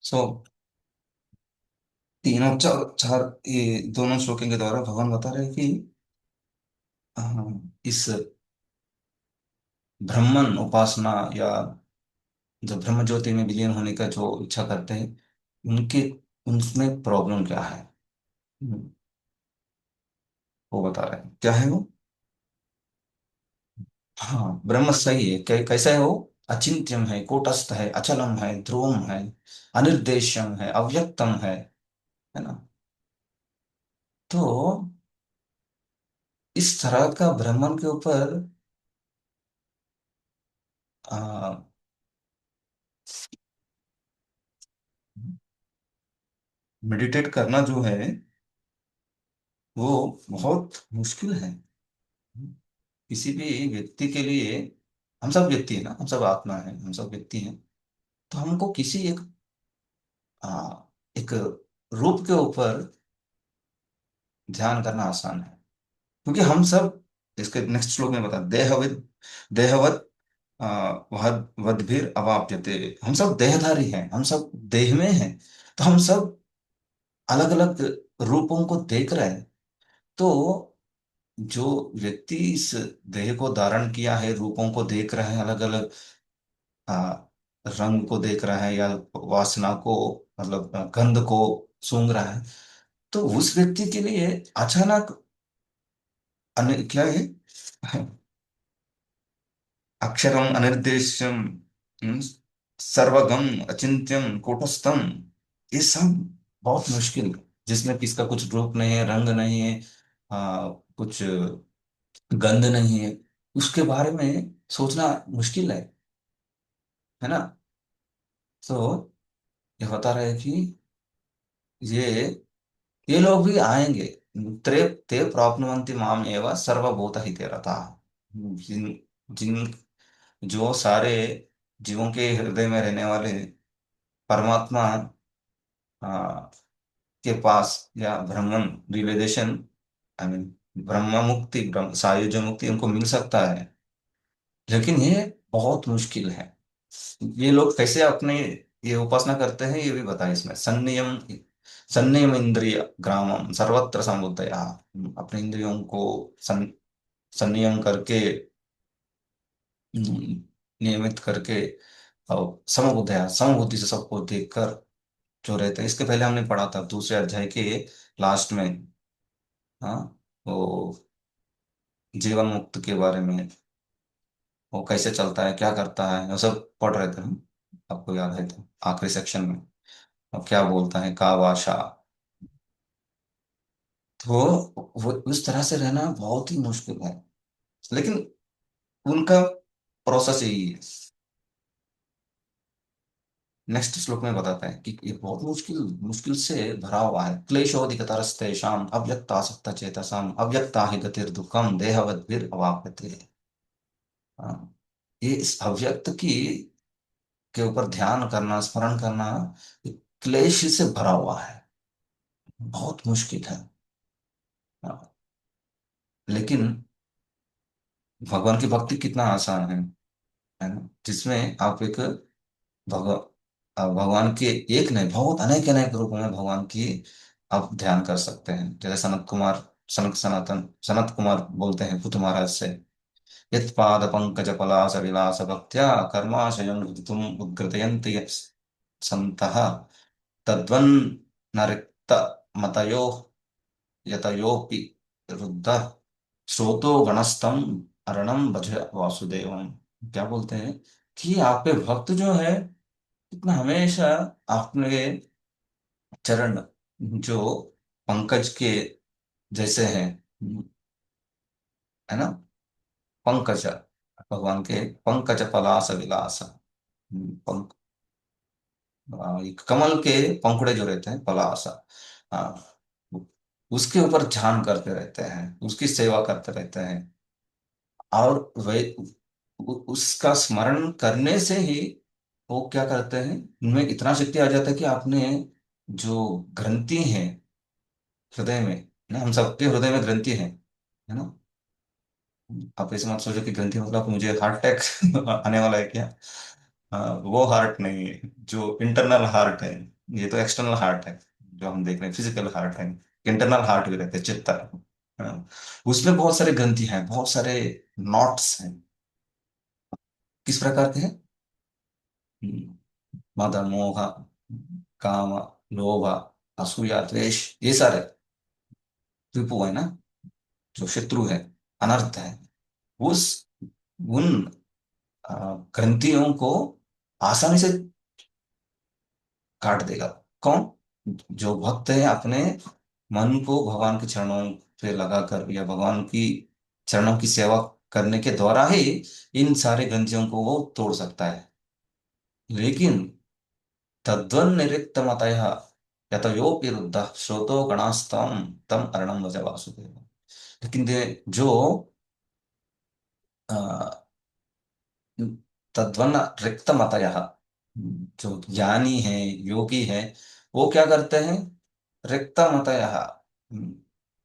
सो तीनों चार चार ये दोनों श्लोकों के द्वारा भगवान बता रहे हैं कि इस ब्रह्मन उपासना या जो ब्रह्म ज्योति में विलीन होने का जो इच्छा करते हैं, उनके उनमें प्रॉब्लम क्या है। वो बता रहे हैं क्या है वो। हाँ, ब्रह्म सही है, कैसा है वो। अचिंत्यम है, कूटस्थ है, अचलम है, ध्रुवम है, अनिर्देश्यम है, अव्यक्तम है ना। तो इस तरह का ब्रह्मन के ऊपर मेडिटेट करना जो है वो बहुत मुश्किल है। किसी भी व्यक्ति के लिए, हम सब व्यक्ति है ना, हम सब आत्मा है, हम सब व्यक्ति हैं। तो हमको किसी एक रूप के ऊपर ध्यान करना आसान है, क्योंकि हम सब, इसके नेक्स्ट श्लोक में बता, देहवत वदभिर अवाप्यते। हम सब देहधारी हैं, हम सब देह में हैं। तो हम सब अलग अलग रूपों को देख रहे हैं। तो जो व्यक्ति इस देह को धारण किया है, रूपों को देख रहा है, अलग अलग रंग को देख रहा है, या वासना को, मतलब गंध को सूंघ रहा है, तो उस व्यक्ति के लिए अचानक क्या है, अक्षरम अनिर्देश्यम, हम्म, सर्वगम अचिंत्यम कूटस्थम, ये सब बहुत मुश्किल है, जिसमें किसका कुछ रूप नहीं है, रंग नहीं है, कुछ गंध नहीं है, उसके बारे में सोचना मुश्किल है ना। तो ये बता रहे हैं कि ये ये लोग भी आएंगे। ते ते प्राप्नुवन्ति माम एव सर्वभूत हिते रताः। जिन जिन जो सारे जीवों के हृदय में रहने वाले परमात्मा आ, के पास, या ब्रह्मन रियलाइजेशन, आई मीन ब्रह्म मुक्ति, ब्रह्म सायुज्य मुक्ति उनको मिल सकता है, लेकिन ये बहुत मुश्किल है। ये लोग कैसे अपने ये उपासना करते हैं, ये भी बताया इसमें। संयम संयम इंद्रिय ग्रामम सर्वत्र समुदया। अपने इंद्रियों को संयम करके, नियमित करके, और समबुद्धया समबुद्धि से सबको देखकर जो रहते हैं। इसके पहले हमने पढ़ा था दूसरे अध्याय के लास्ट में। हाँ, वो जीवन मुक्त के बारे में, वो कैसे चलता है, क्या करता है, वो सब पढ़ रहे थे हम। आपको याद है तो आखिरी सेक्शन में, और क्या बोलता है का भाषा। तो वो उस तरह से रहना बहुत ही मुश्किल है, लेकिन उनका प्रोसेस यही है। नेक्स्ट श्लोक में बताता है कि ये बहुत मुश्किल मुश्किल से भरा हुआ है। क्लेशोऽधिकतरस्तेषाम् अव्यक्तासक्तचेतसाम् अव्यक्ता हि गतिर्दुःखम् देहवद्भिर् अवाप्यते। हाँ, ये इस अव्यक्त की के ऊपर ध्यान करना, स्मरण करना, ये क्लेश से भरा हुआ है, बहुत मुश्किल है। हाँ, लेकिन भगवान की भक्ति कितना आसान है ना, जिसमें आप एक भगवान के एक नहीं, बहुत अनेक अनेक रूपों में भगवान की आप ध्यान कर सकते हैं। जैसे सनत कुमार बोलते हैं पुथ महाराज से, यत्पाद पंकज पलास विलास भक्त्या कर्माशयं तुम उद्घृतयन्ति संतः तद्वन् नरिक्त मतयो यतयोपि रुद्ध स्रोतो गणस्तम अरणम भज वासुदेवम। क्या बोलते हैं कि आपके भक्त जो है, इतना हमेशा आपने चरण जो पंकज के जैसे हैं, है ना, पंकज, भगवान के पंकज पलास विलास, पंक एक कमल के पंखुड़े जो रहते हैं, पलास, हाँ, उसके ऊपर ध्यान करते रहते हैं, उसकी सेवा करते रहते हैं। और वे उसका स्मरण करने से ही वो क्या करते हैं, उनमें इतना शक्ति आ जाता है कि आपने जो ग्रंथि है हृदय में ना, हम सबके हृदय में ग्रंथि है ना, आप ऐसे मत सोचो कि ग्रंथि मतलब मुझे हार्ट अटैक आने वाला है क्या। वो हार्ट नहीं है, जो इंटरनल हार्ट है। ये तो एक्सटर्नल हार्ट है, जो हम देख रहे हैं फिजिकल हार्ट है। इंटरनल हार्ट भी रहते हैं, चित्त। उसमें बहुत सारे ग्रंथि हैं, बहुत सारे नॉट्स हैं। किस प्रकार के हैं? मद मोह, काम, लोभ, असूया, द्वेष, ये सारे विपु है ना, जो शत्रु है, अनर्थ है। उस उन ग्रंथियों को आसानी से काट देगा। कौन? जो भक्त है, अपने मन को भगवान के चरणों पे लगाकर या भगवान की चरणों की सेवा करने के द्वारा ही इन सारे ग्रंथियों को वो तोड़ सकता है। लेकिन तद्वन्निरिक्त मतयः यतयोपि रुद्धः श्रोतो गणास्तम तम अरणं भज वासुदेव। लेकिन जो तद्वन रिक्त मतयः, जो ज्ञानी है, योगी है, वो क्या करते हैं? रिक्त मतयः,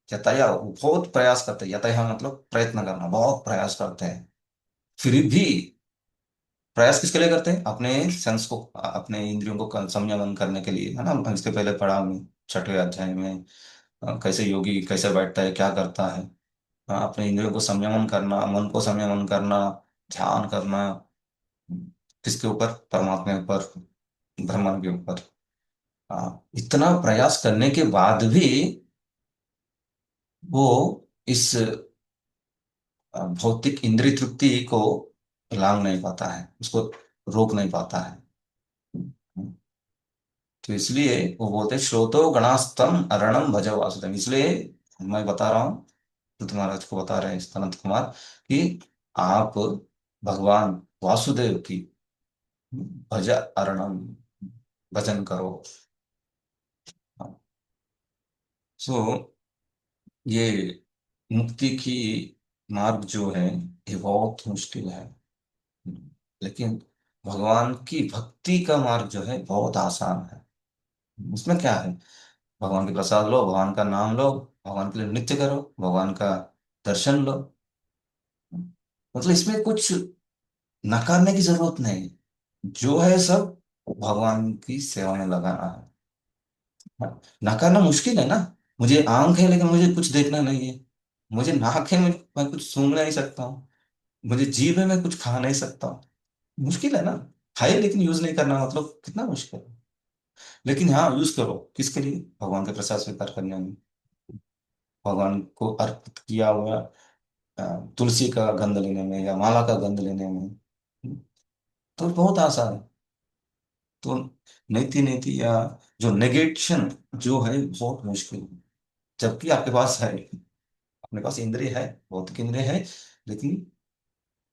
यतया वो बहुत प्रयास करते हैं। यतया मतलब प्रयत्न करना, बहुत प्रयास करते हैं, फिर भी प्रयास किसके लिए करते हैं? अपने सेंस को, अपने इंद्रियों को संयमन करने के लिए, है ना। इसके पहले पढ़ा हमने 6वें अध्याय में, कैसे योगी कैसे बैठता है, क्या करता है। अपने इंद्रियों को संयमन करना, मन को संयमन करना, ध्यान करना, किसके ऊपर? परमात्मा के ऊपर, ब्रह्मांड के ऊपर। इतना प्रयास करने के बाद भी वो इस भौतिक इंद्रिय तृप्ति को लांग नहीं पाता है, उसको रोक नहीं पाता है। तो इसलिए वो बोलते हैं, श्रोतो गणास्तम अरणम भज वासुदेव। इसलिए मैं बता रहा हूँ, पृथ्वी महाराज को बता रहे हैं सनत कुमार, कि आप भगवान वासुदेव की भज अरणम, भजन करो। सो ये मुक्ति की मार्ग जो है, ये बहुत मुश्किल है। लेकिन भगवान की भक्ति का मार्ग जो है बहुत आसान है। उसमें क्या है? भगवान के प्रसाद लो, भगवान का नाम लो, भगवान के लिए नृत्य करो, भगवान का दर्शन लो। मतलब इसमें कुछ नकारने की जरूरत नहीं, जो है सब भगवान की सेवा में लगाना है। हाँ, नकारना मुश्किल है ना। मुझे आंख है लेकिन मुझे कुछ देखना नहीं है। मुझे नाक है, मैं कुछ सूंघ नहीं सकता हूँ। मुझे जीभ है, मैं कुछ खा नहीं सकता हूँ। मुश्किल है ना। है लेकिन यूज नहीं करना, मतलब कितना मुश्किल है। लेकिन हाँ, यूज करो किसके लिए? भगवान के प्रसाद स्वीकार करने में, भगवान को अर्पित किया हुआ तुलसी का गंध लेने में या माला का गंध लेने में। तो बहुत आसान है। तो नीति नीति या जो नेगेशन जो है बहुत मुश्किल है। जबकि आपके पास है, अपने पास इंद्रिय है, भौतिक इंद्रिय है, लेकिन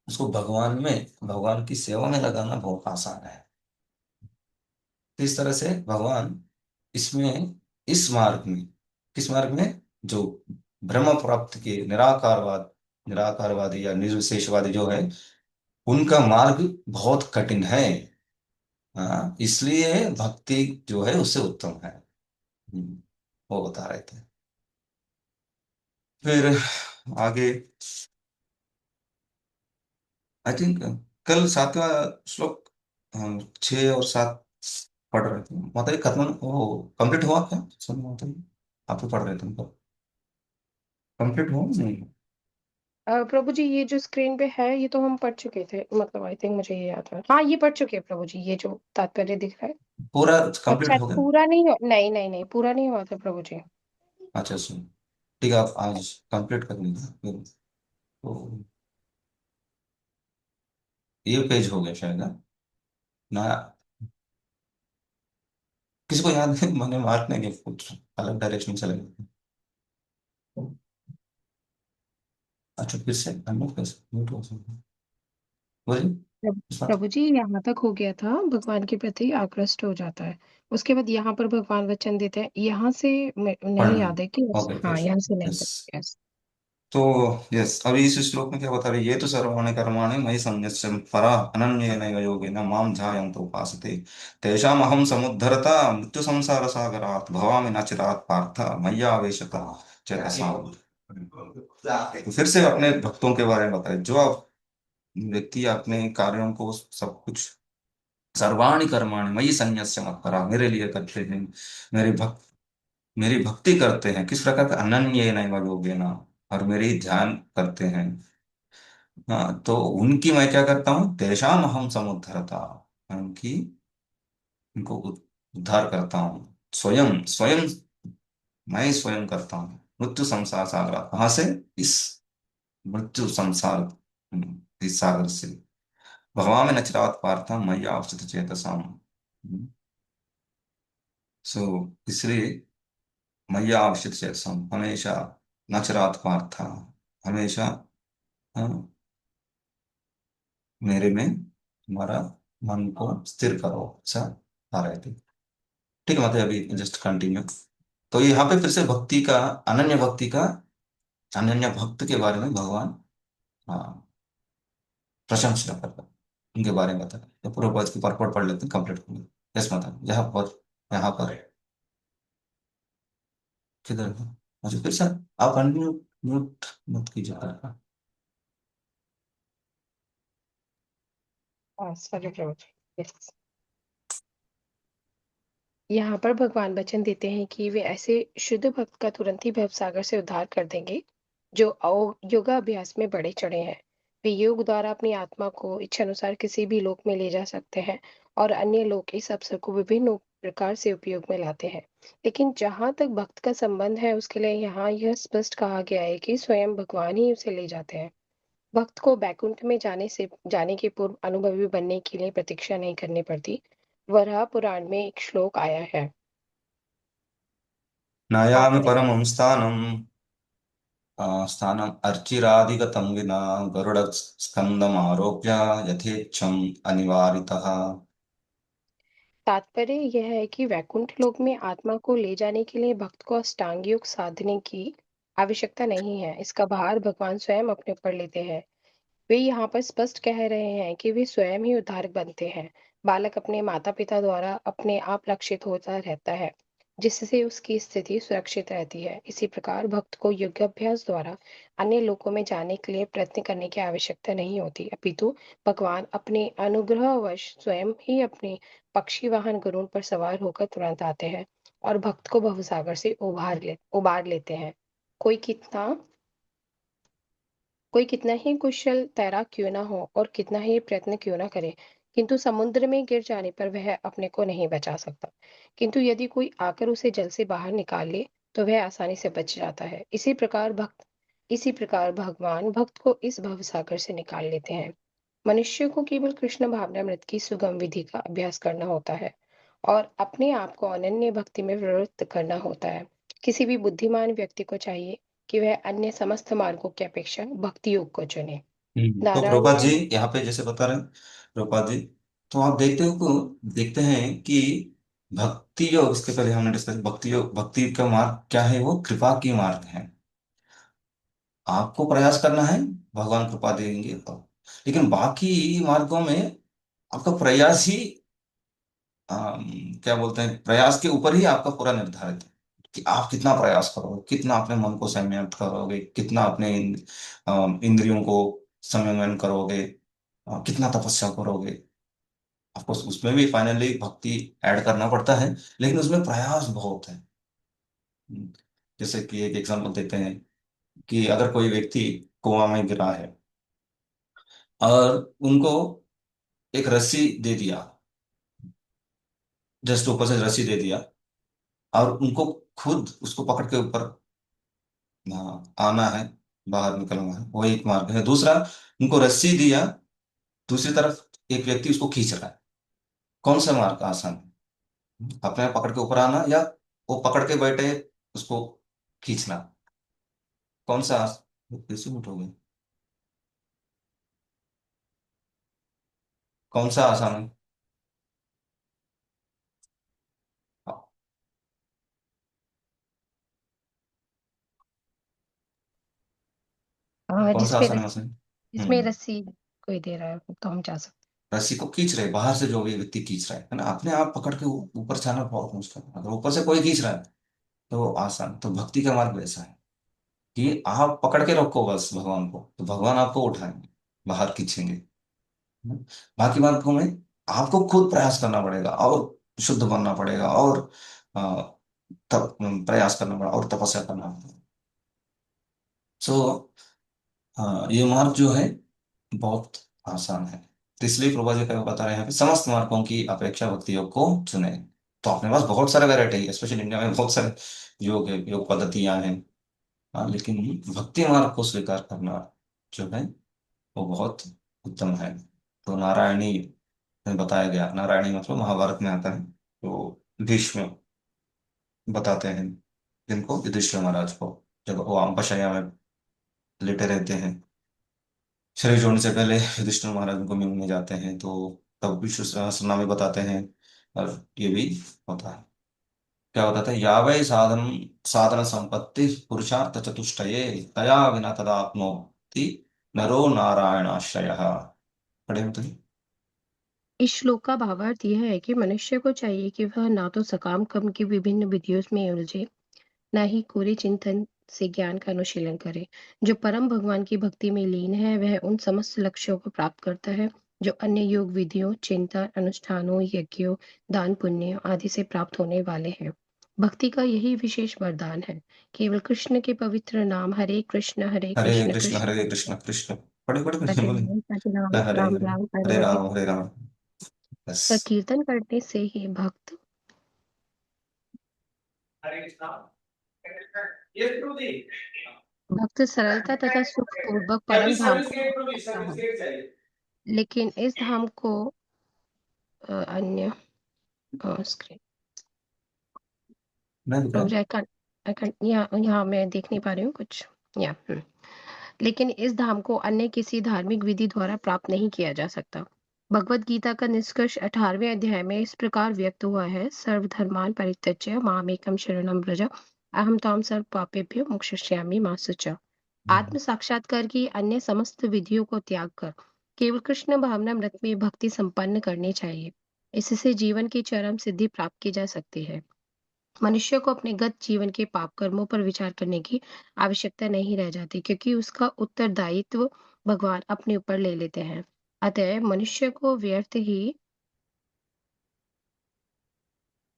उसको भगवान में, भगवान की सेवा में लगाना बहुत आसान है। तो इस तरह से भगवान इसमें, इस मार्ग में, किस मार्ग में? जो ब्रह्म प्राप्ति के निराकारवाद, निराकारवादी या निर्विशेषवादी जो है, उनका मार्ग बहुत कठिन है। हाँ, इसलिए भक्ति जो है उससे उत्तम है। हम्म, वो बता रहे थे। फिर आगे, आई थिंक कल 7वां श्लोक, 6 और 7 पढ़ रहे थे माता जी। खत्म, वो कंप्लीट हुआ क्या? सुन माता जी, आप ही पढ़ रहे थे उनको, कंप्लीट हुआ नहीं? प्रभु जी, ये जो स्क्रीन पे है ये तो हम पढ़ चुके थे, मतलब आई थिंक मुझे ये याद है, हाँ ये पढ़ चुके हैं प्रभु जी, ये जो तात्पर्य दिख रहा है। पूरा और कंप्लीट शायद हो गया? पूरा नहीं हो, नहीं नहीं नहीं, पूरा नहीं हुआ था प्रभु जी। अच्छा सुन, ठीक है, आप आज कंप्लीट कर लीजिए फिर। तो ये पेज हो गया शायद, हाँ? ना, किसी को याद नहीं, मैंने मार्क नहीं किया, कुछ अलग डायरेक्शन चले गए। अच्छा, फिर से अनम्यूट कैसे म्यूट हो सकता है? बोलिए। प्रभु जी, यहाँ तक हो गया था, भगवान के प्रति आकृष्ट हो जाता है। उसके बाद यहाँ पर भगवान वचन देते हैं, यहाँ से नहीं पढ़ना। याद है कि ओके हाँ फिर। यहाँ से नहीं यस। कर। यस। तो यस, अभी इस श्लोक में क्या बता रहे? ये तो सर्वाणि कर्माणि मयि सन्न्यस्य परा अनन्येनैव योगेन मां ध्यायन्तो उपासते तेषामहं समुद्धरता मृत्यु संसार सागरात् भवामि न चिरात् पार्थ मय्यावेशतः चेतसाम्। तो फिर से अपने भक्तों के बारे में बताए, जो आप व्यक्ति अपने कार्यों को सब कुछ सर्वाणि कर्माणि मयि संन्यस्य मत्परः मेरे लिए करते हैं, मेरे भक्त मेरी भक्ति करते हैं, किस प्रकार का अनन्य नैव योगेन, और मेरी ध्यान करते हैं। हाँ, तो उनकी मैं क्या करता हूँ, तेषाम अहम समुद्धरता, मैं उनकी उनको उद्धार करता हूँ, स्वयं स्वयं मैं स्वयं करता हूँ मृत्यु संसार सागर, कहाँ से, इस मृत्यु संसार, इस सागर से। भगवान में नचरात पार्था मय्या आपसित चेतसाम। सो इसलिए मैया आवश्यक से हमेशा नचरात पार्था, हमेशा, हाँ, मेरे में तुम्हारा मन को स्थिर करो, ऐसा आ रहे थे। ठीक है, मतलब अभी जस्ट कंटिन्यू। तो यहाँ पे फिर से भक्ति का, अनन्य भक्ति का, अनन्य भक्त के बारे में भगवान, हाँ, प्रशंसा करता है, उनके बारे में बताया। तो पूरा पद की परपट पढ़ लेते हैं, कंप्लीट कर लेते हैं। यस माता, यहाँ पर किधर है? मुझे फिर से आप अनम्यूट म्यूट मत कीजिए। सॉरी प्रभु जी। यस। यहाँ पर भगवान वचन देते हैं कि वे ऐसे शुद्ध भक्त का तुरंत ही भवसागर से उद्धार कर देंगे जो योगाभ्यास में बढ़े चढ़े हैं। वे योग द्वारा अपनी आत्मा को इच्छानुसार किसी भी लोक में ले जा सकते हैं और अन्य लोग इस अवसर को विभिन्न प्रकार से उपयोग में लाते हैं। लेकिन जहाँ तक भक्त का संबंध है उसके लिए यहाँ यह स्पष्ट कहा गया है कि स्वयं भगवान ही उसे ले जाते हैं। भक्त को बैकुंठ में जाने के पूर्व अनुभवी बनने के लिए प्रतीक्षा नहीं करनी पड़ती। वराह पुराण में एक श्लोक आया है। आप नायामि पढ़ें। परमं स्थानम्, स्थानम् अर्चिरादिगतं विना गरुडस्कन्दमारोप्य यथेच्छम् अनिवारितः। तात्पर्य यह है कि वैकुंठ लोक में आत्मा को ले जाने के लिए भक्त को अष्टांग योग साधने की आवश्यकता नहीं है। इसका भार भगवान स्वयं अपने ऊपर लेते हैं। वे यहाँ पर स्पष्ट कह रहे हैं कि वे स्वयं ही उद्धारक बनते हैं। बालक अपने माता पिता द्वारा अपने आप लक्षित होता रहता है, जिससे उसकी स्थिति सुरक्षित रहती है। इसी प्रकार भक्त को योगाभ्यास द्वारा अन्य लोकों में जाने के लिए प्रयत्न करने की आवश्यकता नहीं होती, अपितु भगवान अपने अनुग्रहवश स्वयं ही अपने पक्षी वाहन गरुड़ पर सवार होकर तुरंत आते हैं और भक्त को भवसागर से उबार लेते हैं। कोई कितना कोई कितना ही कुशल तैराक क्यों ना हो और कितना ही प्रयत्न क्यों ना करे, किंतु समुद्र में गिर जाने पर वह अपने को नहीं बचा सकता। किंतु यदि कोई आकर उसे जल से बाहर निकाल ले, तो वह आसानी से बच जाता है। इसी प्रकार भगवान भक्त को इस भवसागर से निकाल लेते हैं। मनुष्य को केवल कृष्ण भावनामृत की सुगम विधि का अभ्यास करना होता है और अपने आप को अनन्य भक्ति में प्रवृत्त करना होता है। किसी भी बुद्धिमान व्यक्ति को चाहिए कि वह अन्य समस्त मार्गों की अपेक्षा भक्ति योग को चुने। तो नारायण प्रभुपाद में जी यहाँ पे जैसे बता रहे हैं, प्रभुपाद जी, तो आप देखते हैं कि भक्ति योग, इसके पहले हमने डिस्कस, भक्ति योग, भक्ति का मार्ग क्या है, वो कृपा की मार्ग है। आपको प्रयास करना है, भगवान कृपा देंगे तो। लेकिन बाकी मार्गों में आपका प्रयास ही, क्या बोलते हैं, प्रयास के ऊपर ही आपका पूरा निर्धारित है कि आप कितना प्रयास करोगे, कितना अपने मन को संयमित करोगे, कितना अपने इंद्रियों को संयमन करोगे, कितना तपस्या करोगे। आपको उसमें भी फाइनली भक्ति ऐड करना पड़ता है, लेकिन उसमें प्रयास बहुत है। हम्म, जैसे कि एक एग्जांपल देते हैं कि अगर कोई व्यक्ति कुआं में गिरा है और उनको एक रस्सी दे दिया, जस्ट ऊपर से रस्सी दे दिया, और उनको खुद उसको पकड़ के ऊपर, हाँ, आना है, बाहर निकलना है, वो एक मार्ग है। दूसरा, उनको रस्सी दिया, दूसरी तरफ एक व्यक्ति उसको खींच रहा है, कौन सा मार्ग आसान है, अपने आप पकड़ के ऊपर आना, या वो पकड़ के बैठे उसको खींचना, कौन सा कैसे उठोगे, कौन सा आसान है? हाँ, कौन सा जिसमें आसान है रस्सी आसान? जिसमें हम्म, रस्सी कोई दे रहा है तो हम जा सकते रस्सी को खींच रहे, बाहर से जो भी व्यक्ति खींच रहा है ना, अपने आप पकड़ के ऊपर जाना बहुत मुश्किल है। अगर ऊपर से कोई खींच रहा है तो वो आसान। तो भक्ति का मार्ग वैसा है। कि आप पकड़ के रखो बस भगवान को, तो भगवान आपको उठाएंगे, बाहर खींचेंगे। बाकी मार्गों में आपको खुद प्रयास करना पड़ेगा, और शुद्ध बनना पड़ेगा, और अ, तप प्रयास करना पड़ेगा, और तपस्या करना पड़ेगा। सो ये मार्ग जो है बहुत आसान है। तो इसलिए प्रभा जी का बता रहे हैं यहाँ पे, समस्त मार्गों की अपेक्षा भक्ति योग को चुने। तो अपने पास बहुत सारे वैरायटी है, स्पेशली इंडिया में बहुत सारे योग है, योग पद्धतियां हैं। हाँ, लेकिन भक्ति मार्ग को स्वीकार करना जो है वो बहुत उत्तम है। तो नारायणी में बताया गया, नारायणी मतलब महाभारत में आता है, तो भीष्म बताते हैं जिनको, युधिष्ठिर महाराज को, जब वो आमपशया में लेटे रहते हैं, शरीर जोड़ने से पहले युधिष्ठिर महाराज उनको मिलने जाते हैं, तो तब विष्णु सहस्त्रनाम में बताते हैं। और ये भी होता है, क्या बताते हैं, यावै साधन साधन संपत्ति पुरुषार्थ चतुष्टये तया विना तदाप्नोति नरो नारायण आश्रय। पढ़े हो तो ये? इस श्लोक का भावार्थ यह है कि मनुष्य को चाहिए कि वह ना तो सकाम कर्म की विभिन्न विधियों में उलझे, ना ही कोरे चिंतन से ज्ञान का अनुशीलन करे। जो परम भगवान की भक्ति में लीन है वह उन समस्त लक्ष्यों को प्राप्त करता है जो अन्य योग विधियों, चिंतन, अनुष्ठानों, यज्ञों, दान पुण्य आदि से प्राप्त होने वाले हैं। भक्ति का यही विशेष वरदान है। केवल कृष्ण के पवित्र नाम हरे हरे कृष्ण कृष्ण कृष्ण हरे कृष्ण कृष्ण, पढ़े पढ़े पढ़े हरे बोले, राम हरे राम हरे राम हरे, राम हरे हरे हरे राम हरे राम। बस। का कीर्तन करने से ही भक्त भक्त सरलता तथा सुख पूर्वक परम धाम को पहुंच सकता है। लेकिन इस धाम को अन्य स्क्रीन मैं रुक बताया। जाए यहाँ यहाँ मैं देख नहीं पा रही हूँ कुछ। या लेकिन इस धाम को अन्य किसी धार्मिक विधि द्वारा प्राप्त नहीं किया जा सकता। भगवत गीता का निष्कर्ष 18वें अध्याय में इस प्रकार व्यक्त हुआ है, सर्वधर्मान् परित्यज्य मामेकं शरणं व्रज अहम तां सर्व पापेभ्यो मोक्षयिष्यामि मा शुचः। आत्म साक्षात्कार की अन्य समस्त विधियों को त्याग कर केवल कृष्ण भावनामृत में भक्ति संपन्न करनी चाहिए। इससे जीवन की चरम सिद्धि प्राप्त की जा सकती है। मनुष्य को अपने गत जीवन के पाप कर्मों पर विचार करने की आवश्यकता नहीं रह जाती, क्योंकि उसका उत्तरदायित्व भगवान अपने ऊपर ले लेते हैं। अतः मनुष्य को व्यर्थ ही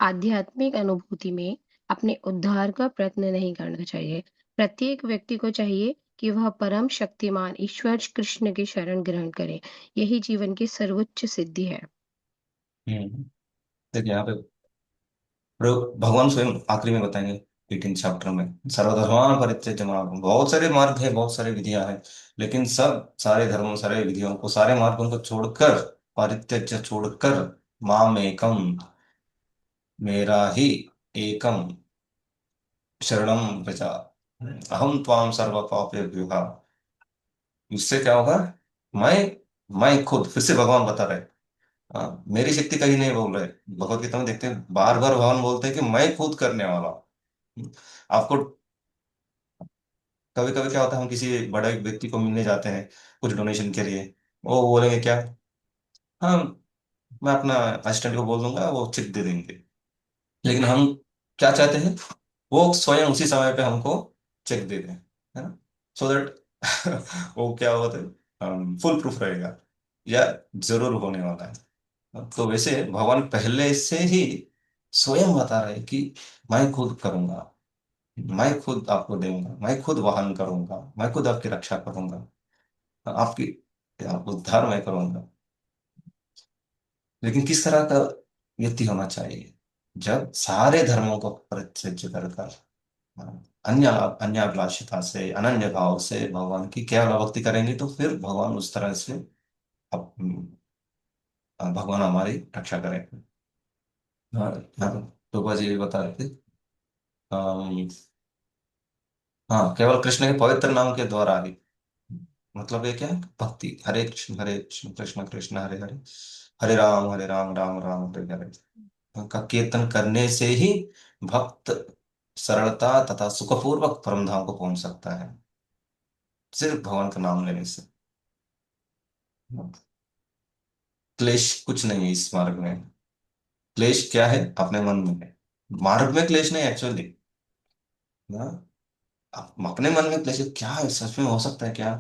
आध्यात्मिक अनुभूति में अपने उद्धार का प्रयत्न नहीं करना चाहिए। प्रत्येक व्यक्ति को चाहिए कि वह परम शक्तिमान ईश्वर कृष्ण की शरण ग्रहण करे। यही जीवन की सर्वोच्च सिद्धि है। हम्म। देखिए यहाँ पे भगवान स्वयं आखिरी में बताएंगे 18 चैप्टर में, सर्वधर्मान परित्यज्य मार्गम, बहुत सारे मार्ग है, बहुत सारे विधियां हैं, लेकिन सब सारे धर्मों, सारे विधियों को, सारे मार्गों को छोड़कर, परित्यज्य छोड़कर, माम एकम, मेरा ही एकम शरणम व्रजा, अहम त्वाम सर्व पापेभ्यो। उससे क्या होगा, मैं मैं खुद, फिर से भगवान बता रहे, मेरी शक्ति कहीं नहीं बोल रहे। भगवत गीता में देखते हैं बार बार भगवान बोलते हैं कि मैं खुद करने वाला हूं। आपको कभी कभी क्या होता है, हम किसी बड़े व्यक्ति को मिलने जाते हैं कुछ डोनेशन के लिए, वो बोलेंगे क्या, हाँ मैं अपना असिस्टेंट को बोल दूंगा, वो चेक दे देंगे। लेकिन हम क्या चाहते हैं, वो स्वयं उसी समय पे हमको चेक दे दें, है ना, सो दैट वो क्या होता है, फुल प्रूफ रहेगा, या जरूर होने वाला है। तो वैसे भगवान पहले से ही स्वयं बता रहे हैं कि मैं खुद करूंगा, मैं खुद आपको दूंगा, मैं खुद वाहन करूंगा, मैं खुद आपकी रक्षा करूंगा, आपकी उद्धार मैं करूंगा। लेकिन किस तरह का व्यक्ति होना चाहिए, जब सारे धर्मों को परित्यज्य कर कर अन्य अन्याभिलाषिता से, अनन्य भाव से भगवान की केवल भक्ति करेंगे, तो फिर भगवान उस तरह से अब भगवान हमारी रक्षा करेंगे। हाँ। हाँ, तो बस ये बता रहे थे। अम, हाँ, केवल कृष्ण के पवित्र नाम के द्वारा ही, मतलब ये क्या है, भक्ति, हरे कृष्ण कृष्ण कृष्ण हरे हरे, हरे राम राम राम हरे हरे का कीर्तन करने से ही भक्त सरलता तथा सुखपूर्वक परम धाम को पहुंच सकता है, सिर्फ भगवान का नाम लेने से। क्लेश कुछ नहीं है इस मार्ग में। क्लेश क्या है, अपने मन में है। मार्ग में क्लेश नहीं एक्चुअली, आप अपने मन में क्लेश, क्या है, सच में हो सकता है क्या?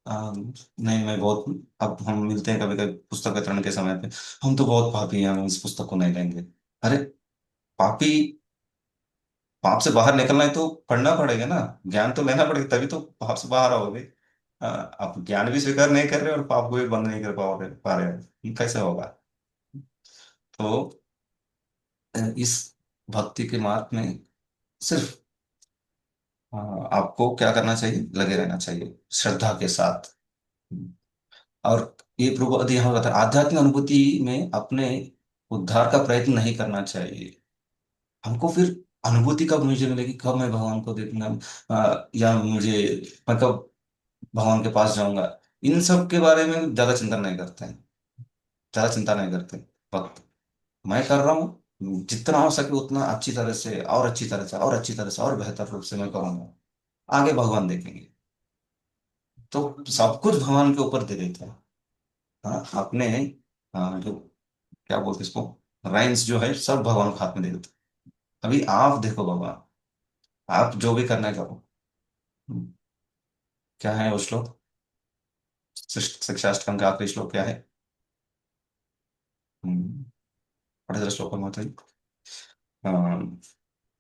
नहीं, मैं बहुत, अब हम मिलते हैं कभी कभी पुस्तक वितरण के समय पे, हम तो बहुत पापी हैं, हम इस पुस्तक को नहीं लेंगे। अरे पापी, पाप से बाहर निकलना है तो पढ़ना पड़ेगा ना, ज्ञान तो लेना पड़ेगा, तभी तो पाप से बाहर आओगे। आप ज्ञान भी स्वीकार नहीं कर रहे और पाप को भी बंद नहीं कर पाओगे, पा रहे हो, ये कैसे होगा? तो इस भक्ति के मार्ग में सिर्फ आपको क्या करना चाहिए, लगे रहना चाहिए श्रद्धा के साथ। और ये प्रभु यदि यहाँ बताया, आध्यात्मिक अनुभूति में अपने उद्धार का प्रयत्न नहीं करना चाहिए। हमको फिर अनुभूति कब मुझे मिलेगी, कब मैं भगवान को देखूंगा, या मुझे, मैं कब भगवान के पास जाऊंगा, इन सब के बारे में ज्यादा चिंता नहीं करते हैं, ज्यादा चिंता नहीं करते। वक्त मैं कर रहा हूँ, जितना हो सके उतना अच्छी तरह से, और अच्छी तरह से, और अच्छी तरह से, और बेहतर रूप से मैं करूंगा, आगे भगवान देखेंगे। तो सब कुछ भगवान के ऊपर दे देते हैं। हाँ, अपने जो, क्या बोलते हैं इसको, राइन्स जो है सब भगवान के हाथ में दे देते हैं। अभी आप देखो भगवान, आप जो भी करना है करो। हम्म, क्या है वो श्लोक, शिक्षाष्टकम का आखिरी श्लोक क्या है? पढ़े जरा श्लोक में बताइए।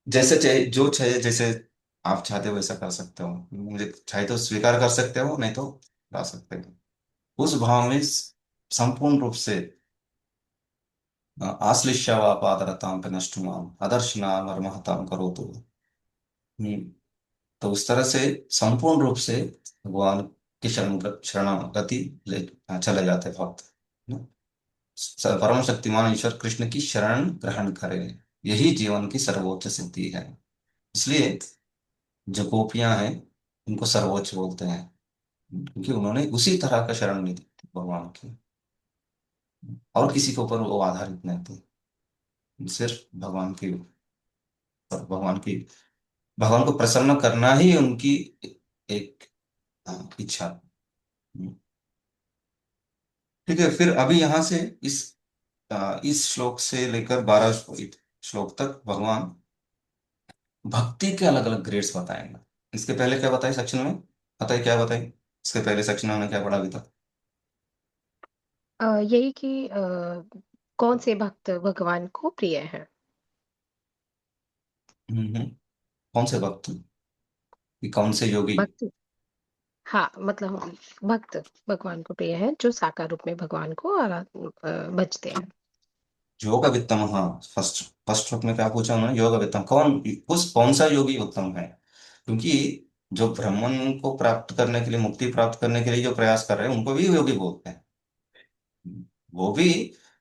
जैसे चाहे, जो चाहे, जैसे आप चाहते हो वैसा कर सकते हो, मुझे चाहे तो स्वीकार कर सकते हो, नहीं तो ला सकते हो। उस भाव में संपूर्ण रूप से आश्लिष्य व पादरताम पे नष्टुमाम अदर्शनाम और महताम करो तो। तो उस तरह से संपूर्ण रूप से भगवान की शरणागति ले चले जाते भक्त। परम शक्तिमान ईश्वर कृष्ण की शरण ग्रहण करें, यही जीवन की सर्वोच्च सिद्धि है। इसलिए जो गोपियां हैं उनको सर्वोच्च बोलते हैं, क्योंकि उन्होंने उसी तरह का शरण ली थी भगवान की, और किसी के ऊपर वो आधारित नहीं थे, सिर्फ भगवान की, और भगवान को प्रसन्न करना ही उनकी एक इच्छा। ठीक है, फिर अभी यहां से इस श्लोक से लेकर 12 श्लोक तक भगवान भक्ति के अलग अलग ग्रेड्स बताएंगे। इसके पहले क्या बताए सेक्शन में, बताइए क्या बताइए, इसके पहले सेक्शन में हमने क्या पढ़ा अभी तक? यही कि कौन से भक्त भगवान को प्रिय हैं। कौन से भक्त, कि कौन से योगी? भक्त, हाँ मतलब भक्त भगवान को प्रिय हैं जो साकार रूप में भगवान को भजते हैं। योग वित्तम, हाँ, फर्स्ट फर्स्ट श्लोक में क्या पूछा उन्होंने, योग वित्तम कौन, उस कौन सा योगी उत्तम है? क्योंकि जो ब्राह्मण को प्राप्त करने के लिए, मुक्ति प्राप्त करने के लिए जो प्रयास कर रहे हैं उनको भी योगी बोलते हैं। वो भी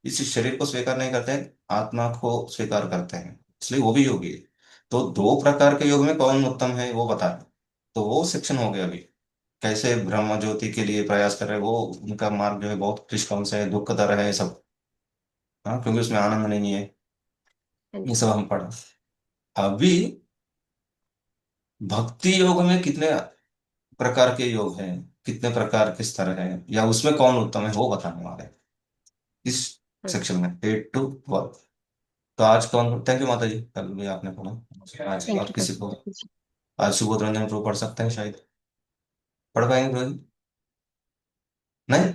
इस शरीर को स्वीकार नहीं करते हैं, आत्मा को स्वीकार करते हैं, इसलिए वो भी योगी है। तो दो प्रकार के योग में कौन उत्तम है वो बता दें। तो वो सेक्शन हो गया अभी, कैसे ब्रह्म ज्योति के लिए प्रयास कर रहे हैं, वो उनका मार्ग जो है बहुत क्लिष्ट से है, दुखतर है सब। हाँ, क्योंकि उसमें आनंद नहीं है, हाँ ये जी। सब हम पढ़ा। अभी भक्ति योग में कितने प्रकार के योग हैं, कितने प्रकार के स्तर हैं, या उसमें कौन उत्तम है वो बताने वाले हैं इस हम्म, सेक्शन में 8 to 12। तो आज कौन, थैंक यू माता जी, कल भी आपने पढ़ा, आज थैंक और यू किसी को, प्रभु जी। आज सुबोध रंजन प्रभु पढ़ सकते हैं शायद, पढ़ पाएंगे प्रभु जी? नहीं,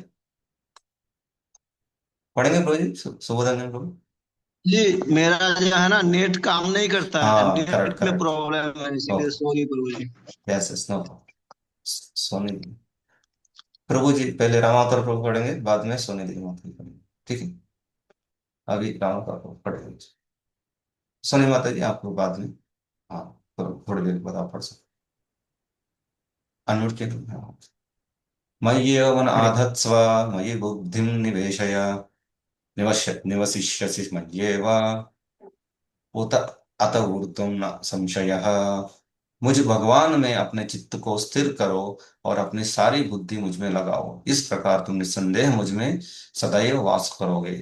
पढ़ेंगे प्रभु जी सुबोध रंजन प्रभु? जी, मेरा जो है ना नेट काम नहीं करता है, हाँ, करेक्ट नेट में करेक्ट। प्रॉब्लम है, इसीलिए okay, sorry Prabhu ji. Yes yes, no problem. Soni दी, प्रभु जी पहले रामावतार प्रभु पढ़ेंगे, बाद में सोनी दी माता जी पढ़ेंगे, ठीक है? अभी रामावतार प्रभु पढ़ेंगे, सोनी माता जी आपको बाद में, हाँ, थोड़ी देर बाद आप पढ़ सकते, अनम्यूट के, हाँ। मय्येव हरे आधत्स्व, मयि बुद्धिं निवेशय, निवसिष्यसि मय्येव, उत अत ऊर्ध्वं न संशयः। मुझ भगवान में अपने चित्त को स्थिर करो और अपनी सारी बुद्धि मुझ में लगाओ, इस प्रकार तुम निस्संदेह मुझ में सदैव वास करोगे।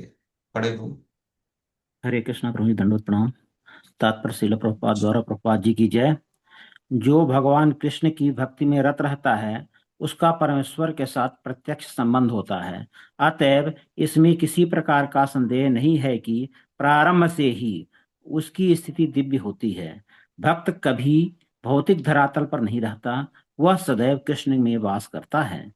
पढ़े हो? हरे कृष्णा प्रभु जी, दंडवत प्रणाम। तात्पर्य श्रील प्रभुपाद द्वारा प्रभुपाद जी की जय। जो भगवान कृष्ण की भक्ति में रत रहता है उसका परमेश्वर के साथ प्रत्यक्ष संबंध होता है। अतएव इसमें किसी प्रकार का संदेह नहीं है कि प्रारंभ से ही उसकी स्थिति दिव्य होती है। भक्त कभी भौतिक धरातल पर नहीं रहता, वह सदैव कृष्ण में वास करता है।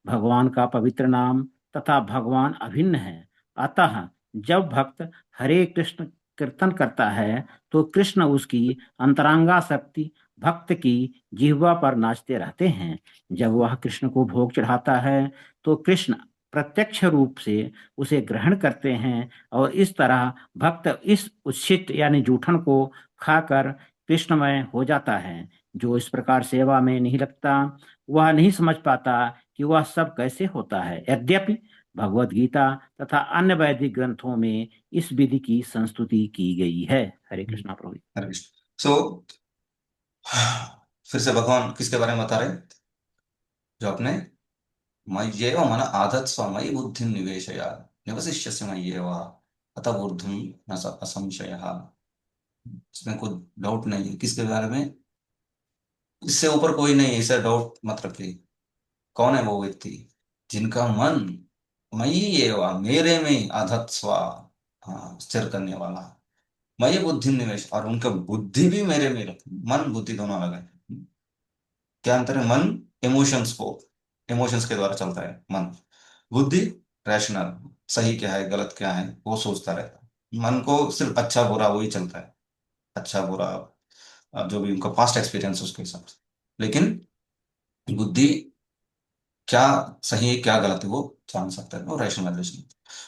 भगवान का पवित्र नाम तथा भगवान अभिन्न है। अतः जब भक्त हरे कृष्ण कीर्तन करता है तो कृष्ण उसकी अंतरांगा शक्ति भक्त की जिह्वा पर नाचते रहते हैं। जब वह कृष्ण को भोग चढ़ाता है तो कृष्ण प्रत्यक्ष रूप से उसे ग्रहण करते हैं और इस तरह भक्त इस उच्छिष्ट यानी जूठन को खाकर कृष्णमय हो जाता है। जो इस प्रकार सेवा में नहीं लगता वह नहीं समझ पाता कि वह सब कैसे होता है। यद्यपि भगवत गीता तथा अन्य वैदिक ग्रंथों में इस विधि की संस्तुति की गई है। हरे कृष्णा प्रभु। हरे कृष्ण। सो फिर से भगवान किसके बारे में बता रहे हैं? जो अपने मय्येव मन आधत्स्व मयि बुद्धि निवेशय निवसिष्यसि मय्येव अतः ऊर्ध्वं न असंशयः। इसमें कोई डाउट नहीं है किसके बारे में। इससे ऊपर कोई नहीं है, इसे डाउट मत रखिए। कौन है वो व्यक्ति? जिनका मन मयि एव मेरे में आधत्स्व, हाँ, स्थिर करने वाला। मयि बुद्धि निवेश, और उनका बुद्धि भी मेरे में रख। मन बुद्धि दोनों अलग है। क्या अंतर है? मन इमोशंस को, इमोशंस के द्वारा चलता है मन। बुद्धि रैशनल, सही क्या है गलत क्या है वो सोचता रहता है। मन को सिर्फ अच्छा बुरा वही चलता है, अच्छा बुरा जो भी उनका पास्ट एक्सपीरियंस उसके हिसाब से। लेकिन बुद्धि क्या सही है क्या गलत है वो जान सकता है, वो रैशनलाइजेशन।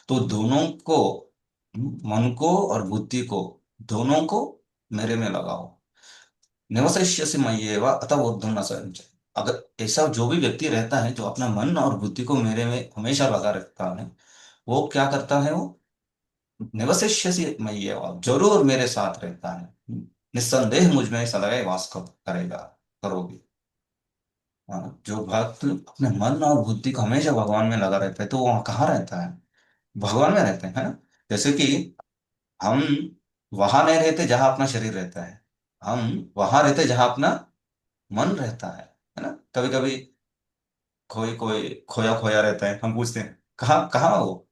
तो दोनों को, मन को और बुद्धि को, दोनों को मेरे में लगाओ। निवसिष्यसि मय्येव अतः ऊर्ध्वं न संशयः। अगर ऐसा जो भी व्यक्ति रहता है जो अपना मन और बुद्धि को मेरे में हमेशा लगा रखता है, वो क्या करता है? वो निवसिष्यसि मय्येव, जरूर मेरे साथ रहता है। निस्संदेह मुझ में सदैव करेगा, करोगे। हाँ, जो भक्त अपने मन और बुद्धि को हमेशा भगवान में लगा रहता है तो वहाँ कहाँ रहता है? भगवान में रहते हैं, है ना? जैसे कि हम वहां नहीं रहते जहां अपना शरीर रहता है, हम वहां रहते जहां अपना मन रहता है ना? कभी कभी कोई कोई खोया खोया रहता है, हम पूछते हैं कहाँ कहाँ हो?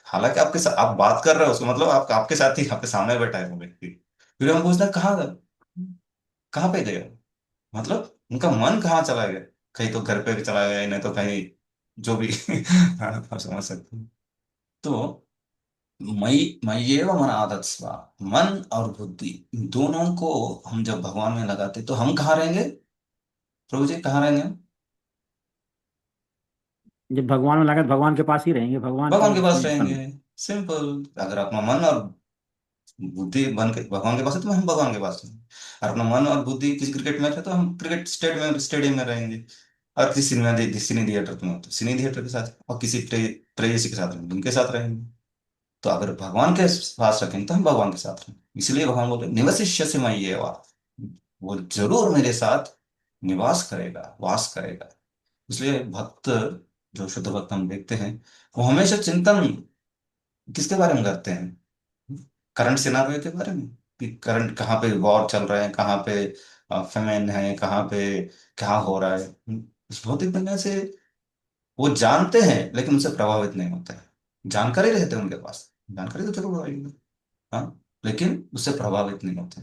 हालांकि आपके साथ आप बात कर रहे हो, उसका मतलब आप आपके साथ ही आपके सामने बैठा है वो व्यक्ति। फिर हम पूछते हैं कहाँ गए, कहाँ पे गए? मतलब उनका मन कहाँ चला गया? कहीं तो घर पे भी चला गया, नहीं तो कहीं जो भी हाँ, आप समझ सकते हैं। तो मई मय्येव मन आदत्स्व, मन और बुद्धि दोनों को हम जब भगवान में लगाते तो हम कहाँ रहेंगे? प्रभु जी कहाँ रहेंगे हम? जब भगवान में लगा तो भगवान के पास ही रहेंगे, भगवान भगवान के के पास रहेंगे। संग। सिंपल। अगर अपना मन और बुद्धि बन के भगवान के पास है तो हम भगवान के पास हैं। और अपना मन और बुद्धि किसी क्रिकेट मैच है तो हम क्रिकेट स्टेडियम में रहेंगे। और किसी सिने थिएटर में हो तो सिने थिएटर के साथ, और किसी प्रेयसी के साथ रहेंगे उनके साथ रहेंगे। तो अगर भगवान के पास रखेंगे तो हम भगवान के साथ रहेंगे। इसलिए भगवान बोले निवसिष्य से मैं ये वो जरूर मेरे साथ निवास करेगा, वास करेगा। इसलिए भक्त, जो शुद्ध भक्त हम देखते हैं, वो हमेशा चिंतन किसके बारे में करते हैं? करंट सिनारियो के बारे में, कि करंट कहाँ पे वॉर चल रहे हैं, कहाँ पे फेमेन है, कहाँ पे क्या हो रहा है। इस भौतिक दुनिया से वो जानते हैं लेकिन उनसे प्रभावित नहीं होते हैं। जानकारी रहते हैं उनके पास, जानकारी तो जरूर रहेगी, हाँ, लेकिन उससे प्रभावित नहीं होते।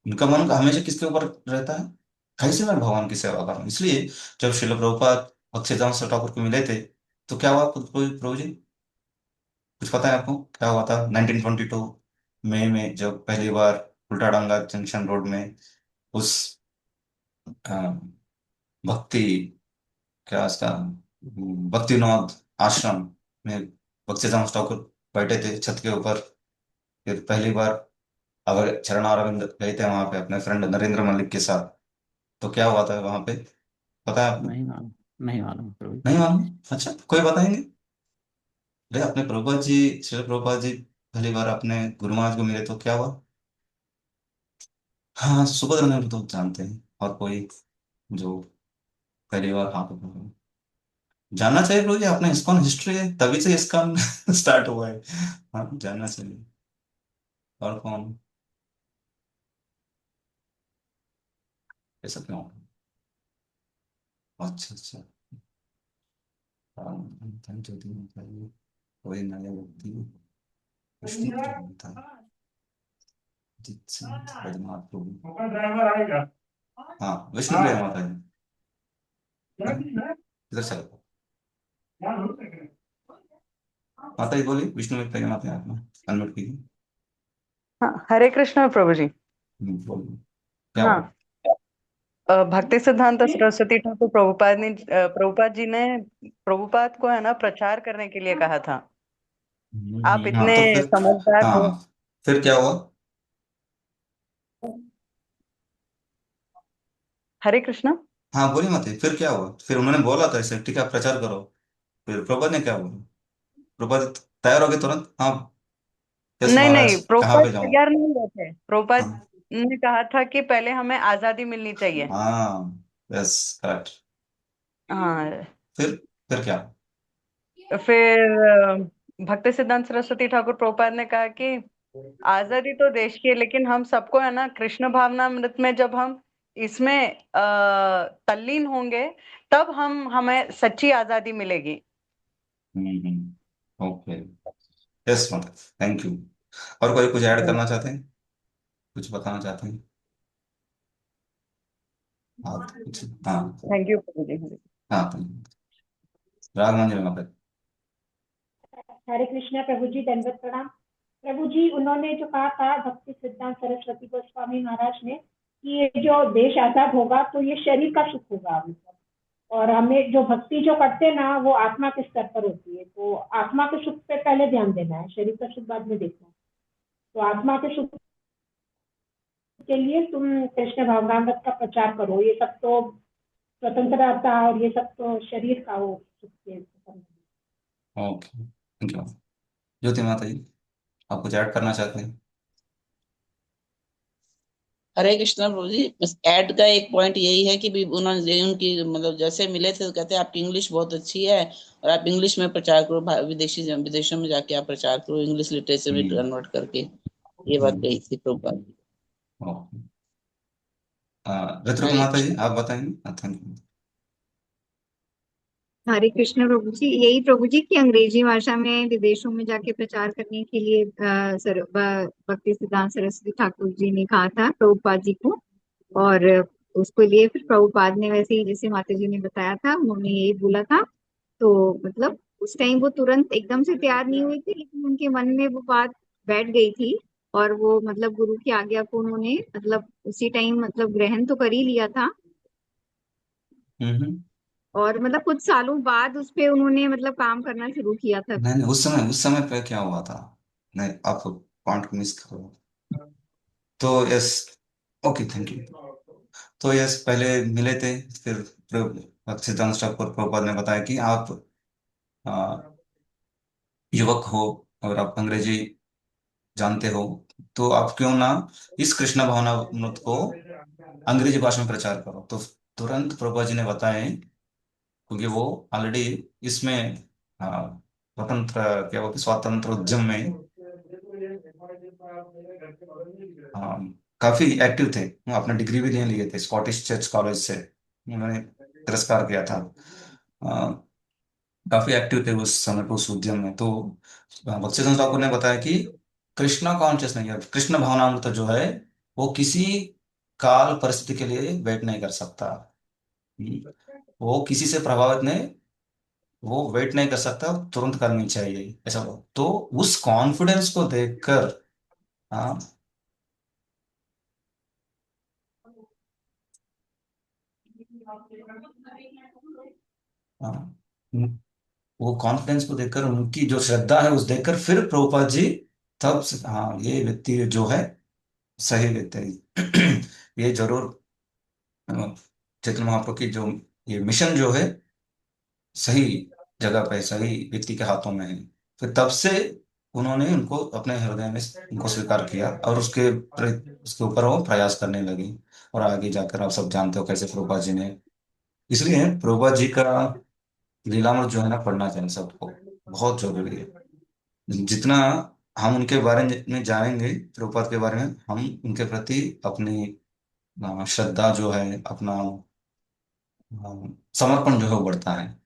उनका मन का हमेशा किसके ऊपर रहता है? कैसे मैं भगवान की सेवा करूं। इसलिए जब श्रील प्रभुपाद भक्तिसिद्धांत ठाकुर को मिले थे तो क्या हुआ प्रभु जी? कुछ पता है आपको क्या हुआ था 1922 मई में जब पहली बार उल्टाडंगा जंक्शन रोड में उस अ, भक्ति, क्या उसका भक्तिनाथ आश्रम में भक्तिसिद्धांत ठाकुर बैठे थे छत के ऊपर। फिर पहली बार अगर चरण अरविंद गए थे वहां पे अपने फ्रेंड नरेंद्र मलिक के साथ, तो क्या हुआ था वहां पे? पता है आपको? नहीं मालूम, नहीं मालूम प्रभु। नहीं मालूम? अच्छा, कोई बताएंगे? अरे अपने प्रभुपाद जी, श्री प्रभुपाद जी पहली बार अपने गुरु महाराज को मिले तो क्या हुआ? हाँ, सुभद्रा ने तो जानते हैं, और कोई जो पहली बार, हाँ, जानना चाहिए प्रभु जी। अपना इस्कॉन हिस्ट्री है तभी से इस्कॉन स्टार्ट हुआ है। हाँ, जानना चाहिए। और कौन? ऐसा क्यों? अच्छा अच्छा। हाँ, धन ज्योति में चाहिए, कोई नया व्यक्ति प्रश्न क्या था? जित सिंह रघुनाथ प्रभु। हाँ, विष्णु प्रिया माता जी। इधर चलो, माता जी बोली, विष्णु प्रिया माता जी, आपने अनम्यूट कीजिए। हाँ, हरे कृष्ण प्रभु जी। बोलिए, क्या हाँ, हुआ? भक्ति सिद्धांत सरस्वती ठाकुर प्रभुपाद जी ने प्रभुपाद को है ना प्रचार करने के लिए कहा था। आप हाँ इतने तो फिर, समझदार हो। हाँ फिर क्या हुआ? हरे कृष्ण। हाँ बोलिए माता जी, फिर क्या हुआ? फिर उन्होंने बोला था ऐसे, ठीक है आप प्रचार करो। फिर प्रभुपाद ने क्या बोला? प्रभुपाद तैयार हो गए तुरंत, हाँ यस नहीं महाराज, नहीं, कहाँ प्रभुपाद पे जाऊँ? तैयार नहीं हुए थे। प्रभुपाद हाँ ने कहा था कि पहले हमें आजादी मिलनी चाहिए। हाँ, यस करेक्ट। हाँ। फिर क्या? फिर भक्ति सिद्धांत सरस्वती ठाकुर प्रभुपाद ने कहा कि आजादी तो देश की है, लेकिन हम सबको है ना कृष्ण भावनामृत में जब हम इसमें तल्लीन होंगे, तब हमें सच्ची आजादी मिलेगी। ओके, यस मतलब, थैंक यू। और कोई कुछ ऐड करना चाहते हैं, कुछ बताना चाहते हैं आप कुछ? हाँ, थैंक यू प्रभु जी। हाँ thank you। राग मंजरी वहाँ पे। हरे कृष्णा प्रभु जी, दंडवत प्रणाम। प्रभु जी, उन्होंने जो कहा था भक्ति सिद्धांत सरस्वती गोस्वामी महाराज ने कि ये जो देश आजाद होगा तो ये शरीर का सुख होगा, मतलब। और हमें जो भक्ति जो करते हैं ना, वो आत्मा के स्तर पर होती है, तो आत्मा के सुख पे पहले ध्यान देना है, शरीर का सुख बाद में देखना है। तो आत्मा के सुख के लिए तुम कृष्ण भावनामृत का प्रचार करो। ये सब तो स्वतंत्रता और ये सब तो शरीर का वो सुख के संबंध है। Okay, thank you. ज्योति माता जी, आप कुछ ऐड करना चाहते हैं? हरे कृष्णा प्रभु जी, बस ऐड का एक पॉइंट यही है कि भी उन्होंने उनकी मतलब जैसे मिले थे तो कहते हैं आपकी इंग्लिश बहुत अच्छी है और आप इंग्लिश में प्रचार करो, विदेशों में जाके आप प्रचार करो इंग्लिश लिटरेचर में हम्म कन्वर्ट करके। ये बात हम्म, कही थी प्रभुपाद जी। ओके। ऋतु हरे माता जी कृष्ण। आप बताएंगे? Thank you. हरे कृष्ण प्रभु जी, यही प्रभु जी की अंग्रेजी भाषा में विदेशों में जाके प्रचार करने के लिए भक्ति सिद्धांत सरस्वती ठाकुर जी ने कहा था प्रभुपाद जी को। और उसको लिए फिर प्रभुपाद ने वैसे ही जैसे माता जी ने बताया था, उन्होंने यही बोला था। तो मतलब उस टाइम वो तुरंत एकदम से तैयार नहीं हुए थे, लेकिन उनके मन में वो बात बैठ गई थी। और वो मतलब गुरु की आज्ञा को उन्होंने मतलब उसी टाइम मतलब ग्रहण तो कर ही लिया था। हम्म। और मतलब कुछ सालों बाद उस पे उन्होंने मतलब काम करना शुरू किया था। नहीं नहीं, उस समय पे क्या हुआ था? नहीं, आप पॉइंट को मिस करो। तो यस, ओके थैंक यू। तो यस, पहले मिले थे, फिर सिद्धांत ठाकुर प्रभुपाद ने बताया कि आप आ, युवक हो और आप अंग्रेजी जानते हो, तो आप क्यों ना इस कृष्ण भावनामृत को अंग्रेजी भाषा में प्रचार करो। तो तुरंत प्रभुपाद जी ने बताए, क्योंकि वो ऑलरेडी इसमें स्वतंत्र, क्या बोलते, स्वातंत्र उद्यम में आ, काफी एक्टिव थे। वो अपने डिग्री भी ले लिए थे स्कॉटिश चर्च कॉलेज से, उन्होंने तिरस्कार किया था। आ, काफी एक्टिव थे उस समय पे उस उद्यम में। तो बख्शी ठाकुर ने बताया कि कृष्णा कॉन्शियस नहीं है, कृष्ण भावनामृत जो है वो किसी काल परिस्थिति के लिए वेट नहीं कर सकता। हम्म, वो किसी से प्रभावित नहीं, वो वेट नहीं कर सकता, तुरंत करनी चाहिए ऐसा हो। तो उस कॉन्फिडेंस को देखकर, हाँ हाँ, वो कॉन्फिडेंस को देखकर, उनकी जो श्रद्धा है उस देखकर, फिर प्रभुपाद जी तब हाँ ये व्यक्ति जो है सही व्यक्ति है। ये जरूर अ, चैतन्य महाप्रभु की जो ये मिशन जो है सही जगह पे, सही व्यक्ति के हाथों में है। फिर तब से उन्होंने उनको अपने हृदय में उनको स्वीकार किया, और उसके ऊपर वो प्रयास करने लगे। और आगे जाकर आप सब जानते हो कैसे प्रभुपाद जी ने, इसलिए प्रभुपाद जी का लीलामृत जो है ना पढ़ना चाहिए सबको, बहुत जरूरी है। जितना हम उनके बारे में जानेंगे, प्रभुपाद के बारे में, हम उनके प्रति अपनी श्रद्धा जो है, अपना समर्पण जो है वो बढ़ता है।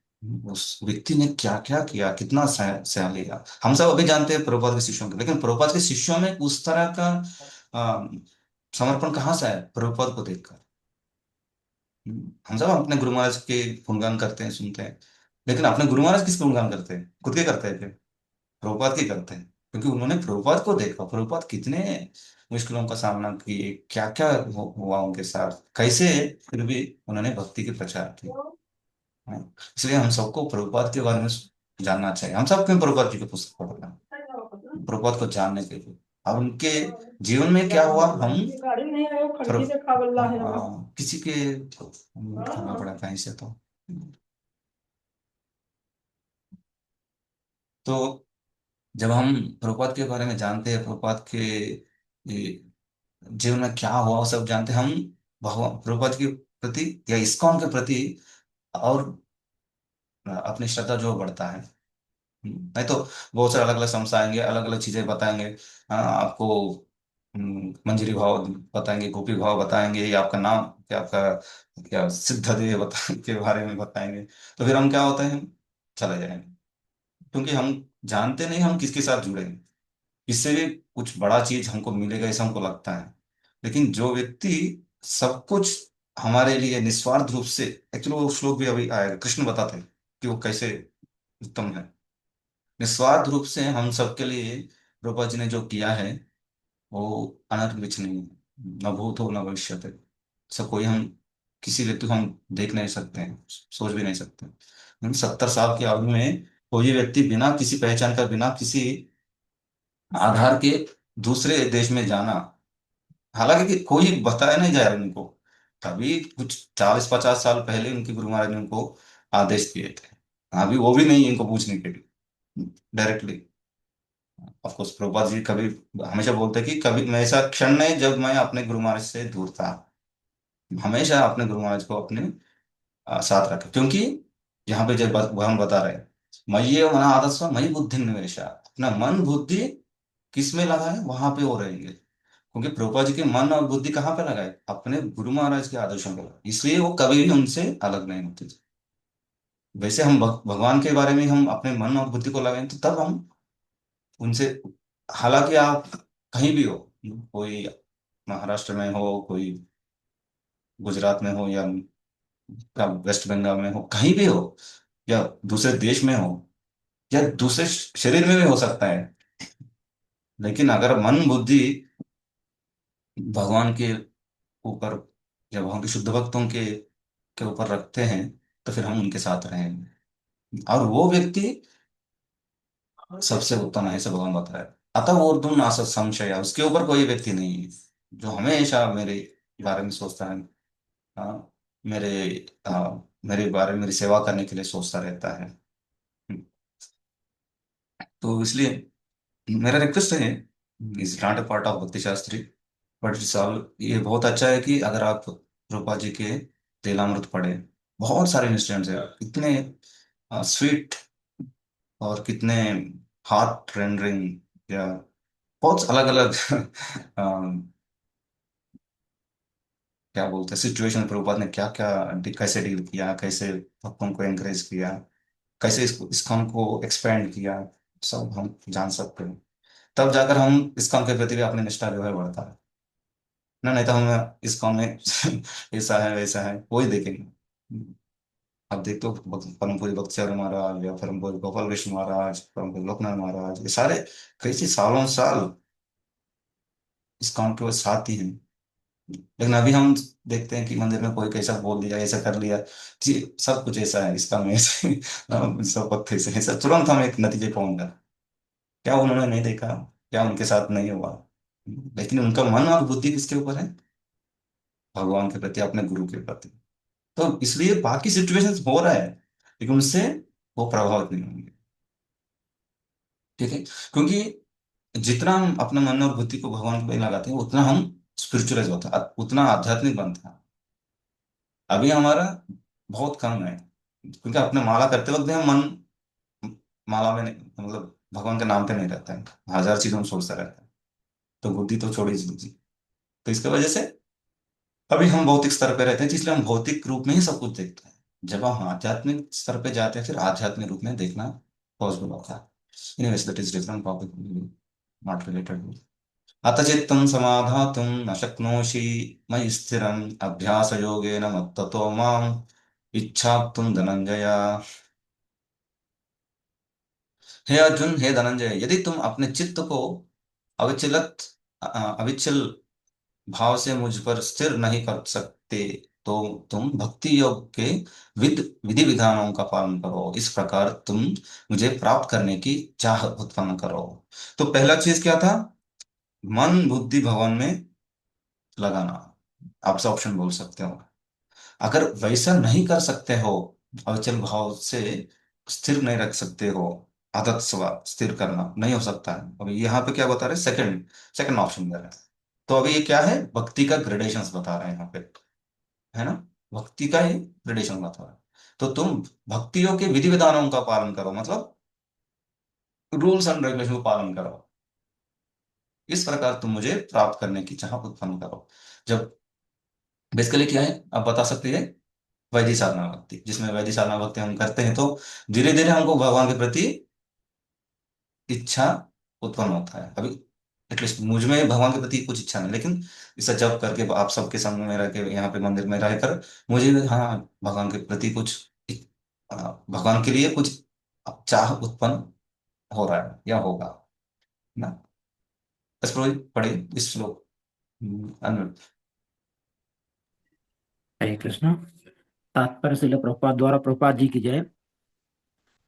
उस व्यक्ति ने क्या क्या किया, कितना सह सह लिया। हम सब अभी जानते हैं प्रभुपाद के शिष्यों को, लेकिन प्रभुपाद के शिष्यों में उस तरह का अ, समर्पण कहाँ से आया? प्रभुपाद को देखकर। हम सब अपने गुरु महाराज के गुणगान करते हैं, सुनते हैं, लेकिन अपने गुरु महाराज किसके गुणगान करते हैं? खुद के करते हैं? प्रभुपाद की करते हैं, क्योंकि उन्होंने प्रभुपाद को देखा, प्रभुपाद कितने मुश्किलों का सामना किए, क्या क्या हुआ उनके साथ, कैसे फिर भी उन्होंने भक्ति के प्रचार किए। हाँ, इसलिए हम सबको प्रभुपाद के बारे में जानना चाहिए। हम सब क्यों प्रभुपाद जी की पुस्तक पढ़ रहे हैं? प्रभुपाद को जानने के लिए, और उनके जीवन में क्या हुआ, हम किसी के खाना पड़ा कहीं से तो जब हम प्रभुपाद के बारे में जानते हैं, प्रभुपाद के जीवन में क्या हुआ वो सब जानते हैं, हम भगवान प्रभुपाद के प्रति या इस्कॉन के प्रति और अपनी श्रद्धा जो बढ़ता है। नहीं तो बहुत सारे अलग अलग संस्थाएं आएंगे, अलग अलग चीजें बताएंगे। आपको मंजरी भाव बताएंगे, गोपी भाव बताएंगे, या आपका नाम क्या, आपका क्या सिद्ध देव के बारे में बताएंगे, तो फिर हम क्या होते हैं, हम चले जाएंगे, क्योंकि हम जानते नहीं हम किसके साथ जुड़े हैं। इससे भी कुछ बड़ा चीज हमको मिलेगा ऐसा हमको लगता है, लेकिन जो व्यक्ति सब कुछ हमारे लिए निस्वार्थ रूप से, एक्चुअली वो श्लोक भी अभी आएगा, कृष्ण बताते हैं कि वो कैसे उत्तम है। निस्वार्थ रूप से हम सबके लिए प्रभुपाद जी ने जो किया है वो अनर्थ विच नहीं है, न भूत हो न भविष्य है। सब कोई हम किसी व्यक्ति को हम देख नहीं सकते हैं, सोच भी नहीं सकते। 70 साल की आयु में कोई व्यक्ति बिना किसी पहचान का, बिना किसी आधार के दूसरे देश में जाना, हालांकि कि कोई बताया नहीं जा रहा उनको, कभी कुछ 40-50 साल पहले उनके गुरु महाराज ने उनको आदेश दिए थे, अभी वो भी नहीं है इनको पूछने के लिए डायरेक्टली। ऑफकोर्स प्रभुपाद जी कभी हमेशा बोलते हैं कि कभी मैं ऐसा क्षण नहीं जब मैं अपने गुरु महाराज से दूर था, हमेशा अपने गुरु महाराज को अपने साथ रखे, क्योंकि यहाँ पे जब भगवान बता रहे हैं, मय्ये मन आदस्व मयि बुद्धि निवेशा, अपना मन बुद्धि किस में लगा है वहां पे वो रहेंगे, क्योंकि प्रभुपाद जी के मन और बुद्धि कहाँ पे लगाए? अपने गुरु महाराज के आदर्शों पे लगाए, इसलिए वो कभी भी उनसे अलग नहीं होते थे। वैसे हम भगवान के बारे में हम अपने मन और बुद्धि को लगाएं तो तब हम उनसे, हालांकि आप कहीं भी हो, कोई महाराष्ट्र में हो, कोई गुजरात में हो, या वेस्ट बंगाल में हो, कहीं भी हो, या दूसरे देश में हो, या दूसरे शरीर में भी हो सकता है, लेकिन अगर मन बुद्धि भगवान के ऊपर या भगवान के शुद्ध भक्तों के ऊपर रखते हैं, तो फिर हम उनके साथ रहेंगे, और वो व्यक्ति सबसे उत्तम है, ऐसा भगवान बताया। अतः ऊर्ध्वं नासत संशय, उसके ऊपर कोई व्यक्ति नहीं है जो हमेशा मेरे बारे में सोचता है, हाँ, मेरे बारे में मेरी सेवा करने के लिए सोचता रहता है। तो इसलिए मेरा रिक्वेस्ट है, is not a part of भक्ति शास्त्री, बट इट्स ऑल, ये बहुत अच्छा है कि अगर आप रूपा जी के तेलामृत पढ़े, बहुत सारे इंसिडेंट्स है, इतने स्वीट और कितने हार्ट रेंडरिंग, या बहुत अलग अलग क्या बोलते हैं सिचुएशन, प्रभुपाद ने क्या क्या कैसे डील किया, कैसे भक्तों को एनकरेज किया, कैसे इसको इस्कॉन को एक्सपेंड किया, सब हम जान सकते हैं। तब जाकर हम इस्कॉन के प्रति भी अपनी निष्ठा जो है बढ़ता है ना, नहीं तो हम इस्कॉन में ऐसा है वैसा है वही देखेंगे। अब देख तो परम पूज्य भक्त चरण महाराज, या परम पूज्य गोपाल कृष्ण महाराज, परम पूज्य लोकनाथ महाराज, ये सारे कैसे सालों साल इस्कॉन के वो साथ ही हैं, लेकिन अभी हम देखते हैं कि मंदिर में कोई कैसा बोल दिया, ऐसा कर लिया जी, सब कुछ ऐसा है इसका में ऐसे सब वक्त ऐसे ऐसा, तुरंत हम एक नतीजे पहुंच गए। क्या उन्होंने नहीं देखा? क्या उनके साथ नहीं हुआ? लेकिन उनका मन और बुद्धि किसके ऊपर है? भगवान के प्रति, अपने गुरु के प्रति। तो इसलिए बाकी सिचुएशंस हो रहा है, लेकिन उससे वो प्रभावित नहीं होंगे। ठीक है, क्योंकि जितना हम अपने मन और बुद्धि को भगवान पे लगाते हैं, उतना हम स्पिरिचुअलाइज होता है, उतना आध्यात्मिक बनता है। अभी हमारा बहुत कम है, क्योंकि अपने माला करते वक्त भी हम मन माला में नहीं, मतलब भगवान के नाम पे नहीं रहता है, हजार चीजों में सोचता रहता है, तो बुद्धि तो छोड़ी दीजिए। तो इसकी वजह से अभी हम भौतिक स्तर पे रहते हैं, इसलिए हम भौतिक रूप में ही सब कुछ देखते हैं। जब हम आध्यात्मिक स्तर पे जाते हैं, फिर आध्यात्मिक रूप में देखना पॉसिबल होता है। Anyways that is different topic, not related. अथ चित्तं समाधातुं न शक्नोषि मयि स्थिरम् अभ्यासयोगेन मत्ततो माम् इच्छाप्तुं धनंजय। हे अर्जुन, हे धनंजय, यदि तुम अपने चित्त को अविचलित अविचल भाव से मुझ पर स्थिर नहीं कर सकते, तो तुम भक्ति योग के विधि विधानों का पालन करो। इस प्रकार तुम मुझे प्राप्त करने की चाह उत्पन्न करो। तो पहला चीज क्या था? मन बुद्धि भगवान में लगाना। आप सब ऑप्शन बोल सकते हो। अगर वैसा नहीं कर सकते हो, अविचल भाव से स्थिर नहीं रख सकते हो, आदत स्थिर करना नहीं हो सकता है। अभी यहाँ पे क्या बता रहे? सेकंड सेकंड ऑप्शन दे रहे हैं। तो अभी ये क्या है? भक्ति का ग्रेडेशंस बता रहे हैं यहाँ पे, है ना? भक्ति का ही ग्रेडेशन बता रहे हैं। तो तुम भक्तियों के विधि विधानों का पालन करो, मतलब रूल्स एंड रेगुलेशन का पालन करो। इस प्रकार तुम मुझे प्राप्त करने की चाह उत्पन्न करो। जब बेसिकली क्या है, आप बता सकते हैं? वैदिक साधना भक्ति, जिसमें वैदिक साधना भक्ति हम करते हैं तो धीरे धीरे हमको भगवान के प्रति इच्छा उत्पन्न होता है। अभी एटलीस्ट मुझ में भगवान के प्रति कुछ इच्छा नहीं, लेकिन इसे जब करके आप सबके संग में रह के यहाँ पे मंदिर में रहकर मुझे भी, हाँ, भगवान के प्रति कुछ भगवान के लिए कुछ चाह उत्पन्न हो रहा है या होगा ना। बस पढ़े इस श्लोक। अनविल। हरे कृष्ण। तात्पर्य श्रील प्रभुपाद द्वारा प्रभुपाद जी की जय।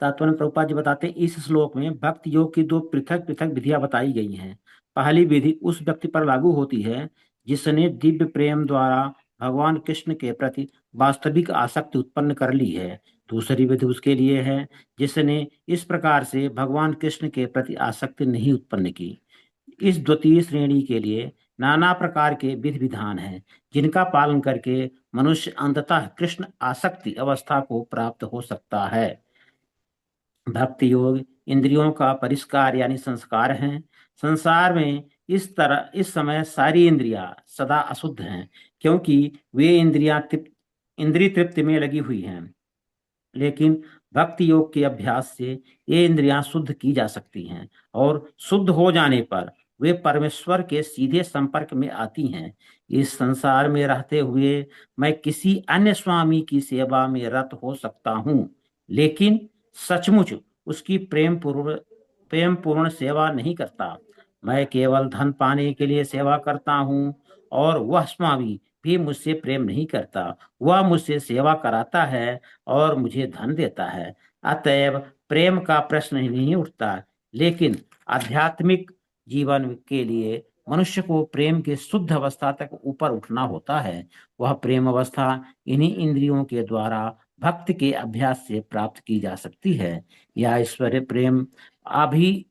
तात्पर्य में प्रभुपाद जी बताते हैं, इस श्लोक में भक्ति योग की दो पृथक पृथक विधियां बताई गई हैं। पहली विधि उस व्यक्ति पर लागू होती है जिसने दिव्य प्रेम द्वारा भगवान कृष्ण के प्रति वास्तविक आसक्ति उत्पन्न कर ली है। दूसरी विधि उसके लिए है जिसने इस प्रकार से भगवान कृष्ण के प्रति आसक्ति नहीं उत्पन्न की। इस द्वितीय श्रेणी के लिए नाना प्रकार के विधि विधान हैं जिनका पालन करके मनुष्य अंततः कृष्ण आसक्ति अवस्था को प्राप्त हो सकता है। भक्ति योग इंद्रियों का परिष्कार यानी संस्कार है। संसार में इस समय सारी इंद्रियां सदा अशुद्ध हैं, क्योंकि वे इंद्रिय तृप्ति में लगी हुई हैं। लेकिन भक्ति योग के अभ्यास से ये इंद्रियां शुद्ध की जा सकती हैं और शुद्ध हो जाने पर वे परमेश्वर के सीधे संपर्क में आती हैं। इस संसार में रहते हुए मैं किसी अन्य स्वामी की सेवा में रत हो सकता हूँ, लेकिन सचमुच उसकी प्रेम पूर्ण सेवा नहीं करता। मैं केवल धन पाने के लिए सेवा करता हूँ और वह स्वामी भी मुझसे प्रेम नहीं करता। वह मुझसे सेवा कराता है और मुझे धन देता है। अतएव प्रेम का प्रश्न ही नहीं उठता। लेकिन आध्यात्मिक जीवन के लिए मनुष्य को प्रेम के शुद्ध अवस्था तक ऊपर उठना होता है। वह प्रेम अवस्था इन्हीं इंद्रियों के द्वारा भक्ति के अभ्यास से प्राप्त की जा सकती है। यह ऐश्वर्य प्रेम अभी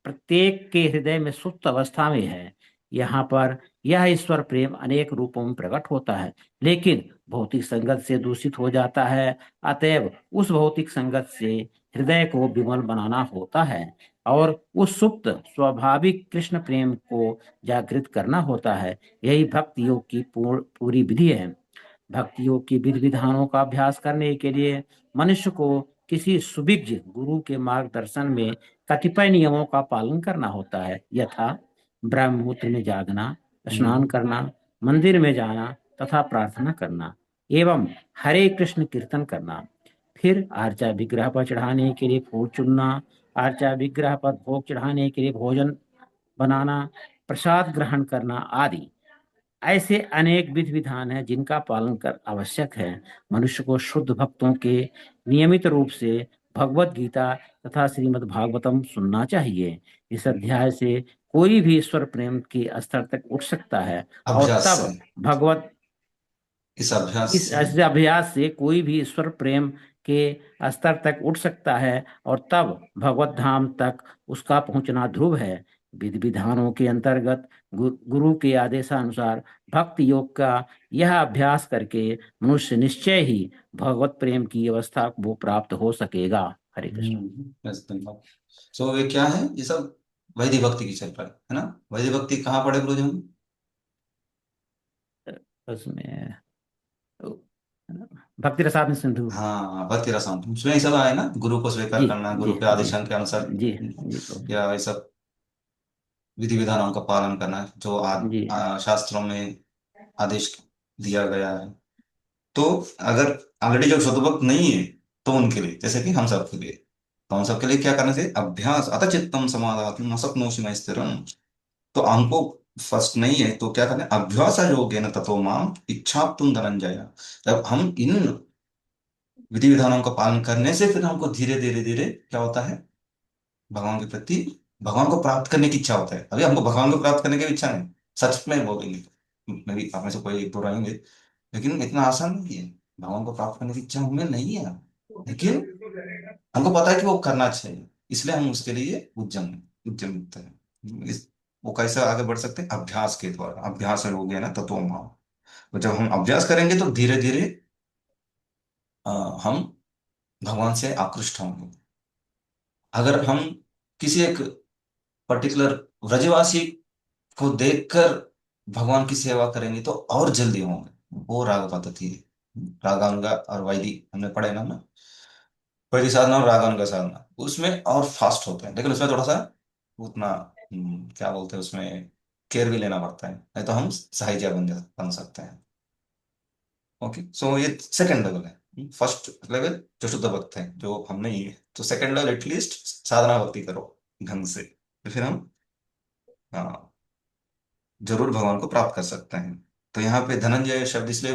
प्रत्येक के हृदय में सुप्त अवस्था में है। यहाँ पर यह ईश्वर प्रेम अनेक रूपों में प्रकट होता है, लेकिन भौतिक संगत से दूषित हो जाता है। अतएव उस भौतिक संगत से हृदय को विमल बनाना होता है और उस सुप्त स्वाभाविक कृष्ण प्रेम को जागृत करना होता है। यही भक्ति योग की पूरी विधि है। भक्ति योग की विधि विधानों का अभ्यास करने के लिए मनुष्य को किसी सुविज्ञ गुरु के मार्गदर्शन में कतिपय नियमों का पालन करना होता है, यथा ब्रह्म मुहूर्त में जागना, स्नान करना, मंदिर में जाना तथा प्रार्थना करना एवं हरे कृष्ण कीर्तन करना। फिर आर्चा विग्रह पर चढ़ाने के लिए फूल चुनना, आर्चा विग्रह पर भोग चढ़ाने के लिए भोजन बनाना, प्रसाद ग्रहण करना आदि ऐसे अनेक विधि विधान हैं जिनका पालन कर आवश्यक है। मनुष्य को शुद्ध भक्तों के नियमित रूप से भगवत गीता तथा श्रीमद् भागवतम सुनना चाहिए। इस अध्याय से कोई भी ईश्वर प्रेम के स्तर तक उठ सकता है और अभ्यास से, तब भगवत इस अभ्यास इस से। ऐसे अभ्यास से कोई भी ईश्वर प्रेम के स्तर तक उठ सकता है और तब भगवत धाम तक उसका पहुंचना ध्रुव है। विधि विधानों के अंतर्गत गुरु के आदेशानुसार भक्ति योग का यह अभ्यास करके मनुष्य निश्चय ही भगवत प्रेम की अवस्था को प्राप्त हो सकेगा। हरे कृष्ण। सो ये क्या है? ये सब वैदिक भक्ति की चल रहा है ना? वैदिक भक्ति कहाँ पढ़े गुरु जी हम? उसमें भक्ति रसात्म सिंधु। हाँ, भक्ति रसायन, उसमें ये सब आए ना, गुरु को स्वीकार जी करना, जी गुरु के जी आदेशन के अनुसार, जी जी प्रभु जी। या ये सब। विधि विधानों का पालन करना है, जो जी शास्त्रों में आदेश दिया गया है। तो अगर ऑलरेडी जो सदुपयुक्त नहीं है, तो उनके लिए, जैसे कि हम सब के लिए, तो हम सबके लिए क्या करना चाहिए? अभ्यास अथ चित्तम समाधातुम न शक्नोषि मयि स्थिरम। तो हमको फर्स्ट नहीं है तो क्या करना है? अभ्यास योगेन ततो माम इच्छा तुम धनंजय। जब हम इन विधि विधानों का पालन करने से फिर हमको धीरे धीरे धीरे क्या होता है? भगवान के प्रति, भगवान को प्राप्त करने की इच्छा होता है। अभी हमको भगवान को प्राप्त करने की इच्छा नहीं, सच में बोलेंगे तो मैं भी, आप में से कोई एक दो रहेंगे, लेकिन इतना आसान नहीं है। भगवान को प्राप्त करने की इच्छा हमें नहीं है, लेकिन हमको पता है कि वो करना चाहिए, इसलिए हम उसके लिए उद्यम उद्यम करते हैं। वो कैसे आगे बढ़ सकते हैं? अभ्यास के द्वारा। अभ्यास हो गया ना तत्व भाव। तो जब हम अभ्यास करेंगे तो धीरे धीरे हम भगवान से आकृष्ट होंगे। अगर हम किसी एक पर्टिकुलर व्रजवासी को देखकर भगवान की सेवा करेंगे तो और जल्दी होंगे। वो राग पद्धति है, रागांगा और वैदी हमने पढ़े ना, वैदिक साधना और रागांगा साधना, उसमें और फास्ट होते हैं, लेकिन उसमें थोड़ा सा उतना क्या बोलते हैं, उसमें केयर भी लेना पड़ता है, नहीं तो हम सहायिका बन सकते हैं। ओके, सो ये सेकंड लेवल है। फर्स्ट लेवल जो शुद्ध भक्त है, जो हम नहीं है, तो सेकंड लेवल एटलीस्ट साधना भक्ति करो ढंग से, तो फिर हम हाँ, जरूर भगवान को प्राप्त कर सकते हैं। तो यहाँ पे धनंजय शब्द इसलिए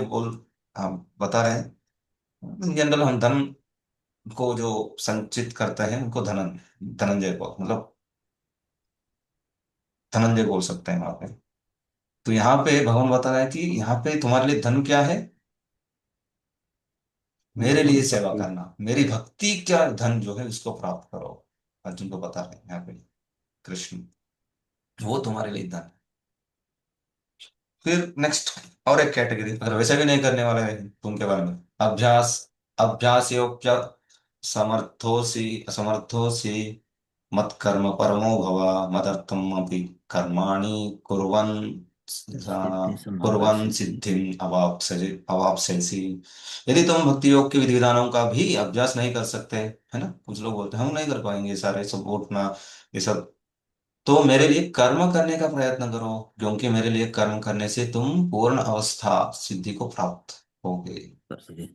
हम बता रहे हैं, जनरल हम धन को जो संचित करते हैं उनको धनंजय को मतलब धनंजय बोल सकते हैं वहां पे। तो यहाँ पे भगवान बता रहा है कि यहाँ पे तुम्हारे लिए धन क्या है? मेरे लिए सेवा करना, मेरी भक्ति क्या धन जो है उसको प्राप्त करो। अर्जुन को बता रहे हैं यहाँ पे कृष्ण, वो तुम्हारे लिए धन है। फिर नेक्स्ट और एक कैटेगरी, अगर वैसे भी नहीं करने वाले हैं तो उनके बारे में, अभ्यास अभ्यास योग्य समर्थोसी असमर्थोसी मत कर्म परमो भव मदर्थम अपि कर्माणि कुर्वन् सिद्धि संभव कुर्वन् सिद्धि। सिद्धिं अवाप्स्यसि। यदि तुम भक्ति योग के विधि विधानों का भी अभ्यास नहीं कर सकते, है ना, कुछ लोग बोलते हैं हम नहीं कर पाएंगे ये सारे सब उठना ये सब, तो मेरे लिए कर्म करने का प्रयत्न करो, क्योंकि मेरे लिए कर्म करने से तुम पूर्ण अवस्था सिद्धि को प्राप्त होगे। कर सके।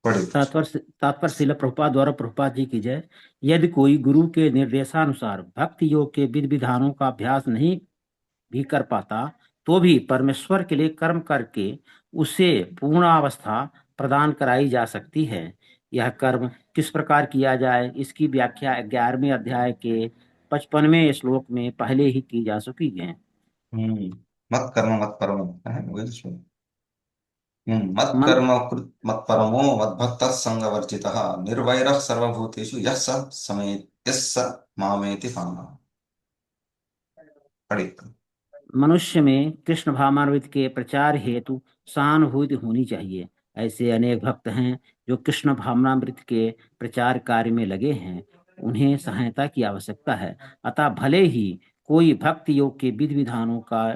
पढ़े। तात्पर्य श्रील प्रभुपाद द्वारा प्रभुपाद जी की जय। यदि कोई गुरु के निर्देशानुसार भक्ति योग के विधि विधानों का अभ्यास नहीं भी कर पाता, तो भी परमेश्वर के लिए कर्म करके उसे पूर्णावस्था प्रदान कराई जा सकती है। यह कर्म किस प्रकार किया जाए, इसकी व्याख्या 11वें अध्याय के 55वें श्लोक में पहले ही की जा चुकी है। हम्म मत कर्म मत परमो है वही तो मत मन कर्म मत परमो मत भक्त संग वर्जित निर्वैर सर्वभूतेषु यः स यः स मामेति माम। पढ़े। मनुष्य में कृष्ण भावनामृत के प्रचार हेतु सहानुभूति होनी चाहिए। ऐसे अनेक भक्त हैं जो कृष्ण भावनामृत के प्रचार कार्य में लगे हैं, उन्हें सहायता की आवश्यकता है। अतः भले ही कोई भक्ति योग के विधि विधानों का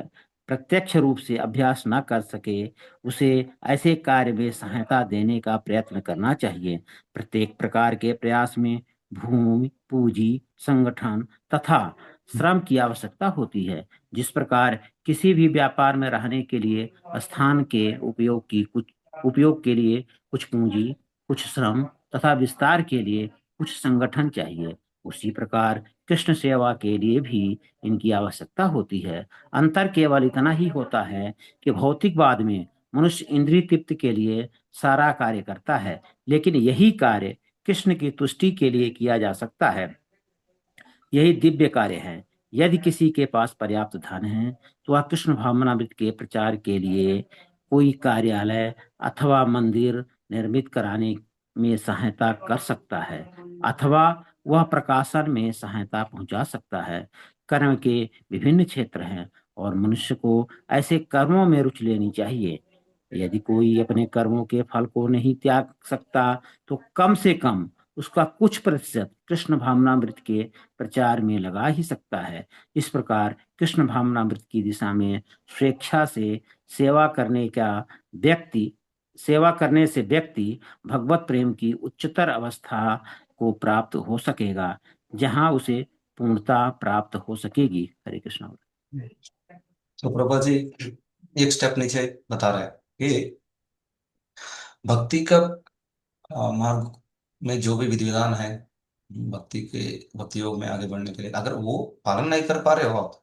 प्रत्यक्ष रूप से अभ्यास न कर सके, उसे ऐसे कार्य में सहायता देने का प्रयत्न करना चाहिए। प्रत्येक प्रकार के प्रयास में भूमि पूंजी संगठन तथा श्रम की आवश्यकता होती है। जिस प्रकार किसी भी व्यापार में रहने के लिए स्थान के उपयोग के लिए कुछ पूंजी, कुछ श्रम तथा विस्तार के लिए कुछ संगठन चाहिए, उसी प्रकार कृष्ण सेवा के लिए भी इनकी आवश्यकता होती है। अंतर केवल इतना ही होता है कि भौतिकवाद में मनुष्य इंद्रिय तृप्ति के लिए सारा कार्य करता है, लेकिन यही कार्य कृष्ण की तुष्टि के लिए किया जा सकता है। यही दिव्य कार्य है। यदि किसी के पास पर्याप्त धन है तो वह कृष्ण भावनामृत के प्रचार के लिए कोई कार्यालय अथवा मंदिर निर्मित कराने में सहायता कर सकता है, अथवा वह प्रकाशन में सहायता पहुंचा सकता है। कर्म के विभिन्न क्षेत्र हैं और मनुष्य को ऐसे कर्मों में रुचि लेनी चाहिए। यदि कोई अपने कर्मों के फल को नहीं त्याग सकता, तो कम से कम उसका कुछ प्रतिशत कृष्ण भावनामृत के प्रचार में लगा ही सकता है। इस प्रकार कृष्ण भावनामृत की दिशा में स्वेच्छा से सेवा करने का व्यक्ति सेवा करने से व्यक्ति भगवत प्रेम की उच्चतर अवस्था को प्राप्त हो सकेगा, जहां उसे पूर्णता प्राप्त हो सकेगी। हरे कृष्णा। तो प्रभा जी एक स्टेप नीचे बता रहा है कि भक्ति का मार्ग में जो भी विधि विधान है, भक्ति के भक्ति योग में आगे बढ़ने के लिए अगर वो पालन नहीं कर पा रहे हो आप,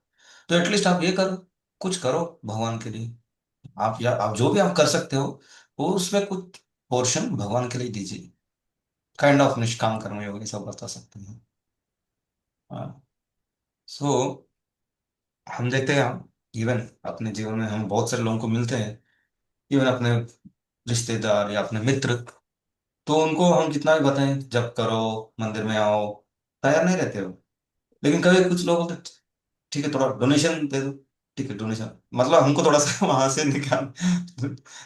तो एटलीस्ट आप ये करो, कुछ करो भगवान के लिए। आप या आप जो भी आप कर सकते हो वो उसमें कुछ पोर्शन भगवान के लिए दीजिए। काइंड ऑफ निष्काम कर्म योग ये सब बता सकते हैं। हाँ। सो हम देखते हैं, हम इवन अपने जीवन में हम बहुत सारे लोगों को मिलते हैं, इवन अपने रिश्तेदार या अपने मित्र, तो उनको हम जितना भी बताएं जब करो, मंदिर में आओ, तैयार नहीं रहते हो। लेकिन कभी कुछ लोग बोलते ठीक है थोड़ा डोनेशन दे दो। ठीक है डोनेशन मतलब हमको थोड़ा सा वहां से निकाल,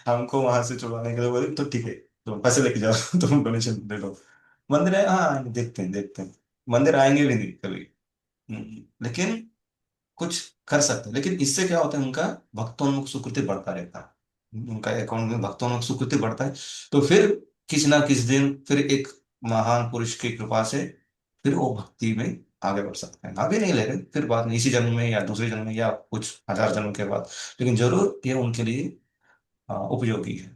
हमको वहां से छुड़वाने के लिए बोले तो ठीक है तो पैसे लेके जाओ तुम डोनेशन दे दो। मंदिर है हाँ आएंगे, देखते हैं देखते हैं, मंदिर आएंगे भी नहीं कभी। लेकिन कुछ कर सकते हैं, लेकिन इससे क्या होता है उनका भक्तोन्मुख सुकृति बढ़ता रहता है, उनका अकाउंट में भक्तोन्मुख सुकृति बढ़ता है। तो फिर किसी ना किसी दिन फिर एक महान पुरुष की कृपा से फिर वो भक्ति में आगे बढ़ सकते हैं। अभी नहीं ले रहे, फिर बाद में इसी जन्म में या दूसरे जन्म में या कुछ हजार जन्म के बाद, लेकिन जरूर ये उनके लिए उपयोगी है।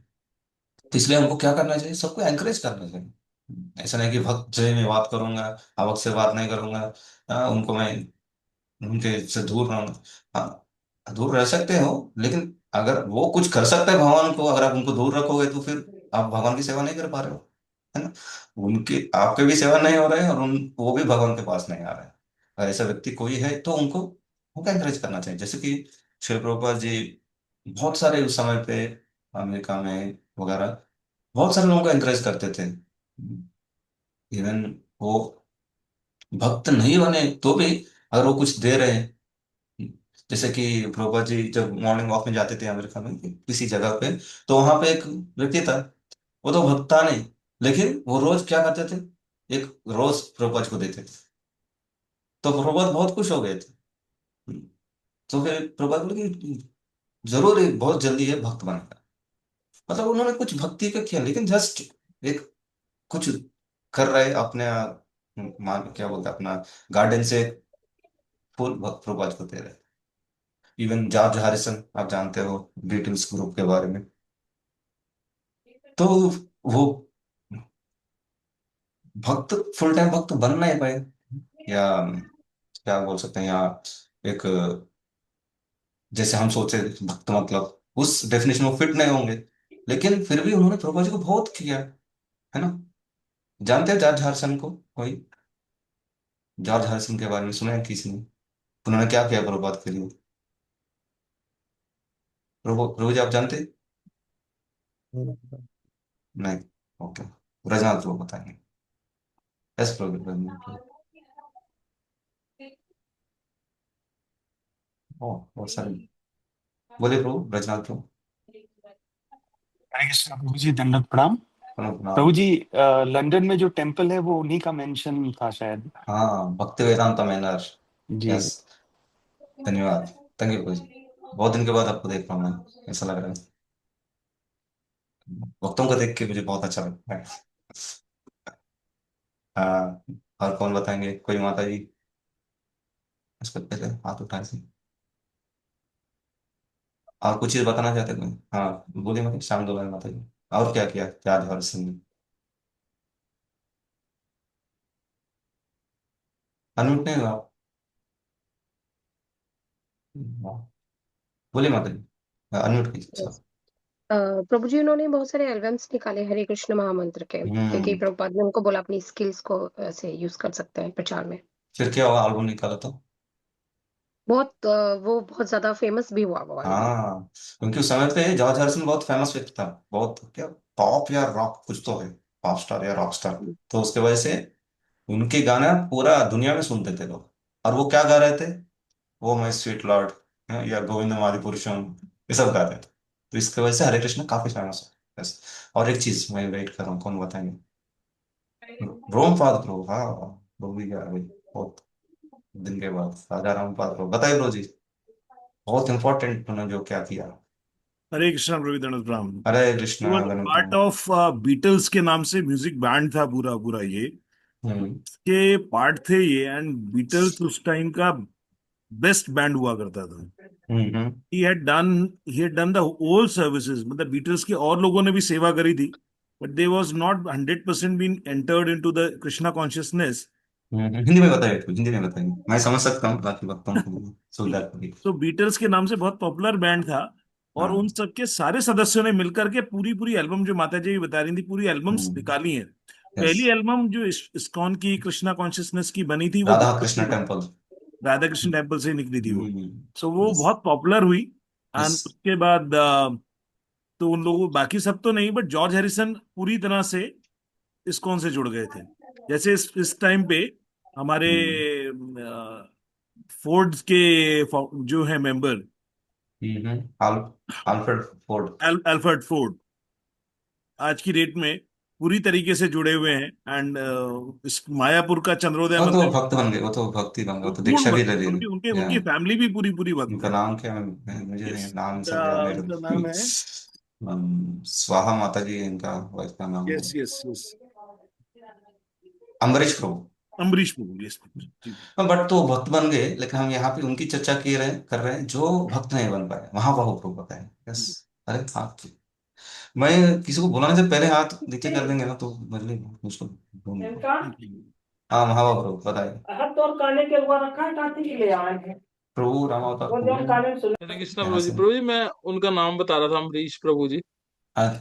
तो इसलिए हमको क्या करना चाहिए, सबको एनकरेज करना चाहिए। ऐसा नहीं कि भक्त से मैं बात करूंगा, अभक्त से बात नहीं करूंगा, उनको मैं उनके से दूर रहूंगा। हाँ दूर रह सकते हो, लेकिन अगर वो कुछ कर सकते हैं भगवान को, अगर आप उनको दूर रखोगे तो फिर आप भगवान की सेवा नहीं कर पा रहे हो, है ना। उनकी आपके भी सेवा नहीं हो रहे है और वो भी भगवान के पास नहीं आ रहे हैं। अगर ऐसा व्यक्ति कोई है तो उनको एनकरेज करना चाहिए। जैसे कि शिल प्रभुपाद जी बहुत सारे उस समय पे अमेरिका में वगैरह बहुत सारे लोगों को एनकरेज करते थे। इवन वो भक्त नहीं बने तो भी अगर वो कुछ दे रहे हैं, जैसे कि प्रभुपाद जी जब मॉर्निंग वॉक में जाते थे अमेरिका में किसी जगह पे, तो वहां पे एक व्यक्ति था, वो तो भक्त था नहीं, लेकिन वो रोज क्या करते थे, एक रोज प्रभुपाद को देते थे। तो प्रभुपाद बहुत खुश हो गए थे। तो फिर प्रभुपाद बोले कि जरूर एक बहुत जल्दी ये भक्त बनेगा। मतलब उन्होंने कुछ भक्ति का किया, लेकिन जस्ट एक कुछ कर रहे अपने मान क्या बोलते हैं अपना गार्डन से फूल भक्त प्रभुपाद को दे रहे। इवन जॉर्ज हैरिसन आप जानते हो बीटल्स ग्रुप के बारे में, तो वो भक्त फुल टाइम भक्त बन नहीं पाए, या क्या बोल सकते हैं, या एक जैसे हम सोचे भक्त मतलब उस डेफिनेशन में फिट नहीं होंगे। लेकिन फिर भी उन्होंने प्रभुपाद जी को बहुत किया, है ना। जानते हैं जॉर्ज हैरिसन को कोई, जॉर्ज हैरिसन के बारे में सुना है किसी ने, उन्होंने क्या किया प्रभुपाद के लिए? प्रभु प्रभु जी आप जानते हैं? नहीं। ओके, रजनाथ प्रभु बताएंगे। यस प्रभु रजनाथ प्रभु। ओ बहुत सारे, बोले प्रभु रजनाथ प्रभु। हरे कृष्णा प्रभु जी, दंडवत प्रणाम। प्रभु प्रभु नाम। जी, लंदन में जो टेम्पल है वो उन्हीं का मेंशन था शायद। हाँ भक्ति वेदांता मैनर। जी। यस, धन्यवाद। थैंक यू प्रभु जी, बहुत दिन के बाद आपको देख रहा हूँ मैं, ऐसा लग रहा है। भक्तों को देख के मुझे बहुत अच्छा लगता है। हाँ, और कौन बताएंगे, कोई माता जी इसको पहले हाथ उठाए थे, और कुछ चीज बताना चाहते हैं कोई? हाँ बोलिए, मतलब श्याम दुलारी माता जी और क्या किया क्या ध्यान सिंह। अनम्यूट नहीं हुआ आप? हाँ, बोलिए माता जी, अनम्यूट कीजिए यस। सर। प्रभु जी उन्होंने बहुत सारे एल्बम्स निकाले हरे कृष्ण महामंत्र के, क्योंकि हम्म। प्रभुपाद ने उनको बोला अपनी स्किल्स को ऐसे यूज कर सकते हैं प्रचार में। फिर क्या हुआ, एल्बम निकाला तो? वो बहुत ज्यादा फेमस भी हुआ वो एल्बम। हाँ, क्योंकि उस समय पे जॉर्ज हैरिसन बहुत फेमस व्यक्ति था, बहुत क्या पॉप या रॉक कुछ तो है, पॉप स्टार या रॉक स्टार। तो उसके वजह से उनके गाना पूरा दुनिया में सुनते थे लोग। और वो क्या गा रहे थे, वो माय स्वीट लॉर्ड या गोविंदम आदि पुरुषम, ये सब गा रहे थे। तो इसकी वजह से हरे कृष्ण काफी फेमस है। बस, और एक चीज मैं वेट कर रहा हूँ, कौन बताएंगे? रोम पाद प्रो, हाँ वो भी गा रहे बहुत दिन के बाद। राजा राम पाद प्रो बताइए ब्रो जी, बहुत इंपॉर्टेंट उन्होंने जो क्या किया। हरे कृष्णा प्रभु दंडवत प्रणाम। Hare Krishna was Ganapati. Part of Beatles के नाम से म्यूजिक बैंड था पूरा पूरा ये। हम्म के पार्ट थे ये, एंड बीटल्स उस टाइम का बेस्ट बैंड हुआ करता था। Hmm he had done the whole services, मतलब बीटल्स के और लोगों ने भी सेवा करी थी, but they was not 100% been entered into the Krishna consciousness. Hindi में बताइए तो, हिंदी में बताइए, मैं समझ सकता हूँ, बाकी वक्तों को सुविधा के लिए। तो बीटल्स के नाम से बहुत पॉपुलर बैंड था, और उन हाँ। सबके सारे सदस्यों ने मिलकर के पूरी पूरी एल्बम, जो माता जी भी बता रही थी, पूरी एल्बम्स निकाली हैं। यस। पहली एल्बम जो इस्कॉन की कृष्णा कॉन्शियसनेस की बनी थी, वो राधा बीटल्स कृष्ण की टेम्पल। राधा कृष्ण टेम्पल से निकली थी वो। हम्म। सो वो यस। बहुत पॉपुलर हुई। यस। एंड उसके बाद तो उन लोगों, बाकी सब तो नहीं, बट जॉर्ज हैरिसन पूरी तरह से इस्कॉन से जुड़ गए थे। जैसे इस टाइम पे हमारे फोर्ड के जो है मेंबर, आल आल्फ्रेड फोर्ड। अल्फ्रेड फोर्ड, आज की डेट में पूरी तरीके से जुड़े हुए हैं। एंड इस मायापुर का चंद्रोदय वो तो मंदिर, भक्त बन गए, वो तो भक्ति बन गए, वो तो पूर्ण दीक्षा भी भक्त, ले ली। उनकी उनकी या उनकी फैमिली भी पूरी पूरी भक्त उनका है। नाम क्या है? मुझे यस, नहीं, नाम सब याद नहीं उनका नाम है, रहता। स्वाहा माता जी इनका वाइफ का नाम है। Yes yes yes, Ambarish Prabhu. Ambarish Puri, yes ji. But तो भक्त बन गए, लेकिन हम यहाँ पे उनकी चर्चा कर रहे हैं जो भक्त नहीं बन पाए, महाबाहु प्रभु बताए। यस। अरे हाँ, मैं किसी को बुलाने से पहले हाथ नीचे कर देंगे ना तो मतलब मुझको ढूंढ। इनका हाँ, महाबाहु प्रभु बताए। हाथ और काने के ऊपर रखा है, कांटे के लिए आए हैं प्रभु रामावतार वो जब प्रभु। काने में सुने। हरे कृष्णा यहाँ प्रभु जी, से। प्रभु जी मैं उनका नाम बता रहा था, अम्बरीश प्रभु जी। अ-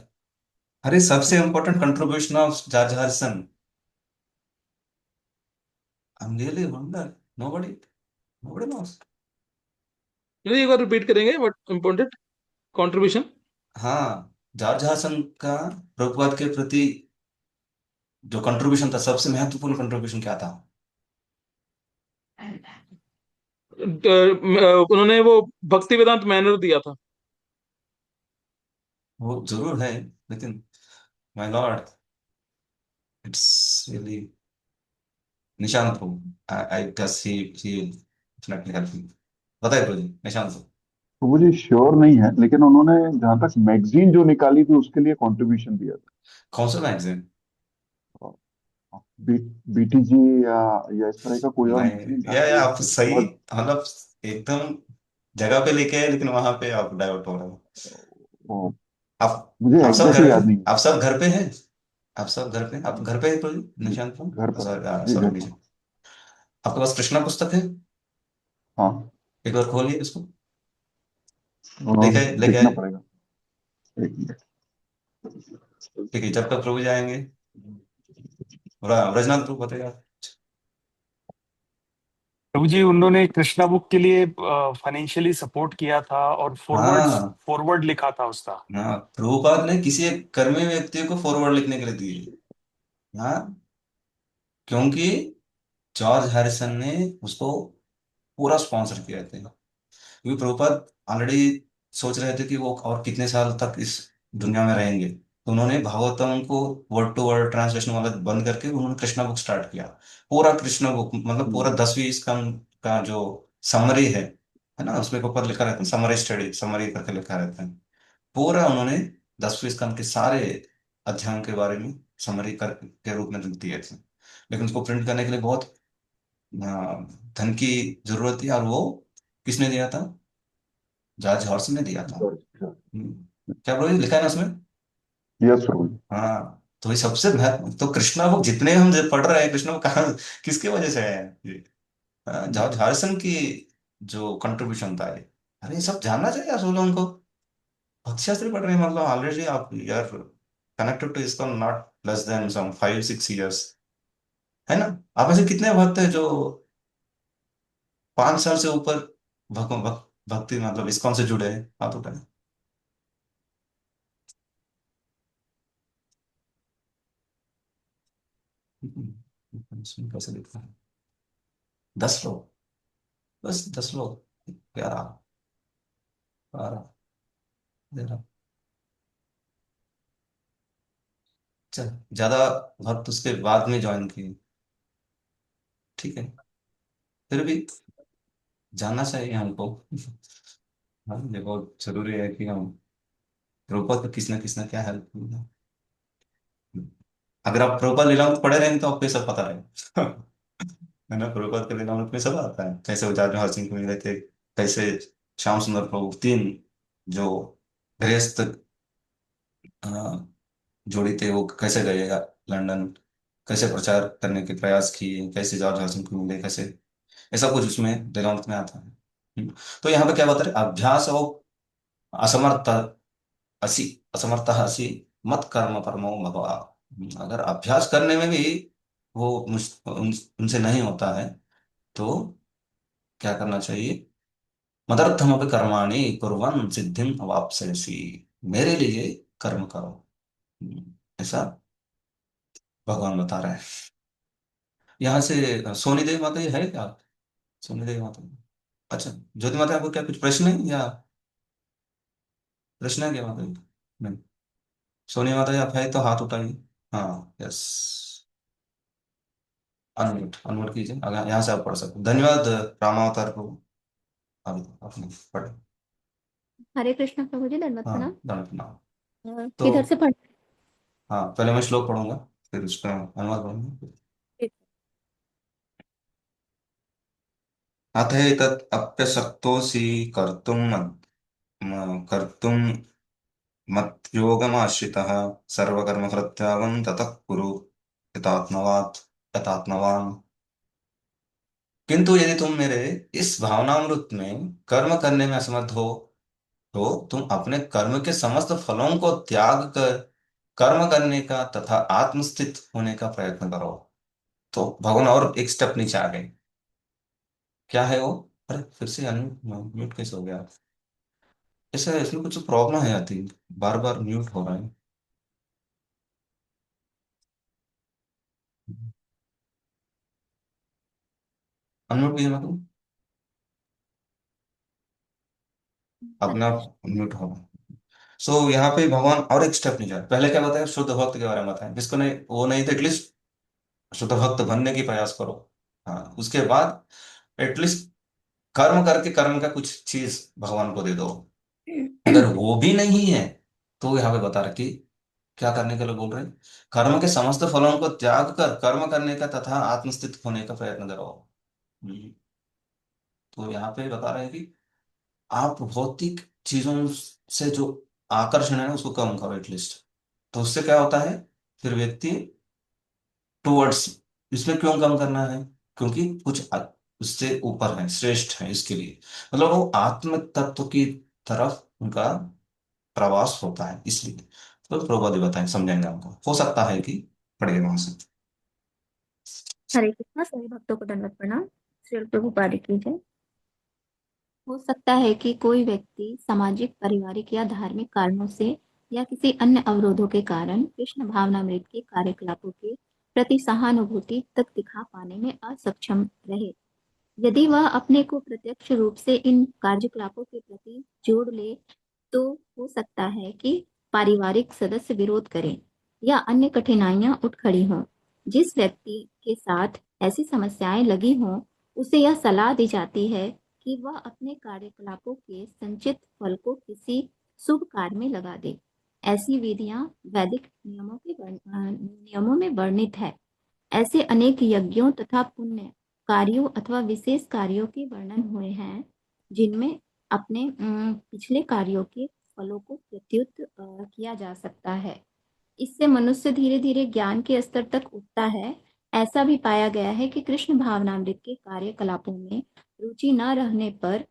अरे सबसे important contribution of George Harrison. I am really wonder, nobody nobody knows. Prabhu ji, एक बार रिपीट करेंगे व्हाट इम्पोर्टेंट कंट्रीब्यूशन? हाँ, जॉर्ज हॉरिसन का प्रभुपाद के प्रति जो कंट्रीब्यूशन था, सबसे महत्वपूर्ण कंट्रीब्यूशन क्या था? उन्होंने वो भक्ति वेदांत मैनर दिया था। वो जरूर है, लेकिन my lord, it's really Nishant Prabhu. I guess he definitely help me. बताइए प्रभु जी, निशांत प्रभु। तो मुझे श्योर नहीं है, लेकिन उन्होंने जहां तक मैगजीन जो निकाली थी उसके लिए कंट्रीब्यूशन दिया कौन सा मैगजीन? था। बी, बीटीजी या इस तरह का कोई और मैगजीन नहीं, था जो आप सही, बहुत मतलब एकदम जगह पे लेके आए, लेकिन वहां पे आप डाइवर्ट हो रहे हो। वो, मुझे आप सब एग्जैक्टली घर पे, याद नहीं आप सब घर पे हैं? आप सब घर पे, आप घर पे हैं प्रभु जी? है। निशांत घर प्रभु, पर सॉरी जी, सॉरी घर पर। निशांत। आपके पास कृष्णा पुस्तक है? हाँ। एक बार खोलिए इसको। और लेके देखना आए। पड़ेगा। एक मिनट। ठीक है, जब तक प्रभु जी आएंगे, ब्रजनाथ प्रभु बताइए। प्रभु जी, उन्होंने कृष्णा बुक के लिए फाइनेंशियली सपोर्ट किया था और हाँ। फॉरवर्ड लिखा था उसका। हाँ, प्रभुपाद ने किसी एक कर्मी व्यक्ति को फॉरवर्ड लिखने के लिए दिए। हाँ, क्योंकि जॉर्ज हैरिसन ने उसको पूरा स्पॉन्सर किया था। क्योंकि प्रभुपाद ऑलरेडी सोच रहे थे कि वो और कितने साल तक इस दुनिया में रहेंगे, तो उन्होंने भागवतम को वर्ड टू वर्ड ट्रांसलेशन वाला बंद करके उन्होंने कृष्णा बुक स्टार्ट किया। पूरा कृष्णा बुक, मतलब पूरा 10वीं स्कंद का जो समरी है ना, उसमें ऊपर लिखा रहता है समरी स्टडी, समरी करके लिखा रहता है। पूरा उन्होंने 10वीं स्कंद के सारे अध्यायों के बारे में समरी कर के रूप में लिख दिए थे। लेकिन उसको प्रिंट करने के लिए बहुत धन की जरूरत थी, और वो किसने दिया था? जॉर्ज हॉर्सन ने दिया था। क्या बोलो, लिखा है ना उसमें? यस प्रभु। हाँ, तो ये सबसे महत्व, तो कृष्णा बुक जितने हम जो पढ़ रहे हैं, कृष्णा बुक कहाँ, किसकी वजह से है ये? जॉर्ज हॉरिसन की जो कंट्रीब्यूशन था ये। अरे ये सब जानना चाहिए आप सब लोगों को। भक्ति शास्त्री पढ़ रहे हैं, मतलब ऑलरेडी आप यार कनेक्टेड टू इसका not less than some 5-6 years, है ना? आप ऐसे कितने भक्त हैं जो 5 साल से ऊपर भक्ति मतलब इस्कॉन से जुड़े हैं? हाथ उठाए। इसमें कैसे लिखा है? 10 लोग, बस 10 लोग। 11, 12, 13। चल, ज्यादा भक्त उसके बाद में ज्वाइन किए। ठीक है, फिर भी जानना चाहिए हमको। हाँ, ये बहुत जरूरी है कि हम प्रभुपाद को किसी ना क्या हेल्प। अगर आप प्रभुपाद लीलामृत पढ़े रहेंगे तो आपको ये सब पता है है ना। प्रभुपाद के लीलामृत में सब आता है, कैसे उजाड़ जहाज सिंह को मिले थे, कैसे श्याम सुंदर प्रभु तीन जो गृहस्थ अ, जोड़ी थे वो कैसे गए लंदन, कैसे प्रचार करने के प्रयास किए, कैसे जॉर्ज हॉकिंस को मिले, कैसे ऐसा कुछ उसमें लीलामृत में आता है। तो यहाँ पे क्या बता रहे, अभ्यास और असमर्थ असी असमर्थ असी मत कर्म परमो भगवा। अगर अभ्यास करने में भी वो उनसे नहीं होता है तो क्या करना चाहिए, मदर्थमपि कर्माणि कुर्वन् सिद्धिम अवाप्स्यसि, मेरे लिए कर्म करो। ऐसा भगवान बता रहे हैं। यहाँ से सोनी देवी माता जी है क्या? सोनी देवी माता जी, अच्छा ज्योति माता आपको क्या कुछ प्रश्न है या प्रश्न है क्या माता जी? नहीं। सोनी माता जी आप है तो हाथ उठाइए। हाँ यस, अनम्यूट अनम्यूट कीजिए, अगर यहाँ से आप पढ़ सकते हैं। धन्यवाद रामावतार प्रभु, अभी आपने पढ़े। हरे कृष्ण प्रभु जी, दंडवत हाँ प्रणाम। धन्यवाद प्रणाम। तो किधर से पढ़? हाँ पहले मैं श्लोक पढ़ूंगा, फिर उसका अनुवाद पढ़ूंगा। अथ एतत् अप्यशक्तोऽसि कर्तुं मद्योगमाश्रितः सर्वकर्मफलत्यागं ततः कुरु यथात्मवान्। किंतु यदि तुम मेरे इस भावनामृत में कर्म करने में असमर्थ हो तो तुम अपने कर्म के समस्त फलों को त्याग कर कर्म करने का तथा आत्मस्थित होने का प्रयत्न करो। तो भगवान और एक स्टेप नीचे आ गए। क्या है वो? अरे फिर से अनम्यूट म्यूट कैसे हो गया? ऐसा इसमें कुछ प्रॉब्लम है, I think bar bar mute हो रहा है। अनम्यूट कीजिए मतलब हरे अपने कृष्ण। आप म्यूट हो रहा है। सो यहाँ पे भगवान और एक स्टेप नहीं जा रहे। पहले क्या बताया, शुद्ध भक्त के बारे में बताया, जिसको नहीं वो नहीं तो एटलीस्ट शुद्ध भक्त बनने की प्रयास करो। हाँ उसके बाद एटलीस्ट कर्म करके कर्म का कुछ चीज भगवान को दे दो। अगर वो भी नहीं है तो यहाँ पे बता रहे कि क्या करने के लिए बोल रहे हैं, कर्म के समस्त फलों को त्याग कर कर्म करने का तथा आत्मस्थित होने का प्रयत्न करो। हम्म, तो यहाँ पे बता रहे हैं कि आप भौतिक चीजों से जो आकर्षण है उसको कम करो एटलीस्ट। तो उससे क्या होता है, फिर व्यक्ति टुवर्ड्स, इसमें क्यों कम करना है, क्योंकि कुछ उससे ऊपर है, श्रेष्ठ है, इसके लिए मतलब वो आत्म तत्व की तरफ उनका प्रवास होता है, इसलिए। तो प्रभुपाद बताएं, समझाएंगे हमको, हो सकता है कि पढ़ेगा वहां से। हरे कृष्ण, सभी भक्तों को दंडवत प्रणाम। श्री प्रभुपाद की जय। हो सकता है कि कोई व्यक्ति सामाजिक, पारिवारिक या धार्मिक कारणों से या किसी अन्य अवरोधों के कारण कृष्ण भावनामृत के कार्यकलापों के प्रति सहानुभूति तक दिखा पाने में असक्षम रहे। यदि वह अपने को प्रत्यक्ष रूप से इन कार्यकलापों के प्रति जोड़ ले तो हो सकता है कि पारिवारिक सदस्य विरोध करें या अन्य कठिनाइयां उठ खड़ी हों। जिस व्यक्ति के साथ ऐसी समस्याएं लगी हों उसे यह सलाह दी जाती है कि वह अपने कार्यकलापों के संचित फल को किसी शुभ कार्य में लगा दे। ऐसी विधियां वैदिक नियमों में वर्णित है। ऐसे अनेक यज्ञों तथा पुण्य कार्यों अथवा विशेष कार्यों के वर्णन हुए हैं जिनमें अपने पिछले कार्यों के फलों को प्रत्युत किया जा सकता है। इससे मनुष्य धीरे धीरे ज्ञान के स्तर तक उठता है। ऐसा भी पाया गया है कि कृष्ण भावनामृत के कार्यकलापों में रुचि न रहने पर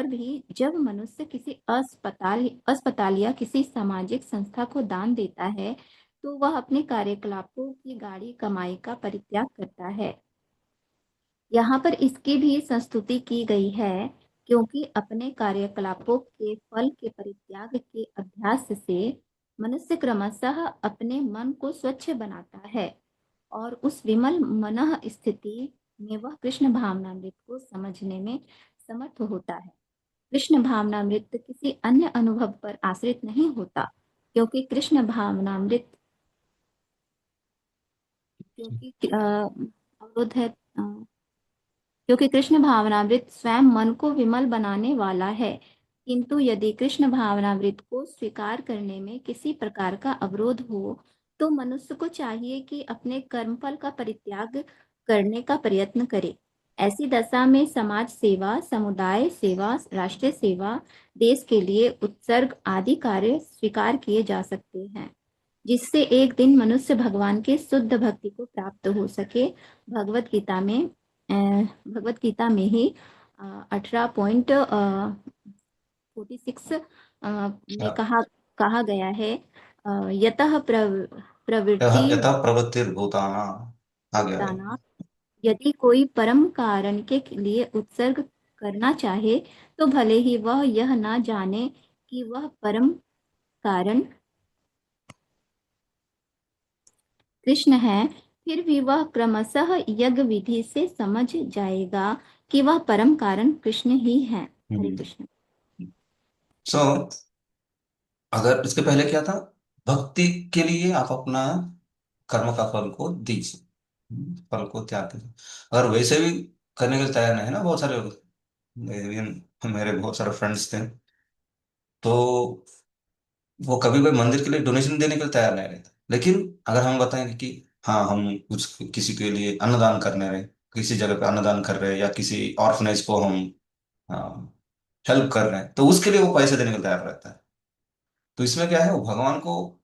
भी जब मनुष्य किसी अस्पताल या किसी सामाजिक संस्था को दान देता है तो वह अपने कार्यकलापों की गाढ़ी कमाई का परित्याग करता है। यहाँ पर इसकी भी संस्तुति की गई है क्योंकि अपने कार्यकलापों के फल के परित्याग के अभ्यास से मनुष्य क्रमशः अपने मन को स्वच्छ बनाता है और उस विमल मनः स्थिति में वह कृष्ण भावनामृत को समझने में समर्थ होता है। कृष्ण भावनामृत किसी अन्य अनुभव पर आश्रित नहीं होता क्योंकि कृष्ण भावनामृत अवरोध है क्योंकि कृष्ण भावनामृत स्वयं मन को विमल बनाने वाला है। किंतु यदि कृष्ण भावनामृत को स्वीकार करने में किसी प्रकार का अवरोध हो तो मनुष्य को चाहिए कि अपने कर्मफल का परित्याग करने का प्रयत्न करे। ऐसी दशा में समाज सेवा, समुदाय सेवा, राष्ट्र सेवा, देश के लिए उत्सर्ग आदि कार्य स्वीकार किए जा सकते हैं, जिससे एक दिन मनुष्य भगवान के शुद्ध भक्ति को प्राप्त हो सके। भगवत गीता में ही 18.46 में कहा गया है, यतः प्रवृत्ति यतः प्रवृत्तिर्भूताना, आ गया है। भूतानां, यदि कोई परम कारण के लिए उत्सर्ग करना चाहे तो भले ही वह यह ना जाने कि वह परम कारण कृष्ण है, फिर भी वह क्रमशः यज्ञ विधि से समझ जाएगा कि वह परम कारण कृष्ण ही है। हरे कृष्ण। सो अगर इसके पहले क्या था, भक्ति के लिए आप अपना कर्म का फल को दीजिए, फल को त्याग कीजिए। अगर वैसे भी करने के लिए तैयार नहीं है ना, बहुत सारे लोग, मेरे बहुत सारे फ्रेंड्स थे, तो वो कभी कोई मंदिर के लिए डोनेशन देने के लिए तैयार नहीं रहता। लेकिन अगर हम बताएंगे कि हाँ हम कुछ किसी के लिए अन्नदान करने रहे, किसी जगह पे अन्नदान कर रहे हैं, या किसी ऑर्फनेज को हम हेल्प कर रहे हैं, तो उसके लिए वो पैसे देने के लिए तैयार रहता है। तो इसमें क्या है, वो भगवान को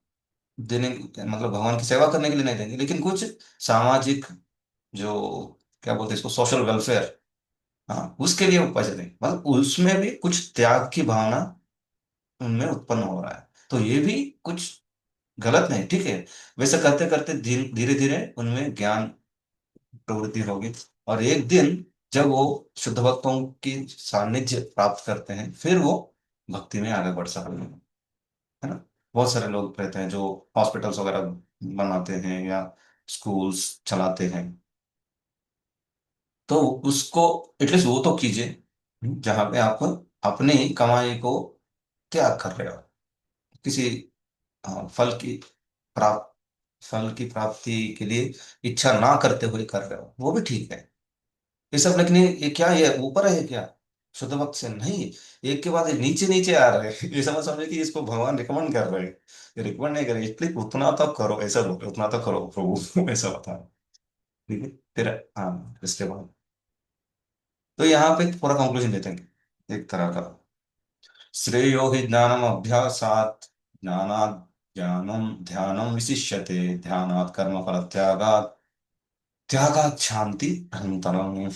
देने, मतलब भगवान की सेवा करने के लिए नहीं देंगे, लेकिन कुछ सामाजिक, जो क्या बोलते हैं इसको, सोशल वेलफेयर, हाँ उसके लिए वो पैसे देंगे। मतलब उसमें भी कुछ त्याग की भावना उनमें उत्पन्न हो रहा है। तो ये भी कुछ गलत नहीं, ठीक है। वैसे करते करते धीरे धीरे उनमें ज्ञान प्रवृत्ति होगी, और एक दिन जब वो शुद्ध भक्तों की सानिध्य प्राप्त करते हैं, फिर वो भक्ति में आगे बढ़ सकते हैं, है ना। बहुत सारे लोग रहते हैं जो हॉस्पिटल्स वगैरह बनाते हैं या स्कूल्स चलाते हैं, तो उसको एटलीस्ट वो तो कीजिए जहां पे आप अपनी कमाई को त्याग कर रहे हो, किसी फल की प्राप्त फल की प्राप्ति के लिए इच्छा ना करते हुए कर रहे हो, वो भी ठीक है। ये सब, लेकिन ये क्या, ये ऊपर है क्या, शुद्ध भक्त से नहीं, एक के बाद एक नीचे नीचे आ रहे हैं। ये समझ समझे कि इसको भगवान रिकमेंड कर रहे हैं, ये रिकमेंड नहीं कर रहे, इसलिए उतना तो करो, ऐसा बोल, उतना तो करो प्रभु, ऐसा बता रहे हैं। ठीक है। फिर हाँ, इसके बाद तो यहाँ पे पूरा कंक्लूजन देते हैं एक तरह का, श्रेयो हि ज्ञानम अभ्यासात्, ज्ञानात् ज्ञानम ध्यानम विशिष्यते, ध्यानात् कर्म फल त्यागात्, त्यागात् शांति अनंतरम।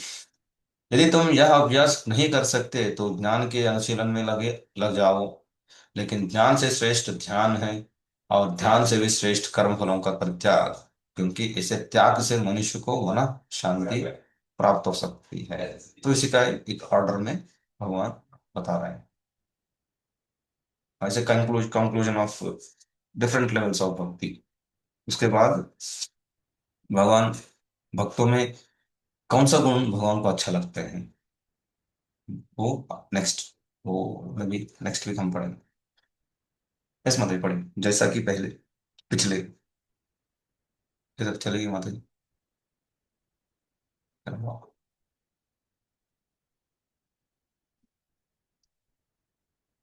यदि तुम यह अभ्यास नहीं कर सकते तो ज्ञान के अनुशीलन में लग जाओ, लेकिन ज्ञान से श्रेष्ठ ध्यान है, और ध्यान से भी श्रेष्ठ कर्म फलों का परित्याग, क्योंकि इसे त्याग से मनुष्य को वना शांति प्राप्त हो सकती है। तो इसी का एक ऑर्डर में भगवान बता रहे हैं, ऐसे conclusion of different levels of भक्ति। उसके बाद भगवान, भक्तों में कौन सा गुण भगवान को अच्छा लगता है, वो नेक्स्ट, वो अभी नेक्स्ट वीक हम पढ़ेंगे। इस माता जी पढ़ेंगे जैसा कि पहले पिछले इधर चलेगी माता जी।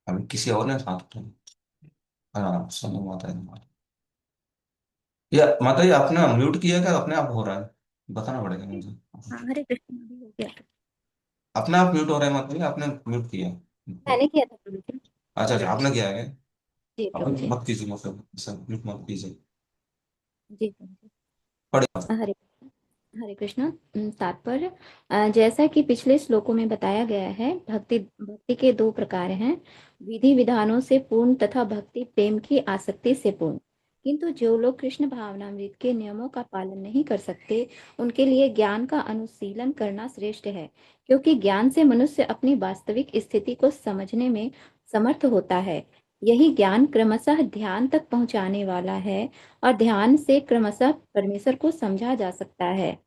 अभी किसी और ने साथ में, हाँ सुनो माता जी। या माता जी आपने म्यूट किया क्या, अपने आप हो रहा है, बताना पड़ेगा मुझे। हाँ, हरे कृष्ण भी हो गया। अपने आप म्यूट हो रहा है माता जी, आपने म्यूट किया। मैंने किया था प्रभु जी। अच्छा अच्छा, आपने किया है। जी आप प्रभु जी। मत कीजिए, मतलब सब म्यूट मत कीजिए। जी प्रभु जी। पढ़े। हरे हरे कृष्ण। तात्पर्य, जैसा कि पिछले श्लोकों में बताया गया है, भक्ति भक्ति के दो प्रकार हैं, विधि विधानों से पूर्ण तथा भक्ति प्रेम की आसक्ति से पूर्ण। किंतु जो लोग कृष्ण भावनामृत के नियमों का पालन नहीं कर सकते, उनके लिए ज्ञान का अनुशीलन करना श्रेष्ठ है, क्योंकि ज्ञान से मनुष्य अपनी वास्तविक स्थिति को समझने में समर्थ होता है। यही ज्ञान क्रमशः ध्यान तक पहुंचाने वाला है, और ध्यान से क्रमशः परमेश्वर को समझा जा सकता है।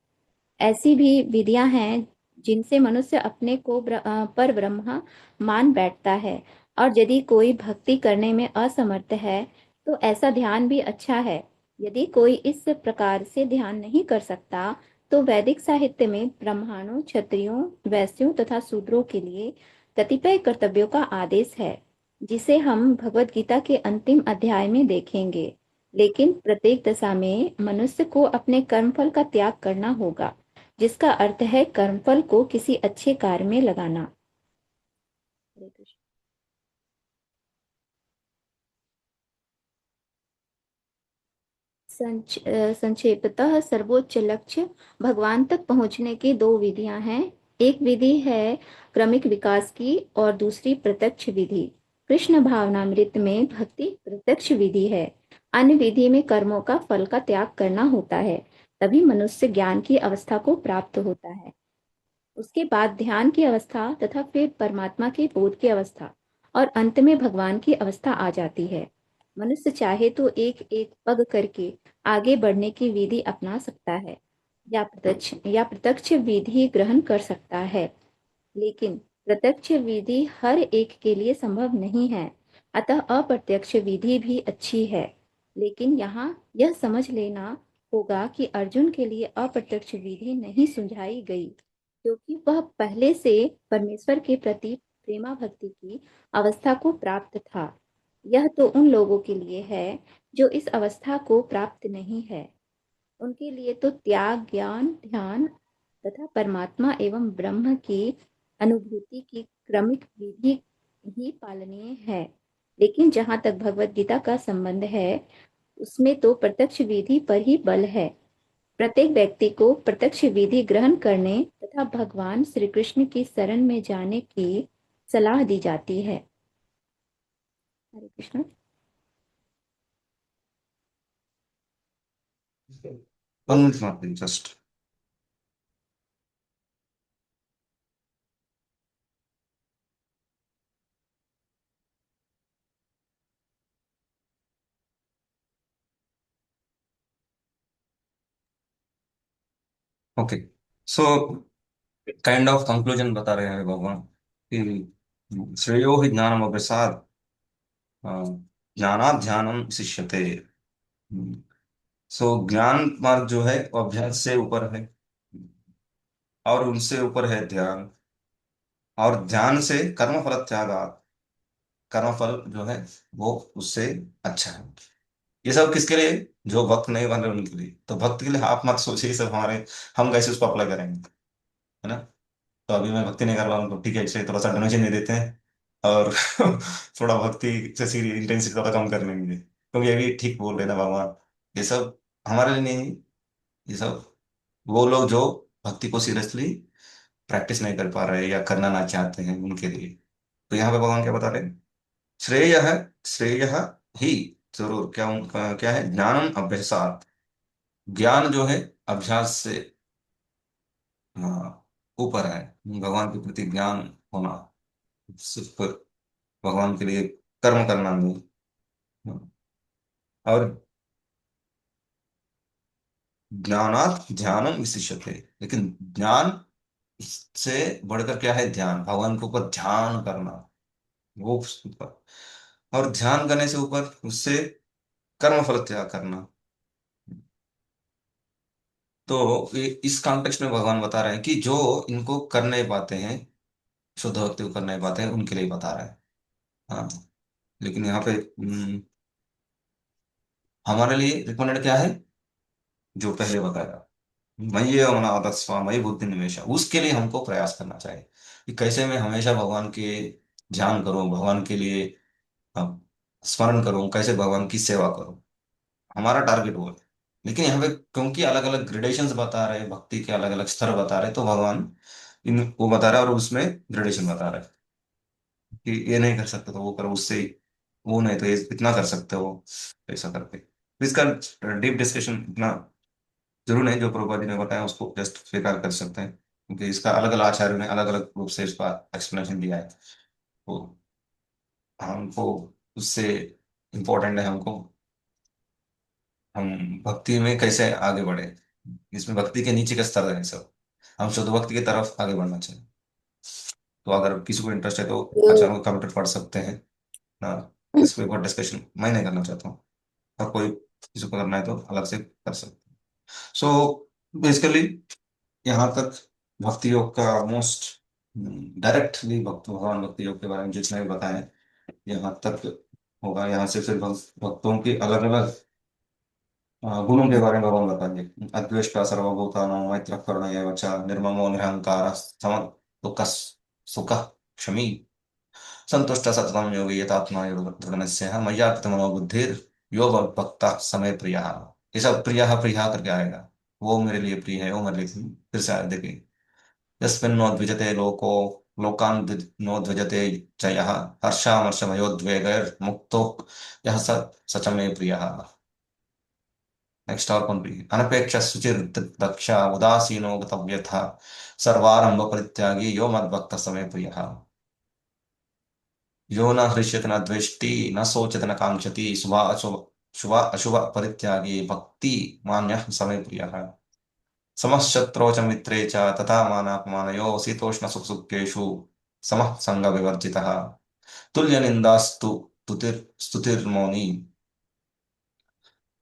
ऐसी भी विधियां हैं जिनसे मनुष्य अपने को पर ब्रह्म मान बैठता है, और यदि कोई भक्ति करने में असमर्थ है तो ऐसा ध्यान भी अच्छा है। यदि कोई इस प्रकार से ध्यान नहीं कर सकता तो वैदिक साहित्य में ब्राह्मणों, क्षत्रियों, वैश्यों तथा शूद्रों के लिए कतिपय कर्तव्यों का आदेश है, जिसे हम भगवत गीता के अंतिम अध्याय में देखेंगे। लेकिन प्रत्येक दशा में मनुष्य को अपने कर्मफल का त्याग करना होगा, जिसका अर्थ है कर्मफल को किसी अच्छे कार्य में लगाना। हरे कृष्ण। संक्षेपतः सर्वोच्च लक्ष्य भगवान तक पहुंचने की दो विधियां हैं। एक विधि है क्रमिक विकास की और दूसरी प्रत्यक्ष विधि। कृष्ण भावनामृत में भक्ति प्रत्यक्ष विधि है। अन्य विधि में कर्मों का फल का त्याग करना होता है, तभी मनुष्य ज्ञान की अवस्था को प्राप्त होता है। उसके बाद ध्यान की अवस्था तथा फिर परमात्मा के बोध की अवस्था और अंत में भगवान की अवस्था आ जाती है। मनुष्य चाहे तो एक एक पग करके आगे बढ़ने की विधि अपना सकता है या प्रत्यक्ष विधि ग्रहण कर सकता है, लेकिन प्रत्यक्ष विधि हर एक के लिए संभव नहीं है। अतः अप्रत्यक्ष विधि भी अच्छी है, लेकिन यहाँ यह समझ लेना होगा कि अर्जुन के लिए अप्रत्यक्ष विधि नहीं सुझाई गई, क्योंकि वह पहले से परमेश्वर के प्रति प्रेमा भक्ति की अवस्था को प्राप्त था। यह तो उन लोगों के लिए है जो इस अवस्था को प्राप्त नहीं है। उनके लिए तो त्याग, ज्ञान, ध्यान तथा परमात्मा एवं ब्रह्म की अनुभूति की क्रमिक विधि ही पालनीय है। लेकिन जहाँ तक भगवत गीता का संबंध है, उसमें तो प्रत्यक्ष विधि पर ही बल है। प्रत्येक व्यक्ति को प्रत्यक्ष विधि ग्रहण करने तथा भगवान श्री कृष्ण की शरण में जाने की सलाह दी जाती है। Hare Krishna. Just okay. So kind of conclusion बता रहे हैं भगवान कि श्रेयो ही ज्ञानम अभ्यासात् ज्ञानात् ध्यानम शिष्यते। सो ज्ञान मार्ग जो है वो अभ्यास से ऊपर है, और उनसे ऊपर है ध्यान, और ध्यान से कर्मफल त्यागात्, कर्मफल जो है वो उससे अच्छा है। ये सब किसके लिए? जो भक्त नहीं बन रहे उनके लिए। तो भक्त के लिए आप मत सोचिए सब हमारे, हम कैसे उसको अप्लाई करेंगे, है ना। तो अभी मैं भक्ति नहीं कर रहा हूँ तो ठीक है, इसलिए थोड़ा सा डोनेशन दे देते हैं और थोड़ा भक्ति से इंटेंसिटी थोड़ा कम कर लेंगे, क्योंकि ये भी ठीक बोल रहे हैं ना भगवान। ये सब हमारे लिए नहीं, ये सब वो लोग जो भक्ति को सीरियसली प्रैक्टिस नहीं कर पा रहे या करना ना चाहते हैं उनके लिए। तो यहाँ पे भगवान क्या बता रहे हैं? श्रेय है, श्रेय ही, जरूर क्या उनका क्या है? ज्ञानम अभ्यासात, ज्ञान जो है अभ्यास से ऊपर है। भगवान के प्रति ज्ञान होना, सिर्फ भगवान के लिए कर्म करना नहीं। और ज्ञानात ध्यानम विशिष्यते, लेकिन ज्ञान से बढ़कर क्या है? ध्यान, भगवान के ऊपर ध्यान करना, वो ऊपर। और ध्यान करने से ऊपर उससे कर्म फल त्याग करना। तो इस कॉन्टेक्स्ट में भगवान बता रहे हैं कि जो इनको कर नहीं पाते हैं, शुद्ध भक्ति को कर नहीं पाते हैं, उनके लिए बता रहे हैं। हाँ, लेकिन यहाँ पे हमारे लिए रिकमेंडेड क्या है? जो पहले बताया, मय्य मना आदत्स्व मयि बुद्धि निवेश, उसके लिए हमको प्रयास करना चाहिए कि कैसे मैं हमेशा भगवान के ध्यान करूं, भगवान के लिए अ, स्मरण करूं, कैसे भगवान की सेवा करूं। हमारा टारगेट वो है। लेकिन यहाँ पे क्योंकि अलग अलग ग्रेडेशंस बता रहे हैं, भक्ति के अलग अलग स्तर बता रहे हैं, तो भगवान इन वो बता रहा है और उसमें ग्रेडेशन बता रहा है कि ये नहीं कर सकते तो वो करो, उससे वो नहीं तो ये इतना कर सकते हो, ऐसा करके। तो इसका डीप डिस्कशन इतना जरूर नहीं, जो प्रभुपाद जी ने बताया उसको जस्ट स्वीकार कर सकते हैं, क्योंकि इसका अलग अलग आचार्यों ने अलग अलग रूप से इसका एक्सप्लेनेशन दिया है। तो हमको उससे इम्पोर्टेंट है हमको हम भक्ति में कैसे आगे बढ़े। इसमें भक्ति के नीचे का स्तर है सब, हम शुद्ध भक्ति की तरफ आगे बढ़ना चाहिए। तो अगर किसी को इंटरेस्ट है तो आचार्यों का कमेंट पढ़ सकते हैं ना। इस पे बहुत डिस्कशन मैं नहीं करना चाहता हूँ, और कोई किसी को करना है तो अलग से कर सकते हैं। सो बेसिकली यहाँ तक भक्ति योग का मोस्ट डायरेक्टली भक्त भगवान भक्ति योग के बारे में जितना भी बताएं यहाँ तक होगा। यहाँ से फिर भक्तों की अलग अलग गुणों के बारे में भगवान बताइए। अद्वेष्टा सर्वभूतानां मैत्रः करुण एव च निर्ममो निरहंकारः समः दुःखः सुखः क्षमी संतुष्टः सततं योगी यतात्मा दृढ़ मय्यार्पित मनोबुद्धिर यो भक्तः समय प्रियः। ये सब प्रियः प्रियः करके आएगा, वो मेरे लिए प्रिय है, वो मेरे लिए फिर से देखिए। यस्मिन्नोद्विजते लोको लोकान् नोद्विजते च यः हर्षामर्षभयोद्वेगैर्मुक्तो यः स च मे प्रियः। नेक्स्ट और कौन प्रिय? अनपेक्ष सुचिर दक्ष उदासीनो गतव्यथा सर्वारंभ परित्यागी यो मद्भक्त समय प्रियः। यो न हृष्यति न द्वेष्टि न शोचति न कांक्षति शुभ अशुभ परित्यागी भक्ति मान्यः समय प्रियः। समशत्रौ च मित्रे च तथा मानापमानयोः शीतोष्ण सुख सुखेषु समः संग विवर्जितः तुल्य निंदास्तु स्तुतिर्मौनी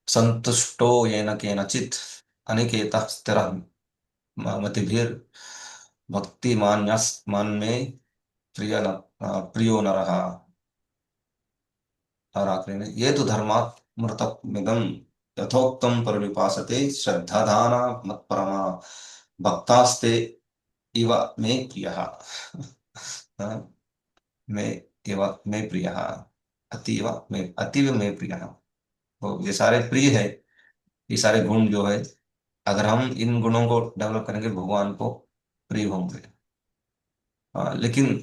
संतुष्टो येन केनचित् अनिकेतः स्थिरः मतिभिर भक्ति मान में प्रियो न रहा। और आखिरी में ये तो धर्मात्मृतमिदं यथोक्तम परिपासते श्रद्धाधाना मत्परमा भक्तास्ते इव मे प्रियः। मे इव मे प्रियः अतीव मे प्रियः। तो ये सारे प्रिय है, ये सारे गुण जो है, अगर हम इन गुणों को डेवलप करेंगे भगवान को प्रिय होंगे। लेकिन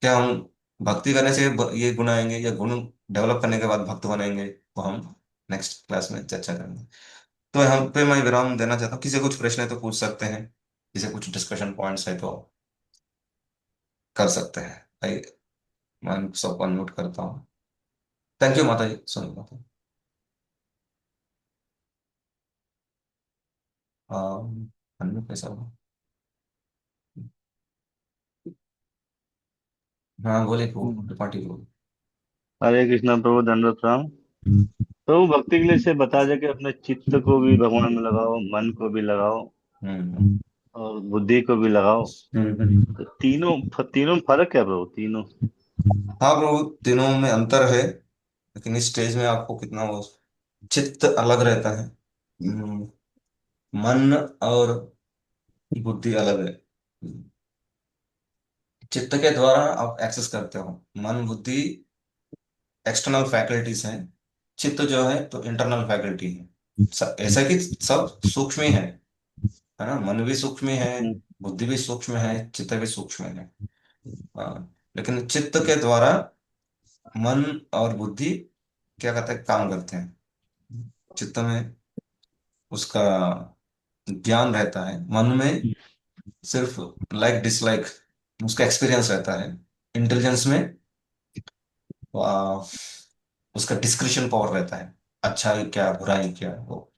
क्या हम भक्ति करने से ये गुण आएंगे या गुण डेवलप करने के बाद भक्त बनेंगे, तो हम नेक्स्ट क्लास में चर्चा करेंगे। तो यहाँ पे मैं विराम देना चाहता हूँ। किसी को कुछ प्रश्न है तो पूछ सकते हैं, किसी कुछ डिस्कशन पॉइंट्स है तो कर सकते हैं। आइए, मैं सबको अनम्यूट करता हूँ। थैंक यू माता जी, सुनिए माता जी। अनम्यूट कैसा होगा? हाँ बोले त्रिपाठी को। हरे कृष्णा प्रभु दंडवत प्रणाम। प्रभु भक्ति के लिए से बता जाए कि अपने चित्त को भी भगवान में लगाओ, मन को भी लगाओ और बुद्धि को भी लगाओ। तो तीनों में फर्क क्या प्रभु? तीनों हाँ प्रभु, तीनों में अंतर है, लेकिन इस स्टेज में आपको कितना वो चित्त अलग रहता है, मन और बुद्धि अलग है। चित्त के द्वारा आप एक्सेस करते हो, मन बुद्धि एक्सटर्नल फैकल्टीज हैं, चित्त जो है तो इंटरनल फैकल्टी है। ऐसा कि सब सूक्ष्म ही है ना, मन भी सूक्ष्म ही है, बुद्धि भी सूक्ष्म है, चित्त भी सूक्ष्म है। लेकिन चित्त के द्वारा मन और बुद्धि क्या कहते हैं, काम करते हैं। चित्त में उसका ज्ञान रहता है, मन में सिर्फ लाइक डिसलाइक उसका एक्सपीरियंस रहता है। इंटेलिजेंस में आ, उसका डिस्क्रिशन पावर रहता है, अच्छा है क्या बुराई क्या है वो।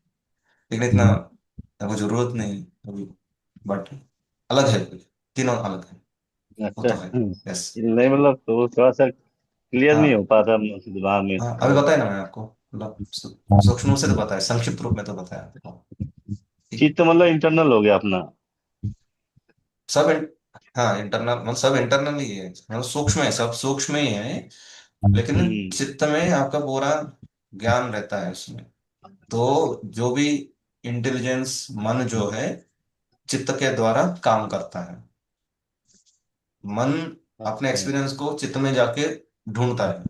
लेकिन इतना वो जरूरत नहीं अभी, बट अलग है, तीनों अलग है, वो अच्छा। तो है। यस। नहीं मतलब तो थोड़ा सा क्लियर नहीं हो हाँ पाता मुझे दिमाग में हाँ, अभी तो। बताया ना मैंने आपको, मतलब सूक्ष्म रूप से तो बताया, संक्षिप्त रूप में तो बताया आपको। चित्त मतलब इंटरनल हो गया अपना। सब हाँ इंटरनल, मतलब सब इंटरनल ही है, मतलब सूक्ष्म है, सब सूक्ष्म ही है। लेकिन चित्त में आपका पूरा ज्ञान रहता है उसमें। तो जो भी इंटेलिजेंस मन जो है चित्त के द्वारा काम करता है। मन अपने अच्छा। एक्सपीरियंस को चित्त में जाके ढूंढता है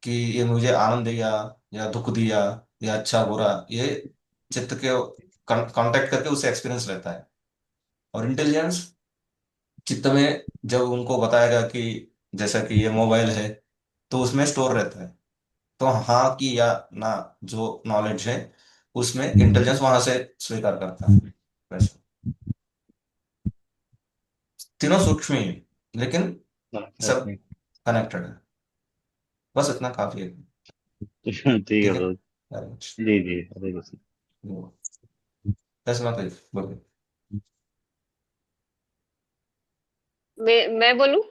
कि ये मुझे आनंद दिया या दुख दिया या अच्छा बुरा, ये चित्त के कांटेक्ट करके उसे एक्सपीरियंस रहता है। और इंटेलिजेंस चित्त में जब उनको बताएगा कि जैसा कि ये मोबाइल है, तो उसमें स्टोर रहता है। तो हाँ की या ना जो नॉलेज है उसमें इंटेलिजेंस वहां से स्वीकार करता है। वैसे तीनों सूक्ष्म ही है, लेकिन अच्छा सब अच्छा। कनेक्टेड है। बस इतना काफी है। ठीक है ठीक है। प्रभु। जी जी हरे कृष्ण। ऐसा मत बोलिए। मैं बोलूं?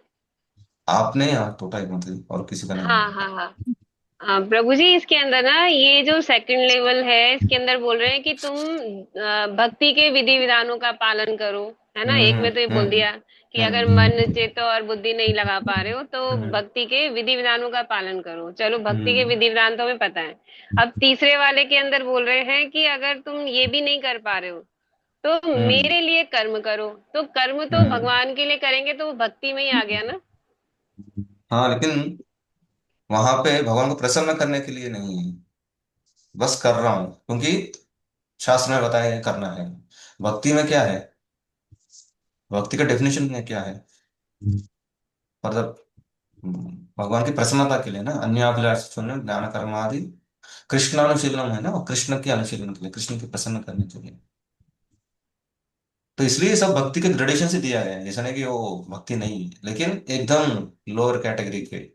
आपने यहाँ टोटा ही मत है, और किसी का नाम हाँ नहीं। हाँ हाँ। प्रभु जी, इसके अंदर ना ये जो सेकंड लेवल है, इसके अंदर बोल रहे हैं कि तुम भक्ति के विधि विधानों का पालन करो, है ना। एक में तो ये बोल हम्म। दिया कि अगर मन चित्त और बुद्धि नहीं लगा पा रहे हो तो भक्ति के विधि विधानों का पालन करो। चलो भक्ति के विधि विधान तो हमें पता है। अब तीसरे वाले के अंदर बोल रहे हैं कि अगर तुम ये भी नहीं कर पा रहे हो तो मेरे लिए कर्म करो। तो कर्म तो भगवान के लिए करेंगे तो वो भक्ति में ही आ गया ना। हाँ, लेकिन वहां पे भगवान को प्रसन्न करने के लिए नहीं है, बस कर रहा हूं क्योंकि शास्त्र में बताया है करना है। भक्ति में क्या है, भक्ति का डेफिनेशन में क्या है, मतलब भगवान की प्रसन्नता के लिए ना, अन्य अभिलाषण ज्ञान कर्म आदि कृष्ण अनुशीलन है ना, वो कृष्ण के अनुशीलन के लिए, कृष्ण की प्रसन्न करने के लिए। तो इसलिए सब भक्ति के ग्रेडेशन से दिया गया है, ऐसा नहीं कि वो भक्ति नहीं है, लेकिन एकदम लोअर कैटेगरी के।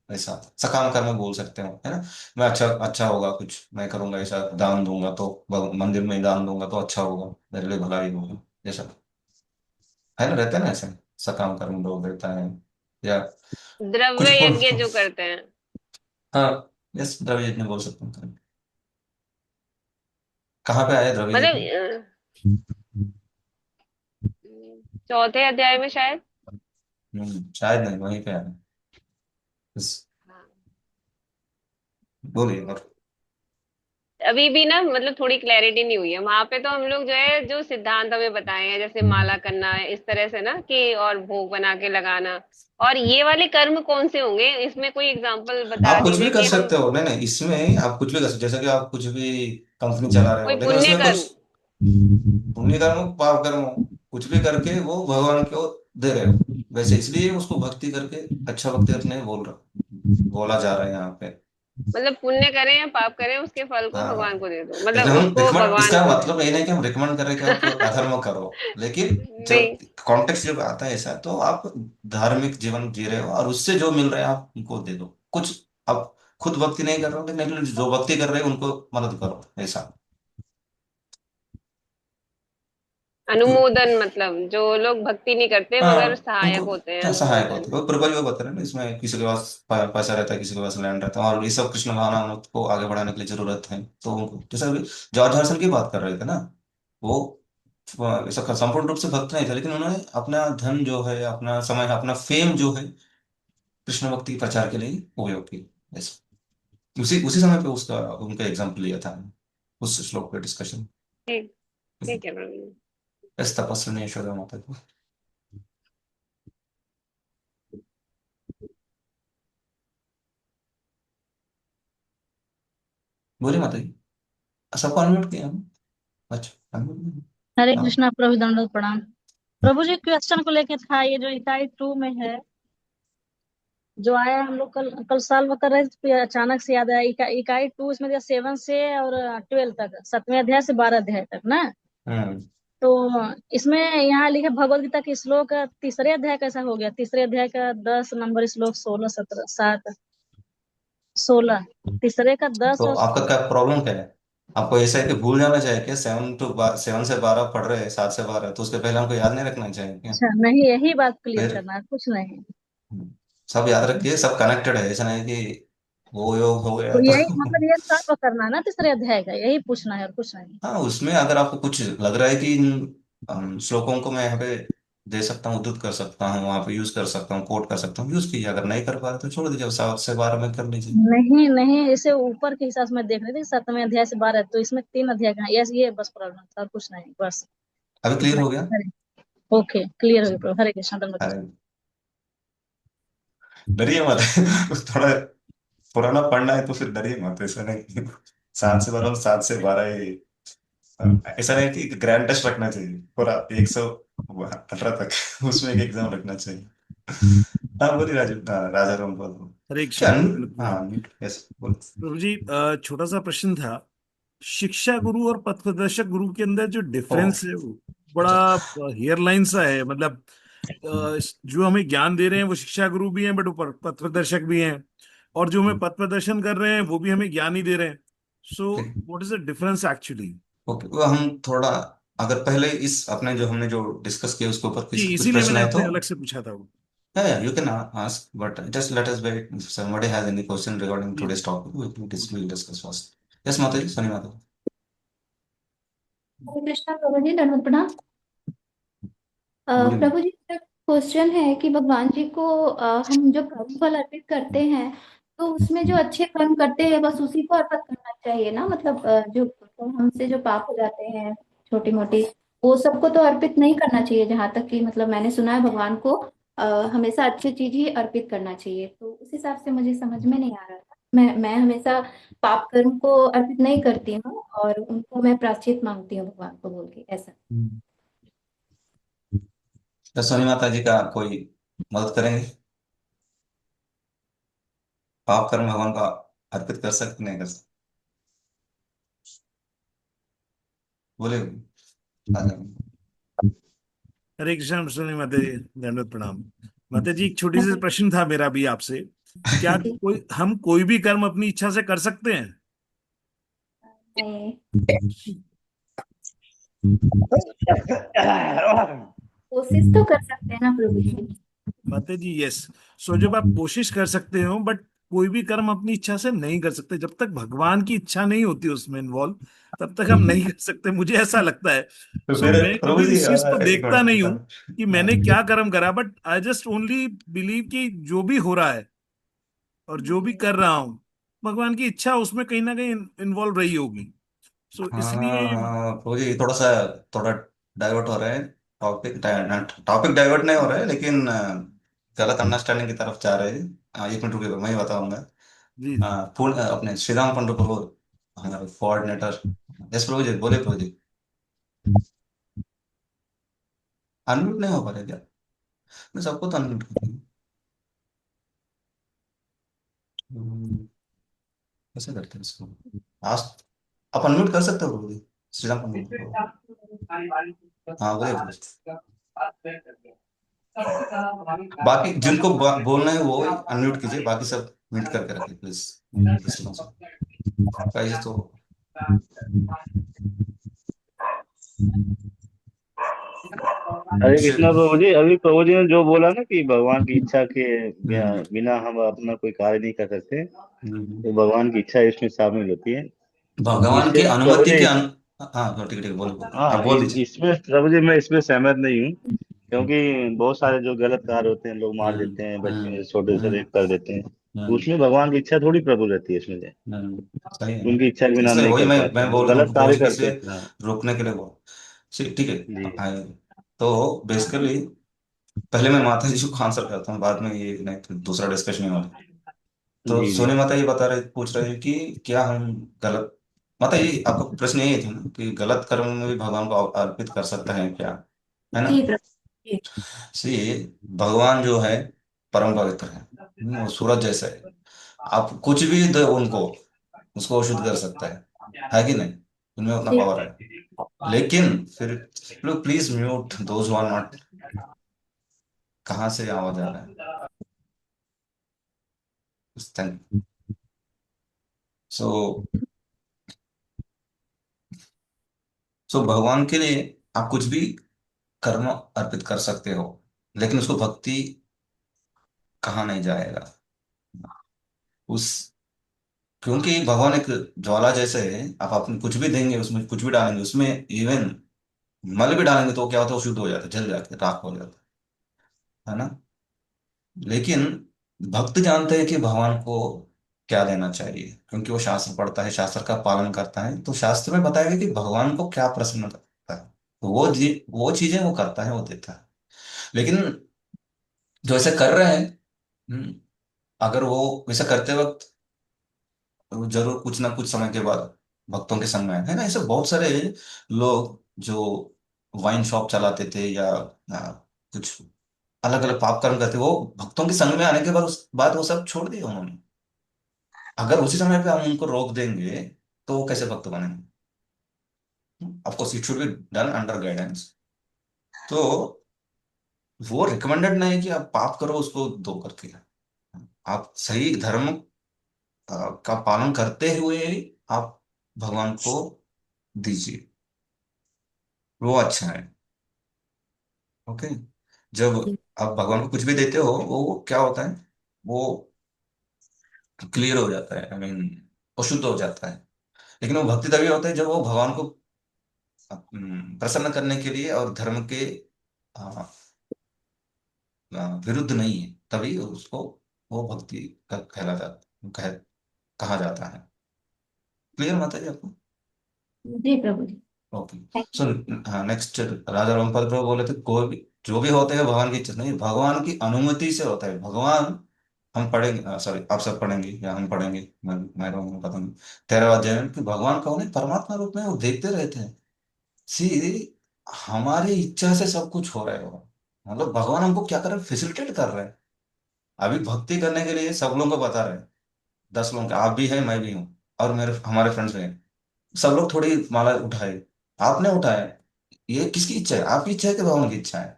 ऐसा सकाम कर्म बोल सकते हो, है ना। मैं अच्छा अच्छा होगा कुछ मैं करूंगा, ऐसा दान दूंगा तो मंदिर में दान दूंगा तो अच्छा होगा, मेरे लिए भला ही होगा, जैसा है ना, रहता है ना ऐसे। सकाम कर्म लोग रहता है, या कुछ द्रव्य यज्ञ जो करते हैं। हाँ, यस, द्रव्य यज्ञ बोल सकते हैं। कहाँ पे आया द्रव्य मतलब यज्ञ? चौथे अध्याय में शायद। शायद नहीं, वहीं पे आया। बोलिए। और अभी भी ना मतलब थोड़ी क्लैरिटी नहीं हुई है वहां पे। तो हम लोग जो है जो सिद्धांत हमें बताए हैं, जैसे माला करना है इस तरह से ना, कि और भोग बना के लगाना, और ये वाले कर्म कौन से होंगे, इसमें कोई एग्जांपल बता आप कुछ भी दीजिए कर कि हम। सकते हो, नहीं नहीं, इसमें आप कुछ भी कर सकते हो, जैसे कि आप कुछ भी कंपनी चला रहे हो, कोई लेकिन पुण्य उसमें कर्म। कुछ पुण्य कर्म हो, पाप कर्म हो, कुछ भी करके वो भगवान को दे रहे हो, वैसे इसलिए उसको भक्ति करके अच्छा भक्ति करने बोला जा रहा है यहाँ पे। मतलब पुण्य करें या पाप करें उसके फल को भगवान हाँ, को दे दो, लेकिन मतलब हम उसको रिकमेंड, भगवान इसका को दे मतलब ये नहीं कि हम रिकमेंड करें कि आप अधर्म करो, लेकिन नहीं। जब कॉन्टेक्स्ट जब आता है ऐसा, तो आप धार्मिक जीवन जी रहे हो और उससे जो मिल रहा है आप उनको दे दो कुछ। आप खुद भक्ति नहीं कर रहे हो, लेकिन जो भक्ति कर रहे हैं उनको मदद करो, ऐसा। अनुमोदन मतलब जो लोग भक्ति नहीं करते हाँ, मगर सहायक उनको होते हैं, सहायक होते अनुमोदन। हैं, वो प्रबल वो बता रहे हैं ना, इसमें किसी के पास पैसा रहता है, किसी के पास लैंड रहता है, और ये सब कृष्ण भावना को आगे बढ़ाने के लिए जरूरत है, तो उनको जैसे अभी जॉर्ज हर्सन की बात कर रहे थे ना, वो ऐसा संपूर्ण रूप से भक्त नहीं था, लेकिन उन्होंने अपना धन जो है, अपना समय, अपना फेम जो है, कृष्ण भक्ति के प्रचार के लिए ही उपयोग किया, ऐसा। उसी उसी समय पे उसका उनका एग्जाम्पल लिया था, उस श्लोक पे डिस्कशन। ठीक। ठीक है प्रभु जी। इस तपस्या ने यशोदा माता को। बोलिए माता जी, सबको अनम्यूट किया हम? अच्छा, unmute हरे नहीं। हाँ। कृष्णा प्रभु दंडवत प्रणाम। प्रभु जी क्वेश्चन को लेके था, ये जो इकाई 2 में है जो आया, हम लोग कल कल सॉल्व कर रहे थे, फिर अचानक से याद आया। इकाई 2 इसमें दिया 7 से और 12 तक, 7वें अध्याय से 12 अध्याय तक ना। तो इसमें यहाँ लिखे भगवत गीता के श्लोक तीसरे अध्याय कैसा हो गया? तीसरे अध्याय का 10 नंबर श्लोक 16, 17, 7, 16, तीसरे का 10 तो और आपका क्या प्रॉब्लम क्या है? आपको ऐसा है कि भूल जाना चाहिए क्या? 7 से 12 पढ़ रहे हैं, 7 से 12, तो उसके पहले हमको याद नहीं रखना चाहिए क्या? अच्छा नहीं, यही बात क्लियर फिर करना है, कुछ नहीं। सब याद रखिए, सब कनेक्टेड है, ऐसा नहीं कि वो योग हो तो गया तो यही मतलब ये सॉल्व करना है ना तीसरे अध्याय का, यही पूछना है और कुछ नहीं। हाँ, उसमें अगर आपको कुछ लग रहा है कि इन श्लोकों को मैं यहाँ पे दे सकता हूँ, उद्धृत कर सकता हूँ, वहां पे यूज कर सकता हूँ, कोट कर सकता हूँ, यूज कीजिए। अगर नहीं कर पा रहे तो छोड़ दीजिए, 7 से 12 में कर लीजिए। नहीं नहीं, इसे ऊपर के हिसाब से मैं देख रही थी, 7वें अध्याय से 12, तो इसमें 3 अध्याय का है। यस, ये बस प्रॉब्लम था और कुछ नहीं, बस अभी क्लियर इतना हो ही। गया? हरे ओके, क्लियर हो गया प्रभु। हरे कृष्ण दंडवत। अरे, डरिए मत थोड़ा पुराना पढ़ना है तो फिर डरिए मत, ऐसा नहीं। 7 से 12, 7 से 12 ही। ऐसा नहीं कि ग्रैंड टेस्ट रखना चाहिए पूरा 118 तक उसमें एक एग्जाम रखना चाहिए। हाँ, बोलिए राजू, राजा राम बोल। हरे क्या कृष्ण प्रणाम। हाँ, यस बोल। प्रभु जी छोटा सा प्रश्न था। शिक्षा गुरु और पथ प्रदर्शक गुरु के अंदर जो ओ, डिफरेंस है वो बड़ा अच्छा। हेयरलाइन सा है, मतलब जो हमें ज्ञान दे रहे हैं वो शिक्षा गुरु भी हैं, बट वो पथ प्रदर्शक भी हैं, और जो हमें पथ प्रदर्शन कर रहे हैं वो भी हमें ज्ञान ही दे रहे हैं। So what is the difference actually? Okay, वो हम थोड़ा, अगर पहले इस अपने जो हमने जो डिस्कस किया उसके ऊपर जी, कुछ कुछ इसीलिए प्रश्न मैंने है तो। आपसे अलग से पूछा था वो। Yeah, you can ask, but just let us wait. If somebody has any question regarding ji today's topic, we'll discuss first. Yes, Mataji, Sunny Mata. हरे कृष्णा प्रभु जी दंडवत प्रणाम। बोलिए। प्रभु जी क्वेश्चन है कि भगवान जी को हम जो कर्म फल अर्पित करते हैं, तो उसमें जो अच्छे कर्म करते हैं बस उसी को अर्पित करना चाहिए ना? मतलब जो तो हमसे जो पाप हो जाते हैं छोटी मोटी, वो सबको तो अर्पित नहीं करना चाहिए। जहां तक कि मतलब मैंने सुना है भगवान को हमेशा अच्छी चीज ही अर्पित करना चाहिए। तो उस हिसाब से मुझे समझ में नहीं आ रहा था। मैं हमेशा पाप कर्म को अर्पित नहीं करती हूँ, और उनको मैं प्रायश्चित मांगती हूँ भगवान को बोल के, ऐसा। तो सोनी माता जी का कोई मदद करेंगे? पाप कर्म भगवान का अर्पित कर सकते नहीं कर सकते? बोले आजा। हरे कृष्ण सुनी माता जी, दंडवत प्रणाम। माता जी, एक छोटी सी प्रश्न था मेरा भी आपसे। क्या हम कोई भी कर्म अपनी इच्छा से कर सकते हैं? कोशिश तो कर सकते हैं ना प्रभु जी। माता जी यस। सो जब आप कोशिश कर सकते हो, बट कोई भी कर्म अपनी इच्छा से नहीं कर सकते जब तक भगवान की इच्छा नहीं होती उसमें इन्वॉल्व, तब तक हम नहीं कर सकते, मुझे ऐसा लगता है। तो सो फिर मैं प्रभु कभी जी इस चीज को एक देखता नहीं हूँ मिनट। कि मैंने क्या कर्म करा, but I just only believe कि जो भी हो रहा है और जो भी कर रहा हूँ, भगवान की इच्छा उसमें कहीं ना कहीं इन्वॉल्व रही होगी। सो इसलिए प्रभु जी थोड़ा डाइवर्ट हो रहे हैं। टॉपिक टॉपिक डाइवर्ट नहीं हो रहा है, लेकिन गलत अंडरस्टैंडिंग की तरफ जा रहे हैं। एक मिनट रुकिए, मैं ही बताऊंगा। जी पूर्ण अपने श्री राम पंडु प्रभु, हमारे कोऑर्डिनेटर। यस प्रभु जी, बोले प्रभु जी। अनम्यूट नहीं हो पा रहे क्या? मैं सबको तो अनम्यूट कर दूँ। कैसे करते हैं इसको? आज आप अनम्यूट कर सकते हो प्रभु जी, श्री राम पंडु प्रभु। हाँ बोले प्रभु जी। बाकी जिनको बोलना है वो अनम्यूट कीजिए, बाकी सब म्यूट करके रखिए प्लीज। कैसे तो हरे कृष्णा प्रभु जी, अभी प्रभु जी ने जो बोला ना कि भगवान की इच्छा के बिना हम अपना कोई कार्य नहीं कर सकते, तो भगवान की इच्छा इसमें शामिल होती है। भगवान की इससे प्रभु अनुमति जी, के हाँ ठीक ठीक, बोलो आप हाँ बोल दीजिए। इसमें प्रभु जी मैं इसमें सहमत नहीं हूँ, क्योंकि बहुत सारे जो गलत कार्य होते हैं, लोग मार देते हैं, बच्चे छोटे से रेप कर देते हैं, तो उसमें भगवान की इच्छा थोड़ी प्रभु रहती है इसमें से। सही है ना? उनकी इच्छा के बिना हम इसलिए नहीं वही कर मैं पाते, वो बोल गलत उनको कार्य बोल के करते इसे हैं। हाँ रोकने के लिए बोल। ठीक है। जी तो बेसिकली पहले मैं माता जी को आंसर करता हूँ, बाद में ये नहीं तो दूसरा डिस्कशन नहीं होगा। तो जी जी सोनी माता ये बता रहे पूछ रहे हैं कि क्या हम गलत, माता जी आपका प्रश्न यही था ना कि गलत कर्म में भी भगवान को अर्पित कर सकता है क्या, है ना? जी प्रभु जी। सी भगवान जो है परम पवित्र है। वो सूरज जैसा है। आप कुछ भी दो उनको, उसको अशुद्ध कर सकता है कि नहीं? उनमें उतना जी पावर है। लेकिन फिर लोग please mute those who are not. कहाँ से आवाज आ रहा है? सो सो भगवान के लिए आप कुछ भी कर्म अर्पित कर सकते हो, लेकिन उसको भक्ति कहा नहीं जाएगा उस, क्योंकि भगवान एक ज्वाला जैसे है। आप अपने कुछ भी देंगे, उसमें कुछ भी डालेंगे, उसमें इवन मल भी डालेंगे तो क्या होता है, वो शुद्ध हो जाता है, जल जाता है, राख हो जाता है ना? लेकिन भक्त जानते हैं कि भगवान को क्या देना चाहिए, क्योंकि वो शास्त्र पढ़ता है, शास्त्र का पालन करता है, तो शास्त्र में बताया गया कि भगवान को क्या प्रसन्न करता है, तो वो चीजें वो करता है, वो देता है। लेकिन जो ऐसे कर रहे हैं, हम्म, अगर वो वैसा करते वक्त तो जरूर कुछ ना कुछ समय के बाद भक्तों के संग में आए, है ना? ऐसे बहुत सारे लोग जो वाइन शॉप चलाते थे या कुछ अलग अलग पाप कर्म करते, वो भक्तों के संग में आने के बाद उस बाद वो सब छोड़ दिया उन्होंने। अगर उसी समय पे हम उनको रोक देंगे तो वो कैसे भक्त बनेंगे? Of course it should be done under guidance. तो वो रिकमेंडेड नहीं है कि आप पाप करो उसको दो करके। आप सही धर्म का पालन करते हुए आप भगवान को दीजिए, वो अच्छा है। ओके। जब आप भगवान को कुछ भी देते हो, वो क्या होता है, वो क्लियर हो जाता है, आई मीन वो शुद्ध हो जाता है। लेकिन वो भक्ति तभी होता है जब वो भगवान को प्रसन्न करने के लिए और धर्म के विरुद्ध नहीं है, तभी उसको वो भक्ति का कहा जाता है। क्लियर माता जी आपको? जी प्रभु जी। ओके। सो हाँ, नेक्स्ट राजा रामपाल प्रभु बोले थे कोई भी जो भी होते हैं भगवान की इच्छा नहीं, भगवान की अनुमति से होता है। भगवान, हम पढ़ेंगे, सॉरी आप सब पढ़ेंगे या हम पढ़ेंगे, मैं रहूंगा पता नहीं, 13 अध्याय में कि भगवान कौन है, परमात्मा रूप में वो देखते रहते हैं। सी, हमारी इच्छा से सब कुछ हो रहा है वो, मतलब भगवान हमको क्या कर रहे हैं, फैसिलिटेट कर रहे हैं। अभी भक्ति करने के लिए सब लोगों को बता रहे हैं, 10 लोग, आप भी हैं मैं भी हूँ और मेरे हमारे फ्रेंड्स भी हैं, सब लोग थोड़ी माला उठाए, आपने उठाया, ये किसकी इच्छा है, आपकी इच्छा है कि भगवान की इच्छा है?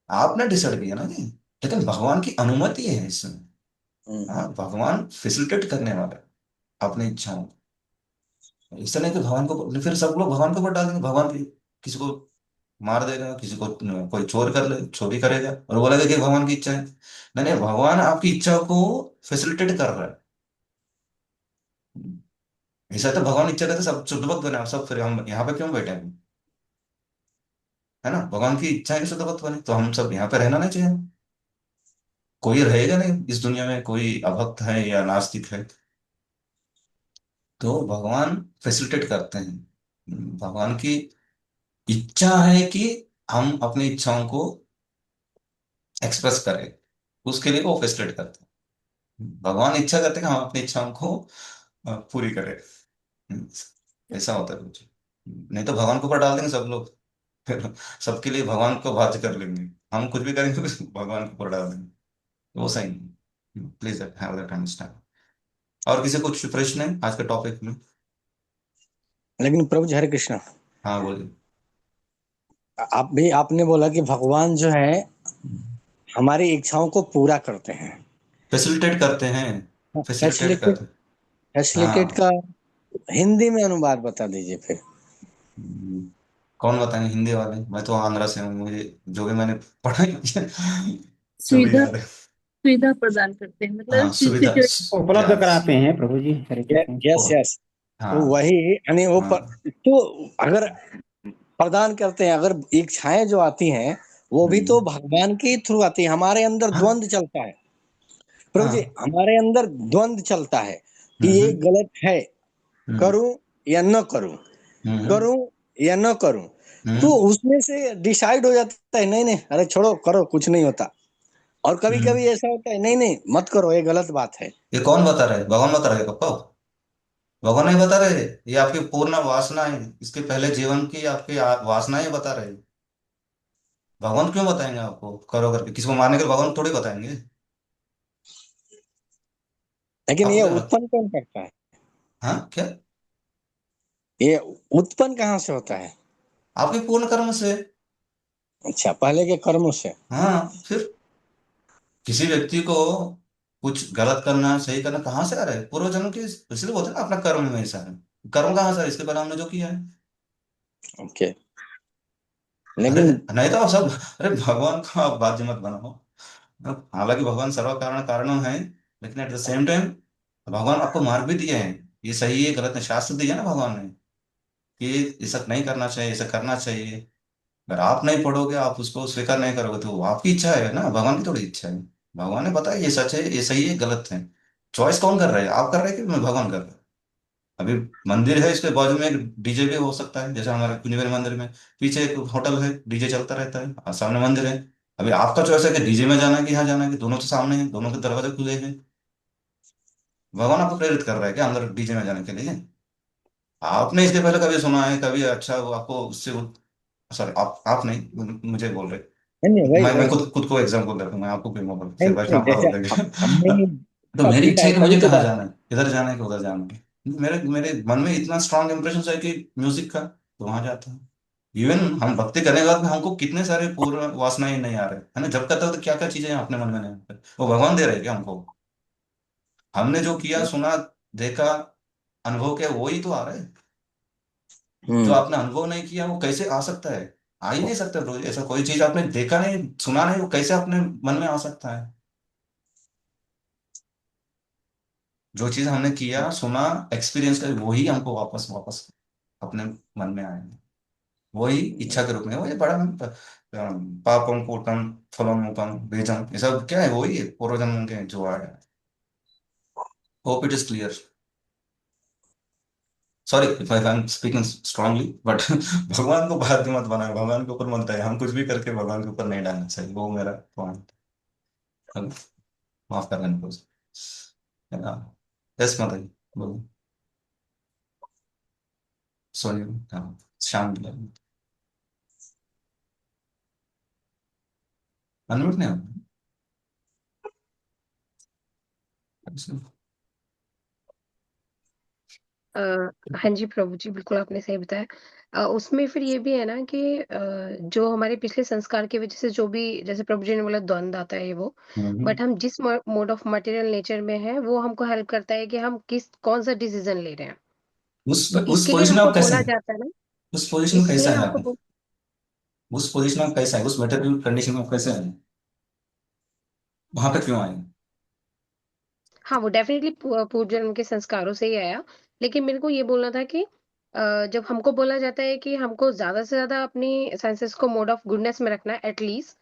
आपने डिसाइड किया ना ये, लेकिन भगवान की अनुमति है इसमें। हाँ, भगवान फैसिलिटेट करने वाला है अपनी इच्छाओं को। ऐसा नहीं कि भगवान को, फिर सब लोग भगवान को ऊपर डाल देंगे, भगवान की किसी को मार देगा, किसी को कोई चोर कर ले, चोरी करेगा और बोलेगा कि भगवान की इच्छा है। नहीं नहीं, भगवान आपकी इच्छा को फैसिलिटेट कर रहा है। ऐसा तो भगवान इच्छा करते सब शुद्ध भक्त बने, आप सब, फिर हम यहाँ पे क्यों बैठे हैं? है ना, भगवान की इच्छा है कि शुद्ध भक्त बने, तो हम सब यहाँ पे रहना नहीं चाहिए। कोई रहेगा नहीं इस दुनिया में, कोई अभक्त है या नास्तिक है, तो भगवान फैसिलिटेट करते हैं। भगवान की इच्छा है कि हम अपनी इच्छाओं को एक्सप्रेस करें, उसके लिए वो फैसिलिटेट करते हैं। भगवान इच्छा करते हैं कि हम अपनी इच्छाओं को पूरी करें। हम्म, ऐसा होता है कुछ। नहीं तो भगवान को ऊपर डाल देंगे सब लोग, फिर सबके लिए भगवान को बाध्य कर लेंगे, हम कुछ भी करेंगे तो भगवान को ऊपर डाल देंगे, वो सही नहीं। Please have that understand. और किसी कुछ प्रश्न है आज के टॉपिक में? लेकिन प्रभु जी हरे कृष्ण, हाँ बोलिए। आपने बोला कि भगवान जो है हमारी इच्छाओं को पूरा करते हैं, फैसिलिटेट करते हैं, फैसिलिटेट फैसिलिटेट, करते हैं। फैसिलिटेट हाँ, का हिंदी में अनुवाद बता दीजिए फिर। कौन बताएंगे हिंदी वाले, मैं तो आंध्रा से हूँ, मुझे जो भी मैंने पढ़ा है, जो भी सुविधा, याद है। सुविधा प्रदान करते हैं, मतलब हाँ, सुविधा, सिक्योरिटी। उपलब्ध यस। कराते हैं प्रभु जी, हरे कृष्ण। यस यस, तो हाँ वही यानी वो हाँ। तो अगर प्रदान करते हैं, अगर इच्छाएं जो आती हैं वो भी तो भगवान के थ्रू आती है। हमारे अंदर हाँ द्वंद चलता है प्रभु जी, हाँ। हमारे अंदर द्वंद चलता है कि ये हम्म गलत है, हम्म करूं या न करूं, हम्म करूं या न करूं, तो हम्म उसमें से डिसाइड हो जाता है नहीं नहीं अरे छोड़ो करो कुछ नहीं होता। और कभी हम्म। कभी ऐसा होता है नहीं नहीं मत करो ये गलत बात है। ये कौन बता रहा है, भगवान बता रहा है पप्पा? भगवान नहीं बता रहे, ये आपकी पूर्ण वासना है, इसके पहले जीवन की आपकी वासनाएं बता रहे हैं। भगवान क्यों बताएंगे आपको करो करके? किसी को मारने के लिए भगवान थोड़ी बताएंगे लेकिन आपको, ये क्या लगता? उत्पन्न कौन करता है? हाँ क्या? ये उत्पन्न कहाँ से होता है? आपके पूर्ण कर्म से। अच्छा, पहले के कर्मों से। हाँ, फिर किसी व्यक्ति को कुछ गलत करना सही करना कहाँ से आ रहा है? पूर्व जन्म के, इसलिए बोलते हैं ना अपना कर्म में ऐसा है। कर्म कहाँ से आ रहा है? इसके पहले हमने जो किया है। ओके, अरे लेकिन नहीं तो आप सब, अरे भगवान को आप बाध्य मत बनाओ। हालांकि भगवान सर्व कारण कारणों है, लेकिन एट द सेम टाइम भगवान आपको मार्ग भी दिए हैं, ये सही है गलत है, शास्त्र दिया ना भगवान ने कि ऐसा नहीं करना चाहिए, ऐसा करना चाहिए। अगर आप नहीं पढ़ोगे, आप उसको स्वीकार नहीं करोगे, तो वो आपकी इच्छा है ना, भगवान की थोड़ी इच्छा है। भगवान ने बताया ये सच है, ये सही है, गलत है। चॉइस कौन कर रहा है, आप कर रहे हैं कि मैं भगवान कर रहा है? अभी मंदिर है, इसके बाजू में एक डीजे भी हो सकता है, जैसे हमारे कुंजबिहारी मंदिर में पीछे एक होटल है, डीजे चलता रहता है और सामने मंदिर है। अभी आपका चॉइस है कि डीजे में जाना है कि यहाँ जाना है, कि दोनों तो सामने हैं, दोनों के दरवाजे खुले हैं। भगवान आपको प्रेरित कर रहा है क्या अंदर डीजे में जाने के लिए? आपने इसके पहले कभी सुना है, कभी अच्छा वो आपको उससे, सॉरी आप नहीं, मुझे बोल रहे, नहीं नहीं वही मैं वही खुद को एग्जाम्पल देता हूँ, मैं आपको क्यों बोल, नहीं फिर नहीं, वैष्णव का जैसे बोल देंगे। हमने ही तो मेरी पब्लिक इच्छा है है कि तभी मुझे तो कहाँ बात। जाना है, इधर जाना है कि उधर जाना है। मेरे मेरे मन में इतना स्ट्रांग इंप्रेशन है कि म्यूजिक का, तो वहां जाता हूँ। इवन हम भक्ति करने के बाद में हमको कितने सारे पूर्व वासनाएं नहीं आ रहे है ना, जब करते हो तो क्या क्या चीजें अपने मन में नहीं आते, वो भगवान दे रहे हैं क्या हमको? हमने जो किया, सुना, देखा, अनुभव किया, वही तो आ रहा है। जो हम्म, आपने अनुभव नहीं किया वो कैसे आ सकता है? आ ही नहीं सकता ब्रो, ऐसा कोई चीज आपने देखा नहीं, सुना नहीं, वो कैसे अपने मन में आ सकता है? जो चीज हमने किया, सुना, एक्सपीरियंस कर, वही हमको वापस वापस अपने मन में आएंगे। वही इच्छा के रूप में, वही बड़ा पापम पूतम फलम मुकम बीजम, ये सब क्या है, वही है पूर्व जन्म के जो है। Hope it is clear. Sorry if I am speaking strongly, but भगवान को बाध्य मत बनाए, भगवान के ऊपर मत डाले, हम कुछ भी करके भगवान के ऊपर नहीं डालना चाहिए, वो मेरा पॉइंट। माफ कर लेना मुझे। यस माता जी, बोलो। सोनी, हाँ, शाम, अनम्यूट नहीं होता। अ, हाँ जी प्रभु जी, बिल्कुल आपने सही बताया। उसमें फिर ये भी है ना कि जो हमारे पिछले संस्कार की वजह से जो भी, जैसे प्रभु जी ने बोला द्वंद आता है वो, बट हम जिस मोड ऑफ मटेरियल नेचर में है वो हमको हेल्प करता है कि हम किस कौन सा डिसीजन ले रहे हैं। तो उस इसके लिए पोजीशन में हमको आप कैसे बोला हैं? जाता है ना, उस पोजीशन में कैसा इसलिए है हमको आप? उस पोजीशन में आप कैसा है, उस मेटेरियल कंडीशन में आप कैसे हैं? वहां पे क्यों आए? हाँ, वो डेफ़िनेटली पूर्व जन्म के संस्कारों से ही आया। लेकिन मेरे को ये बोलना था कि जब हमको बोला जाता है कि हमको ज़्यादा से ज़्यादा अपनी सेंसेस को मोड ऑफ गुडनेस में रखना है एटलीस्ट,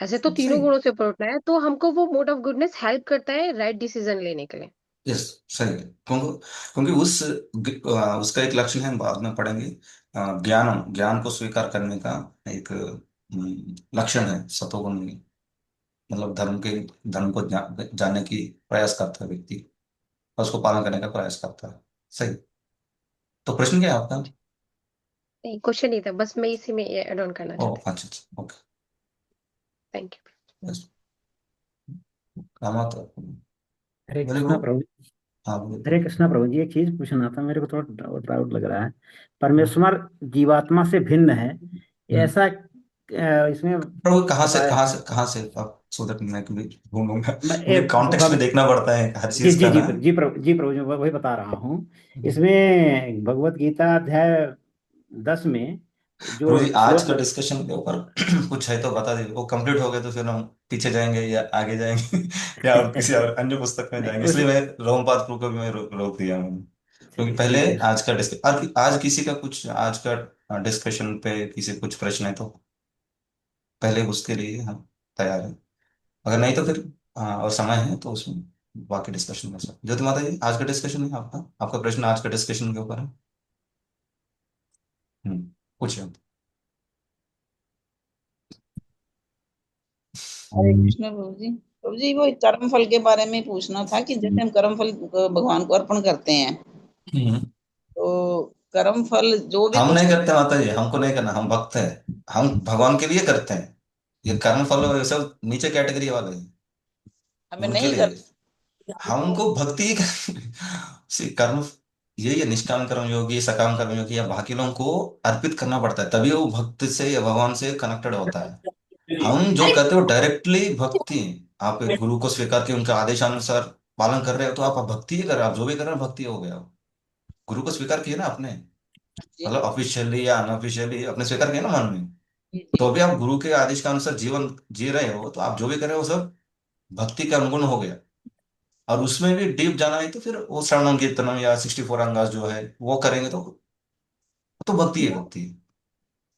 ऐसे तो तीनों सही। गुणों से ऊपर उठना है, तो हमको वो मोड ऑफ गुडनेस हेल्प करता है राइट डिसीज़न लेने के लिए। यस, सही है, क्योंकि क्योंकि उसका एक लक्षण है, बाद में पढ़ेंगे। ज्ञान ज्ञान को स्वीकार करने का एक लक्षण है सतोगुण में। मतलब धर्म को जानने की प्रयास करता है व्यक्ति, और उसको पालन करने का प्रयास करता है। सही। तो प्रश्न क्या है आपका? नहीं, क्वेश्चन नहीं था, बस मैं इसी में ऐड ऑन करना ओ चाहती अच्छा अच्छा, ओके। थी। Thank you. यस, रामा तो हरे वेरी कृष्णा गुड। प्रभु। हाँ बोलिए। हरे कृष्णा प्रभु जी, एक चीज पूछना था, मेरे को थोड़ा डाउट डाउट लग रहा है। परमेश्वर जीवात्मा से भिन्न है, ये हम्म। ऐसा इसमें प्रभु कहाँ से बताया। कहाँ से कहाँ से आप, सो दैट मैं कभी ढूंढूंगा, ए, क्योंकि कॉन्टेक्स्ट में देखना पड़ता है हर जी चीज जी का जी ना। जी प्रभु जी, वही बता रहा हूँ। इसमें भगवत गीता अध्याय 10 में जो प्रभु जी, आज श्लोक का डिस्कशन के ऊपर कुछ है तो बता दीजिए, वो कंप्लीट हो गया तो फिर हम पीछे जाएंगे या आगे जाएंगे या और किसी और अन्य पुस्तक में नहीं जाएंगे, उस इसलिए मैं रोमपाद प्रभु को भी मैं रोक दिया मैंने। क्योंकि चलिए पहले ठीक है। आज का डिस्कशन, आज किसी का कुछ, आज का डिस्कशन पे किसी कुछ प्रश्न है तो पहले उसके लिए हम तैयार हैं। अगर नहीं तो फिर और समय है तो उसमें बाकी डिस्कशन में सब। ज्योति माता जी, आज का डिस्कशन है आपका, आपका प्रश्न आज का डिस्कशन के ऊपर है। पूछिए। हरे कृष्ण प्रभु जी वो कर्म फल के बारे में पूछना था कि जैसे हम कर्म फल भगवान को अर्पण करते हैं, हम्म। तो कर्म फल जो भी हम कुछ नहीं करते माता जी, हमको नहीं करना, हम भक्त हैं। हम भगवान के लिए करते हैं। ये कर्म फल ये सब नीचे कैटेगरी वाले हैं, हमें उनके नहीं कर। लिए। हमको भक्ति ही कर्म, यही है, निष्काम कर्म योगी, सकाम कर्म योगी या बाकी लोगों को अर्पित करना पड़ता है, तभी वो भक्त से या भगवान से कनेक्टेड होता है। हम जो कहते हो डायरेक्टली भक्ति, आप एक गुरु को स्वीकार के उनका आदेशानुसार पालन कर रहे हो तो आप भक्ति ही कर रहे हो, आप जो भी कर रहे हो भक्ति हो गया। गुरु को स्वीकार किया ना आपने, जी मतलब ऑफिशियली या अनऑफिशियली आपने स्वीकार किया ना मन में, जी तो अभी आप गुरु के आदेश के अनुसार जीवन जी रहे हो, तो आप जो भी कर रहे हो वो सब भक्ति के अनुगुण हो गया। और उसमें भी डीप जाना है तो फिर वो श्रवणम कीर्तनम या 64 अंगास जो है वो करेंगे तो भक्ति है, भक्ति है।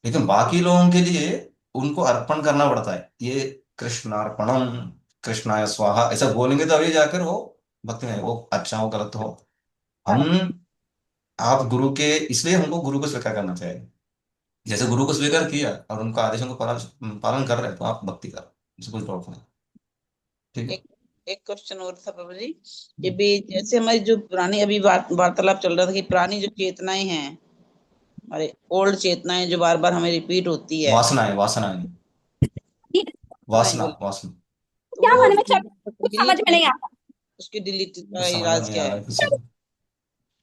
लेकिन बाकी लोगों के लिए उनको अर्पण करना पड़ता है, ये कृष्णार्पणम, कृष्णाय स्वाहा ऐसा बोलेंगे तो अभी जाकर वो भक्ति में, वो अच्छा हो गलत हो, हम आप गुरु के, इसलिए हमको गुरु को स्वीकार करना चाहिए। जैसे गुरु को स्वीकार किया और उनका आदेशों को पालन कर रहे हैं तो आप भक्ति कर रहे हैं, इससे कुछ डाउट नहीं। ठीक है। एक एक क्वेश्चन और था प्रभु जी, कि भी जैसे हमारी जो पुरानी अभी वार्तालाप चल रहा था कि पुरानी जो चेतनाएं हैं, हमारे ओल्ड चेतनाएं जो बार बार हमें रिपीट होती है, वासनाएं, वासनाएं, नहीं वासना बोल, वासना। तो वो डिलीट कैसे, उसकी डिलीट का कुछ समझ में इलाज नहीं क्या आ रहा है, है किसी को।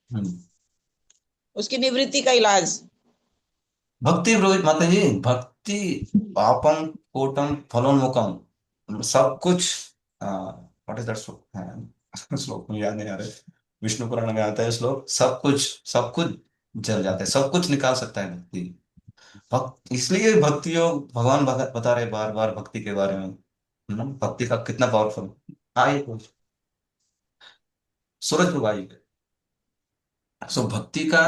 हम्म। उसकी निवृत्ति का इलाज? भक्ति रोहित माता जी, भक्ति पापम कोटम फलोन्मुखम, सब कुछ। व्हाट इज दैट श्लोक? श्लोक में याद नहीं आ रहा है। विष्णु पुराण में आता है श्लोक, सब कुछ जल जाता है, सब कुछ निकाल सकता है भक्ति। इसलिए भक्ति योग भगवान बता रहे बार बार भक्ति के बारे में। भक्ति का कितना पावरफुल। आइए कुछ सूरज प्रभु आइए। सो भक्ति का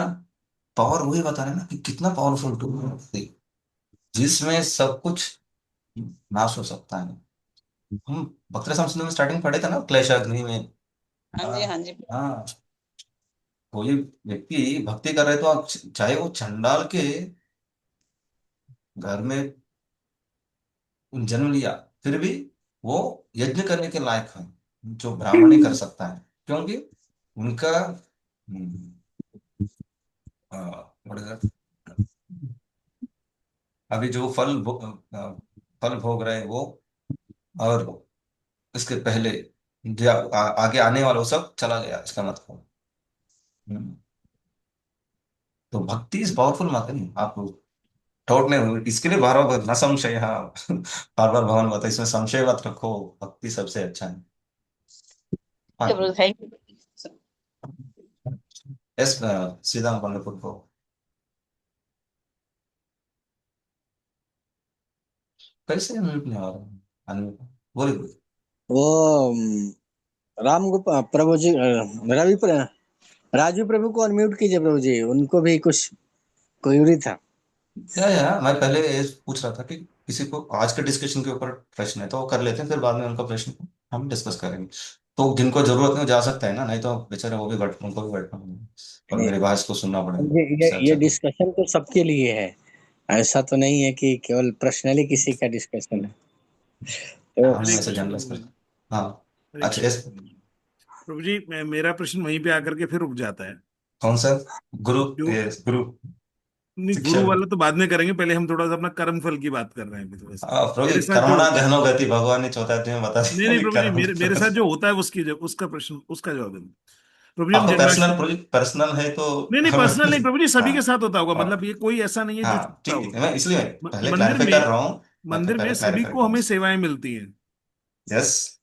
पावर वही बता रहे हैं ना कि कितना पावरफुल टूल है भक्ति, जिसमें सब कुछ नाश हो सकता है। हम भक्त रसम सिंधु में स्टार्टिंग पढ़े थे ना, क्लेशाग्नि में। हाँ जी, हाँ। हाँ जी। हाँ, कोई व्यक्ति भक्ति कर रहे तो आप चाहे वो चंडाल के घर में जन्म लिया, फिर भी वो यज्ञ करने के लायक है, जो ब्राह्मण ही कर सकता है, क्योंकि उनका आ, what is that? अभी जो फल भोग रहे हैं वो, और इसके पहले जो आगे आने वाला वो सब चला गया, इसका मतलब। हम्म, तो भक्ति इज पावरफुल माते नहीं आप डाउट नहीं हो इसके लिए, बार बार न संशय, हाँ बार बार भगवान बताए इसमें संशय मत रखो, भक्ति सबसे अच्छा है। हाँ। Thank you. यस, सीधा पंडित को कैसे म्यूट नहीं आ रहा, अनम्यूट बोलिए बोलिए। वो राम गोपाल प्रभु जी, राजू प्रभु को अनम्यूट कीजिए प्रभु जी, उनको भी कुछ क्वेरी था। या मैं पहले ये पूछ रहा था कि किसी को आज के डिस्कशन के ऊपर प्रश्न है तो वो कर लेते हैं, फिर बाद में उनका प्रश्न हम डिस्कस करेंगे। तो जिनको जरूरत नहीं वो जा सकता है ना, नहीं तो बेचारे वो भी बैठ उनको भी बैठना होगा और मेरे भाषा को सुनना पड़ेगा, इससे ये अच्छा तो। डिस्कशन तो सबके लिए है, ऐसा तो नहीं है कि केवल पर्सनली किसी का डिस्कशन है। तो हम ऐसे जनरल कर। हाँ। हरे अच्छा, यस। प्रभु जी, मेरा प्रश्न वहीं पे आकर के फिर रुक जाता है। कौन सा? गुरु? जो यस, गुरु नहीं, शिक्षा। गुरु वाला तो बाद में करेंगे, पहले हम थोड़ा सा अपना कर्म फल की बात कर रहे हैं अभी थोड़ा सा। प्रभु जी, मेरे साथ जो कर्मणा होता है, गहनो गति भगवान ने चौथा अध्याय में बता नहीं दिया नहीं कि प्रभु जी, कर्म। मेरे साथ जो होता है उसका प्रश्न, उसका जवाब देना। प्रभु जी, हम आपका पर्सनल, जन्माष्टमी, प्रभु जी पर्सनल है तो नहीं नहीं हम। पर्सनल नहीं प्रभु जी, सभी के हाँ। साथ होता होगा, हाँ। मतलब ये कोई ऐसा नहीं है जो हाँ, छुपा ठीक होगा। है, मैं इसलिए मैं पहले मंदिर क्लैरिफाई कर में, रहा हूँ। मैं मंदिर में पहले सभी क्लैरिफाई को कर रहा हमें हूँ। सेवाएं मिलती हैं, यस।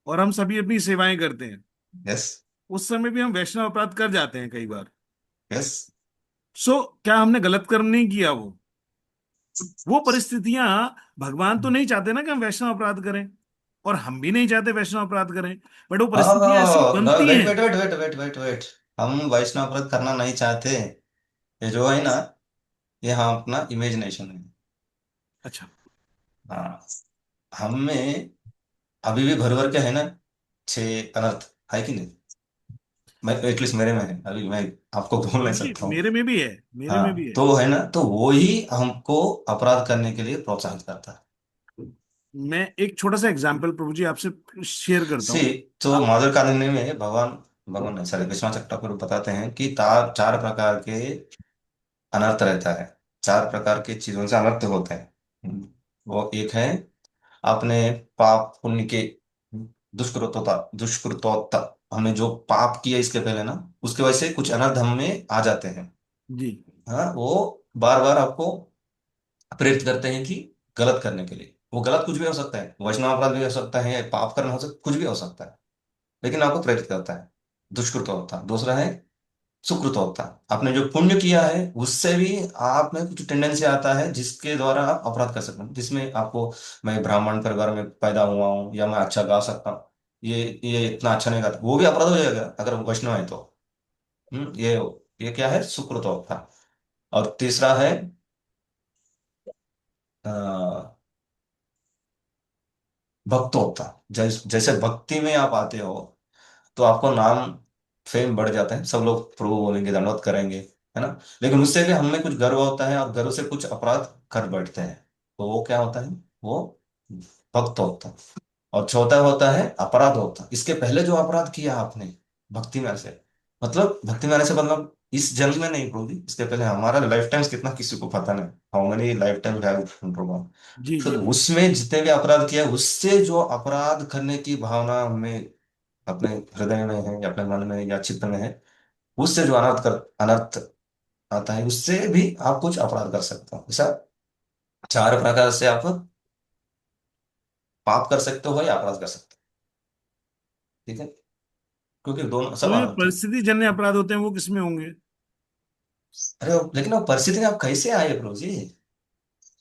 और हम सभी अपनी सेवाएं करते हैं। यस। उस समय भी हम वैष्णव अपराध कर जाते हैं कई बार। यस। सो क्या हमने गलत कर्म नहीं किया? वो परिस्थितियां, भगवान तो नहीं चाहते ना कि हम वैष्णव अपराध करें, और हम भी नहीं चाहते वैष्णव अपराध करें, बट वो परिस्थितियां ऐसी बनती वेट हैं। Wait wait wait wait wait wait, हम वैष्णव अपराध करना नहीं चाहते, ये जो है ना, ये हम अपना इमेजिनेशन है। अच्छा। हाँ। हमें अभी भी भर भर के है ना, 6 अनर्थ है कि नहीं? मैं एटलीस्ट मेरे में है, अभी मैं आपको बोल नहीं प्रभु जी, सकता हूँ। मेरे में भी है, मेरे में भी हाँ, है। तो है ना, तो वो ही हमको अपराध करने के लिए प्रोत्साहित करता है। मैं एक छोटा सा एग्जाम्पल प्रभु जी आपसे शेयर करता सी, हूँ। तो मॉडल कानून में भगवान भगवान नहीं, सॉरी, विश्वनाथ ठाकुर बताते हैं कि चार प्रकार के अनर्थ रहता है, चार प्रकार की चीजों से अनर्थ होते हैं। वो एक है अपने पाप पुण्य के दुष्कृतोत्ता, हमने जो पाप किया इसके पहले ना, उसके वजह से कुछ अनर्थ हमें आ जाते हैं। जी। हाँ, वो बार बार आपको प्रेरित करते हैं कि गलत करने के लिए। वो गलत कुछ भी हो सकता है, वैष्णव अपराध भी हो सकता है, पाप करना हो सकता, कुछ भी हो सकता है, लेकिन आपको प्रेरित करता है। दुष्कृत होता, दूसरा है सुकृत होता, आपने जो पुण्य किया है उससे भी आप में कुछ टेंडेंसी आता है जिसके द्वारा आप अपराध कर सकते हैं, जिसमें आपको, मैं ब्राह्मण परिवार में पैदा हुआ हूँ या मैं अच्छा गा सकता हूँ, ये इतना अच्छा नहीं गाता, वो भी अपराध हो जाएगा अगर वैष्णव है तो। ये क्या है? सुकृत होता। और तीसरा है भक्त होता। जैसे भक्ति में आप आते हो तो आपको नाम फेम बढ़ जाता है, सब लोग प्रभु बोलेंगे, दंडवत करेंगे, है ना, लेकिन उससे भी हमें कुछ गर्व होता है और गर्व से कुछ अपराध कर बैठते हैं, तो वो क्या होता है? वो भक्त होता। और चौथा होता है अपराध होता, इसके पहले जो अपराध किया आपने भक्ति में से, मतलब भक्ति में आने से मतलब इस जन्म में नहीं प्रभु, इसके पहले हमारा लाइफ टाइम कितना किसी को पता नहीं, how many life time have. जी तो जी। उसमें जितने भी अपराध किया उससे जो अपराध करने की भावना हमें अपने हृदय में है या अपने मन में या चित्त में है, उससे जो अनर्थ आता है उससे भी आप कुछ अपराध कर सकते हो। ऐसा चार प्रकार से आप पाप कर सकते हो या अपराध कर सकते हो, ठीक है, क्योंकि दोनों तो सब ये अनर्थ है। परिस्थिति जन्य अपराध होते हैं, वो किसमें होंगे? अरे लेकिन वो परिस्थिति में आप कैसे आए प्रभु जी?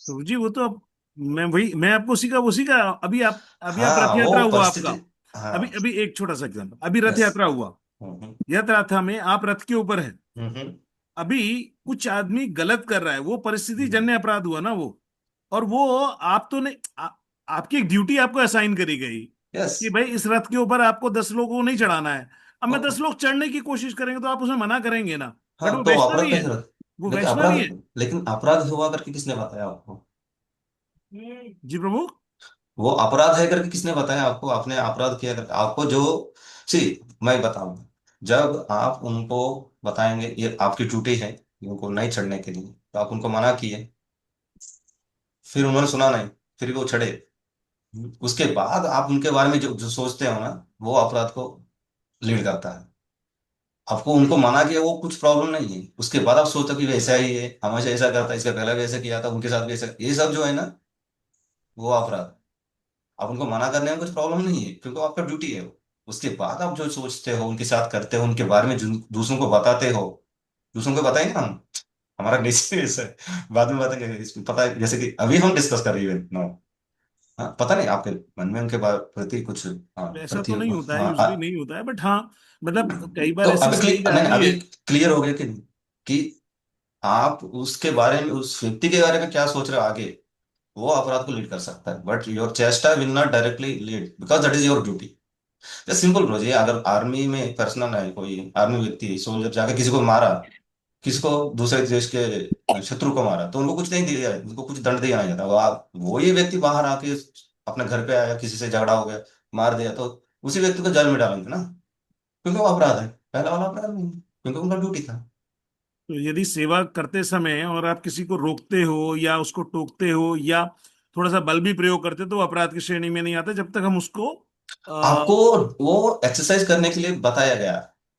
प्रभु जी, वो तो अब मैं आपको उसी का अभी आप रथ हाँ, वो यात्रा हुआ आपका। परिस्थिति। अभी हाँ। अभी एक छोटा सा एग्जाम्पल, अभी रथ यस। यात्रा हुआ। हम्म। रथ यात्रा में आप रथ के ऊपर हैं, हम्म। अभी कुछ आदमी गलत कर रहा है, वो परिस्थिति जन्य अपराध हुआ ना वो। और वो आप तो नहीं आपकी एक ड्यूटी आपको असाइन करी गई यस। कि भाई इस रथ के ऊपर आपको 10 लोगों को नहीं चढ़ाना है। अब मैं 10 लोग चढ़ने की कोशिश करेंगे तो आप उसमें मना करेंगे ना। बट हाँ, वो तो वैष्णवी अपराध है, कैसे रहा? वो लेकिन वैष्णवी है। अपराध हुआ करके किसने बताया आपको? जी प्रभु। वो अपराध है करके किसने बताया आपको? आपने अपराध किया करके आपको जो सी मैं बताऊंगा। जब आप उनको बताएंगे ये आपकी ड्यूटी है उनको नहीं चढ़ने के लिए, तो आप उनको मना किए, फिर उन्होंने सुना नहीं, फिर वो चढ़े, उसके बाद आप उनके बारे में जो जो सोचते हो ना, वो अपराध को लीड करता है। आपको उनको मना किया वो कुछ प्रॉब्लम नहीं है, उसके बाद आप सोचते हो कि वैसा ही है, हमेशा ऐसा करता है, इसका पहले भी ऐसा किया था, उनके साथ भी ऐसा, ये सब जो है ना, वो अपराध। आप उनको मना करने में कुछ प्रॉब्लम नहीं है क्योंकि वो आपका ड्यूटी है वो। उसके बाद आप जो सोचते हो उनके साथ करते हो, उनके बारे में दूसरों को बताते हो, दूसरों को बताएंगे ना हम, हमारा नेचर ऐसा है, बाद में बताएंगे पता है, जैसे कि अभी हम डिस्कस कर रही है नो। हाँ, पता नहीं आपके मन में उनके प्रति कुछ, हाँ वैसा प्रति, तो नहीं होता है, हाँ, यूजुअली नहीं होता है, बट हाँ मतलब कई तो बार ऐसी अभी स्टेज नहीं नहीं, आती अभी है। क्लियर हो गया कि आप उसके बारे में, उस व्यक्ति के बारे में क्या सोच रहे हो आगे, वो अपराध को लीड कर सकता है, बट योर चेष्टा will not directly lead because that is your duty. Just simple bro जी, अगर आर्मी में पर्सनल है, कोई आर्मी व्यक्ति सोल्जर जाके किसी को मारा, किसी को दूसरे देश के शत्रु को मारा, तो उनको कुछ नहीं दिया जाए, उनको कुछ दंड दिया नहीं जाता। वो ये व्यक्ति बाहर आके अपने घर पे आया, किसी से झगड़ा हो गया, मार दिया, तो उसी व्यक्ति को जेल में डालेंगे ना, क्योंकि वो अपराध है, पहला वाला अपराध नहीं है, क्योंकि उनका ड्यूटी था। तो यदि सेवा करते समय और आप किसी को रोकते हो या उसको टोकते हो या थोड़ा सा बल भी प्रयोग करते हो, तो वो अपराध की श्रेणी में नहीं आता जब तक हम उसको आपको वो एक्सरसाइज करने के लिए बताया गया।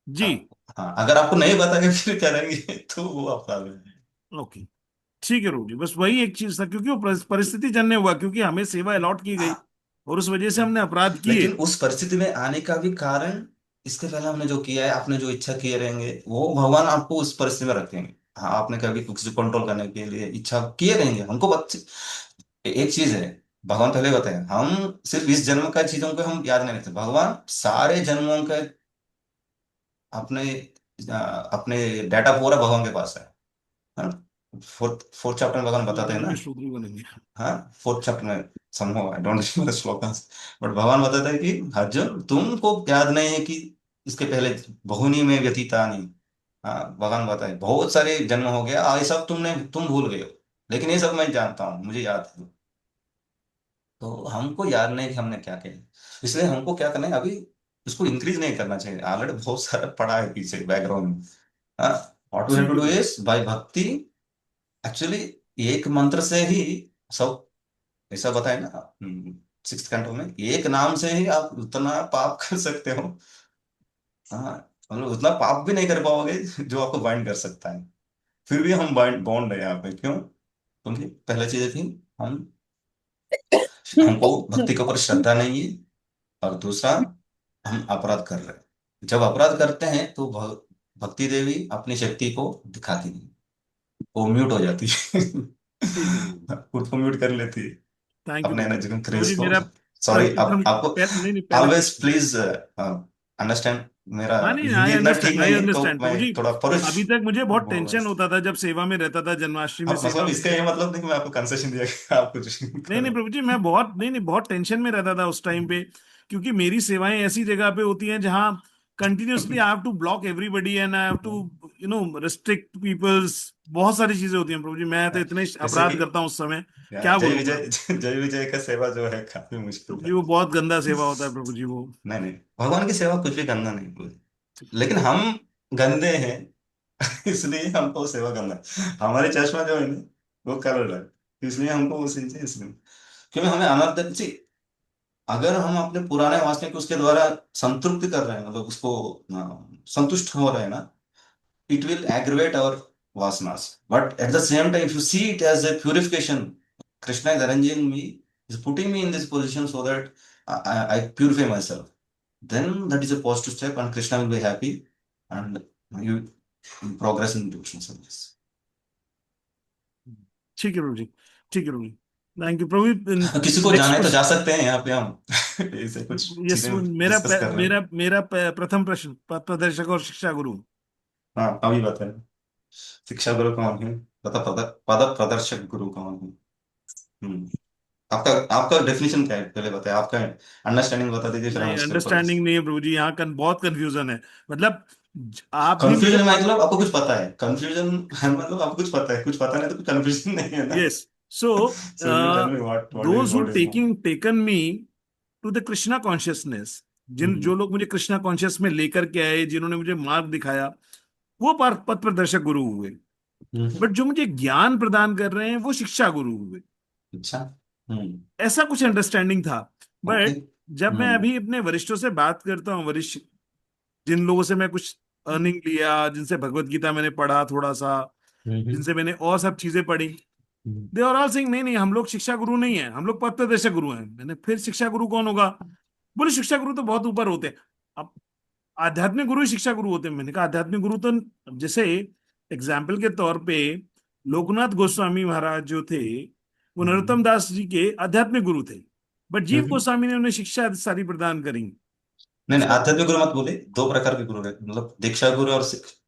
जी। हाँ, हाँ, अगर आपको नहीं बताया फिर करेंगे तो वो अपराध है। ओके, ठीक है रूल जी, बस वही एक चीज था, क्योंकि वो परिस्थिति जन्य हुआ, क्योंकि हमें सेवा अलॉट की गई और उस वजह से हमने अपराध किए। लेकिन उस परिस्थिति में आने का भी कारण, इसके पहले हमने जो किया है, आपने जो इच्छा किए रहेंगे, वो भगवान आपको उस परिस्थिति में रखेंगे। हाँ, आपने कभी किसी को कंट्रोल करने के लिए इच्छा किए रहेंगे, हमको बच्चे, एक चीज है, भगवान पहले बताए, हम सिर्फ इस जन्म का चीजों को हम याद नहीं रखते, भगवान सारे जन्मों का अपने अपने डाटा पूरा भगवान के पास है ना? फोर्थ फोर्थ चैप्टर में भगवान बताते हैं ना। श्रोत्री बनेंगे। हाँ, फोर्थ चैप्टर में समझो, I don't remember shlokas, but भगवान बताता है कि अर्जुन तुमको याद नहीं है कि इसके पहले बहुनी में व्यतीतानि। हाँ, भगवान बताए बहुत सारे जन्म हो गया, ये सब तुम भूल गए हो, लेकिन ये सब मैं जानता हूँ, मुझे याद है। तो हमको याद नहीं कि हमने क्या किया, इसलिए हमको क्या करना है अभी, इसको इंक्रीज नहीं करना चाहिए, ऑलरेडी बहुत सारा पड़ा है पीछे बैकग्राउंड में। हाँ, व्हाट वी हैव ठीक टू है डू रूल। इज बाय भक्ति, एक्चुअली एक मंत्र से ही सब, ऐसा बताए ना, सिक्स कैंटो में, एक नाम से ही आप उतना पाप कर सकते हो। हाँ, मतलब उतना पाप भी नहीं कर पाओगे जो आपको बाइंड कर सकता है। फिर भी हम बाइंड बॉन्ड है यहाँ पे, क्यों? क्योंकि पहले चीज थी, हम हमको भक्ति के ऊपर श्रद्धा नहीं है, और दूसरा, हम अपराध कर रहे हैं। जब अपराध करते हैं तो भक्ति देवी अपनी शक्ति को दिखाती नहीं, वो म्यूट हो जाती है ठीक है रूल। खुद को म्यूट कर लेती है, थैंक यू अपने रूल। एनर्जी को, प्रभु क्रेज जी को। मेरा सॉरी, प्रथम आपको नहीं नहीं, पहला ऑलवेज क्वेश्चन। प्लीज अंडरस्टैंड, मेरा हाँ नहीं, आई हिंदी इतना ठीक अंडरस्टैंड, आई नहीं है, तो अंडरस्टैंड मैं प्रभु जी। थोड़ा परुष अभी तक मुझे बहुत बोल रहा हूँ। टेंशन होता था जब सेवा में रहता था, जन्माष्टमी में अब सेवा मतलब में इसका थे। ये मतलब नहीं कि मैं आपको कंसेशन दिया कि आप कुछ नहीं नहीं करो। प्रभु जी, मैं बहुत नहीं नहीं बहुत टेंशन में रहता था उस टाइम पे, क्योंकि मेरी सेवाएं ऐसी जगह पे होती हैं जहां continuously I have to block everybody and I have to restrict peoples. बहुत सारी चीजें होती हैं प्रभु जी, मैं तो इतने जैसे कि अपराध करता हूँ उस समय, क्या जय बोलूंगा। विजय जय विजय का सेवा जो है काफी मुश्किल प्रभु जी है। वो बहुत गंदा सेवा होता है प्रभु जी वो। नहीं नहीं, भगवान की सेवा कुछ भी गंदा नहीं बोले, लेकिन हम गंदे हैं इसलिए हमको सेवा करना है, हमारे चश्मा जो है ना, वो कलर है, इसलिए हमको वो सींचे, इसलिए क्योंकि हमें अनर्थ सी, अगर हम अपने पुराने वासना को उसके द्वारा संतृप्ति कर रहे हैं, मतलब उसको संतुष्ट हो रहे हैं ना, it will aggravate our vasanas. But at the same time, if you see it as a purification, Krishna is arranging me, is putting me in this position so that I purify myself. Then that is a positive step, and Krishna will be happy, and you progress in devotional service. ठीक है प्रभु जी, ठीक है Prabhu ji, thank you Prabhu जी। किसी को next जाने तो जा question. सकते हैं यहाँ पे हम ऐसे कुछ यस, चीजें मेरा डिस्कस कर रहे हैं। मेरा प्रथम प्रश्न, प्रदर्शक और शिक्षा गुरु। हाँ, अभी बताएं। शिक्षा गुरु कौन है? पद प्रदर्शक गुरु कौन है? हम्म आपका आपका डेफिनेशन क्या है, पहले बताए, आपका अंडरस्टैंडिंग बता दीजिए, फिर हम नहीं, उसके ऊपर। अंडरस्टैंडिंग नहीं है प्रभु जी, यहाँ बहुत कंफ्यूजन है। मतलब आप भी मुझे कंफ्यूजन मतलब आपको कुछ पता है, कंफ्यूजन है मतलब आपको कुछ पता है, कुछ पता नहीं तो कुछ कंफ्यूजन नहीं है ना। Yes. So so you tell me what do those who what is no. Taking taken me to the Krishna consciousness, जिन जो लोग मुझे कृष्णा कॉन्शियस में लेकर के आए, जिन्होंने मुझे मार्ग दिखाया, वो पथ प्रदर्शक गुरु हुए। बट जो मुझे ज्ञान प्रदान कर रहे हैं वो शिक्षा गुरु हुए। अच्छा। हम्म। ऐसा कुछ अंडरस्टैंडिंग था। ओके। बट जब मैं हम्म। अभी अपने वरिष्ठों से बात करता हूँ, वरिष्ठ जिन लोगों से मैं कुछ अर्निंग लिया, जिनसे भगवत गीता मैंने पढ़ा थोड़ा सा, जिनसे मैंने और सब चीजें पढ़ी, दे आर ऑल सेइंग नहीं नहीं, हम लोग शिक्षा गुरु नहीं है, हम लोग पथ प्रदर्शक गुरु हैं। मैंने फिर शिक्षा गुरु कौन होगा? बोले शिक्षा गुरु तो बहुत ऊपर होते हैं। अब आध्यात्मिक गुरु ही शिक्षा गुरु होते हैं। मैंने कहा आध्यात्मिक गुरु तो जैसे एग्जाम्पल के तौर पे लोकनाथ गोस्वामी महाराज जो थे, वो नरोत्तम दास जी के आध्यात्मिक गुरु थे। बट जीव गोस्वामी ने उन्हें शिक्षा सारी प्रदान करी। नहीं नहीं, सो आध्यात्मिक गुरु मत बोले, दो प्रकार के गुरु रहते, मतलब दीक्षा गुरु और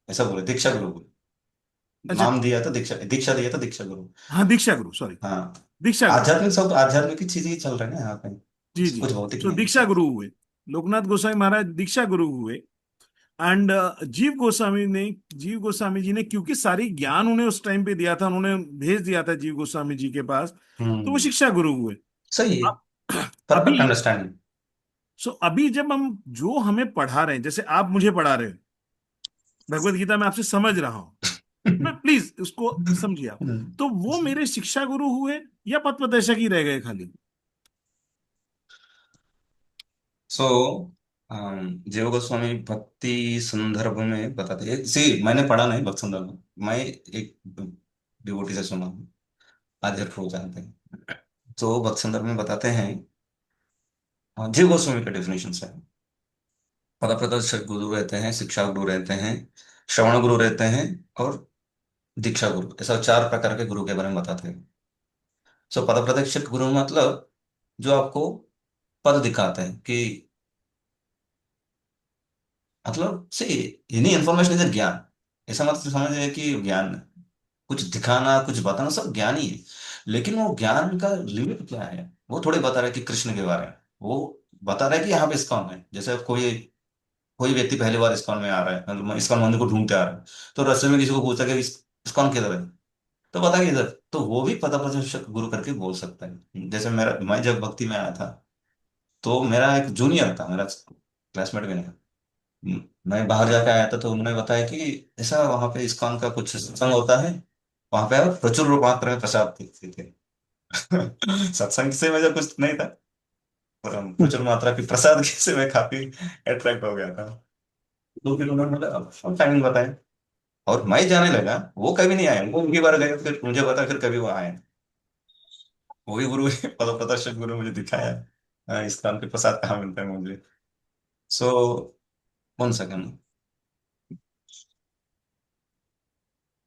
ऐसा बोले, दीक्षा गुरु बोले। अच्छा, नाम दिया था दीक्षा, दीक्षा दिया था दीक्षा गुरु। हाँ दीक्षा गुरु, सॉरी, हाँ। दीक्षा गुरु। आध्यात्मिक सब आध्यात्मिक की चीजें ही चल रहे हैं ना यहाँ पे, जी जी। कुछ भौतिक तो नहीं है दीक्षा सब। गुरु हुए, लोकनाथ गोस्वामी महाराज दीक्षा गुरु हुए। एंड जीव गोस्वामी जी ने, क्योंकि सारी ज्ञान उन्हें उस टाइम पे दिया था, उन्होंने भेज दिया था जीव गोस्वामी जी के पास, तो वो हम्म। शिक्षा गुरु हुए। सही है। अब परफेक्ट अभी अंडरस्टैंडिंग। अभी जब हम जो हमें पढ़ा रहे हैं, जैसे आप मुझे पढ़ा रहे हो भगवत गीता, मैं आपसे समझ रहा हूं, मैं प्लीज उसको समझिए आप। तो वो मेरे शिक्षा गुरु हुए या पथ प्रदर्शक ही रह गए खाली? सो जीव गोस्वामी भक्ति संदर्भ में बताते हैं, सी मैंने पढ़ा नहीं भक्ति संदर्भ में, मैं एक डिवोटी से सुना हूँ, आचार्य हो जानते हैं, तो भक्ति संदर्भ में बताते हैं, जीव गोस्वामी का डेफिनेशन है, पद प्रदर्शक गुरु रहते हैं, शिक्षा गुरु रहते हैं, श्रवण गुरु रहते हैं, और दीक्षा गुरु, ऐसा चार प्रकार के गुरु के बारे में बताते हैं। सो पद प्रदर्शक गुरु मतलब जो आपको पद दिखाते हैं कि, मतलब से एनी इंफॉर्मेशन इज ज्ञान, ऐसा मतलब समझिए कि ज्ञान कुछ दिखाना कुछ बताना सब ज्ञान ही है। लेकिन वो ज्ञान का लिमिट क्या है, वो थोड़े बता रहे हैं कि कृष्ण के बारे में, वो बता रहे हैं कि यहाँ पे इस्कॉन है, जैसे कोई कोई व्यक्ति पहली बार इस्कॉन में आ रहा है, मतलब इस्कॉन मंदिर को ढूंढते आ रहा है, तो रास्ते में किसी को पूछा कि इस्कॉन किधर है, तो बता कि इधर, तो वो भी पता प्रदर्शक गुरु करके बोल सकता है। जैसे मेरा, मैं जब भक्ति में आया था, तो मेरा एक जूनियर था, मेरा क्लासमेट भी नहीं, मैं बाहर जाके आया था, तो उन्होंने बताया कि ऐसा वहां पे इस्कॉन का कुछ सत्संग होता है, वहां पे आप प्रचुर मात्रा में प्रसाद देते थे। सत्संग से मुझे कुछ नहीं था, पर हम प्रचुर मात्रा की प्रसाद से मैं काफी अट्रैक्ट हो गया था। तो फिर उन्होंने बोला अब टाइमिंग बताए, और मैं जाने लगा, वो कभी नहीं आए, वो उनकी बार गए, फिर मुझे पता, फिर कभी वो आए, वही गुरु पद प्रदर्शक गुरु मुझे दिखाया, इस काम के प्रसाद कहाँ मिलता है मुझे। सो कौन सा करना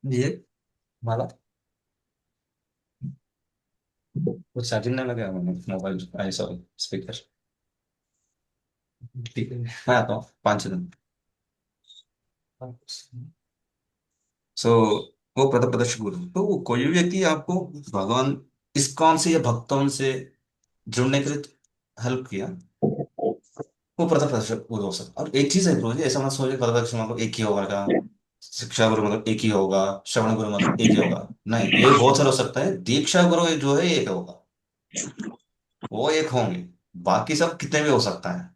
ये माला, कुछ चार्जिंग नहीं लगा मैंने मोबाइल, आई सॉरी स्पीकर, ठीक है मैं आता हूँ 5 दिन। सो वो पद प्रदर्शक गुरु, तो वो कोई भी व्यक्ति आपको भगवान इस्कॉन से या भक्तों से जुड़ने के लिए हेल्प किया, वो पद प्रदर्शक गुरु हो सकता। और एक चीज है गुरु जी, ऐसा मत सोचिए पद प्रदर्शक मतलब एक ही होगा का, शिक्षा गुरु मतलब एक ही होगा, श्रवण गुरु मतलब एक ही होगा, नहीं, ये बहुत सारा हो सकता है। दीक्षा गुरु जो है एक होगा, वो एक होंगे, बाकी सब कितने भी हो सकता है।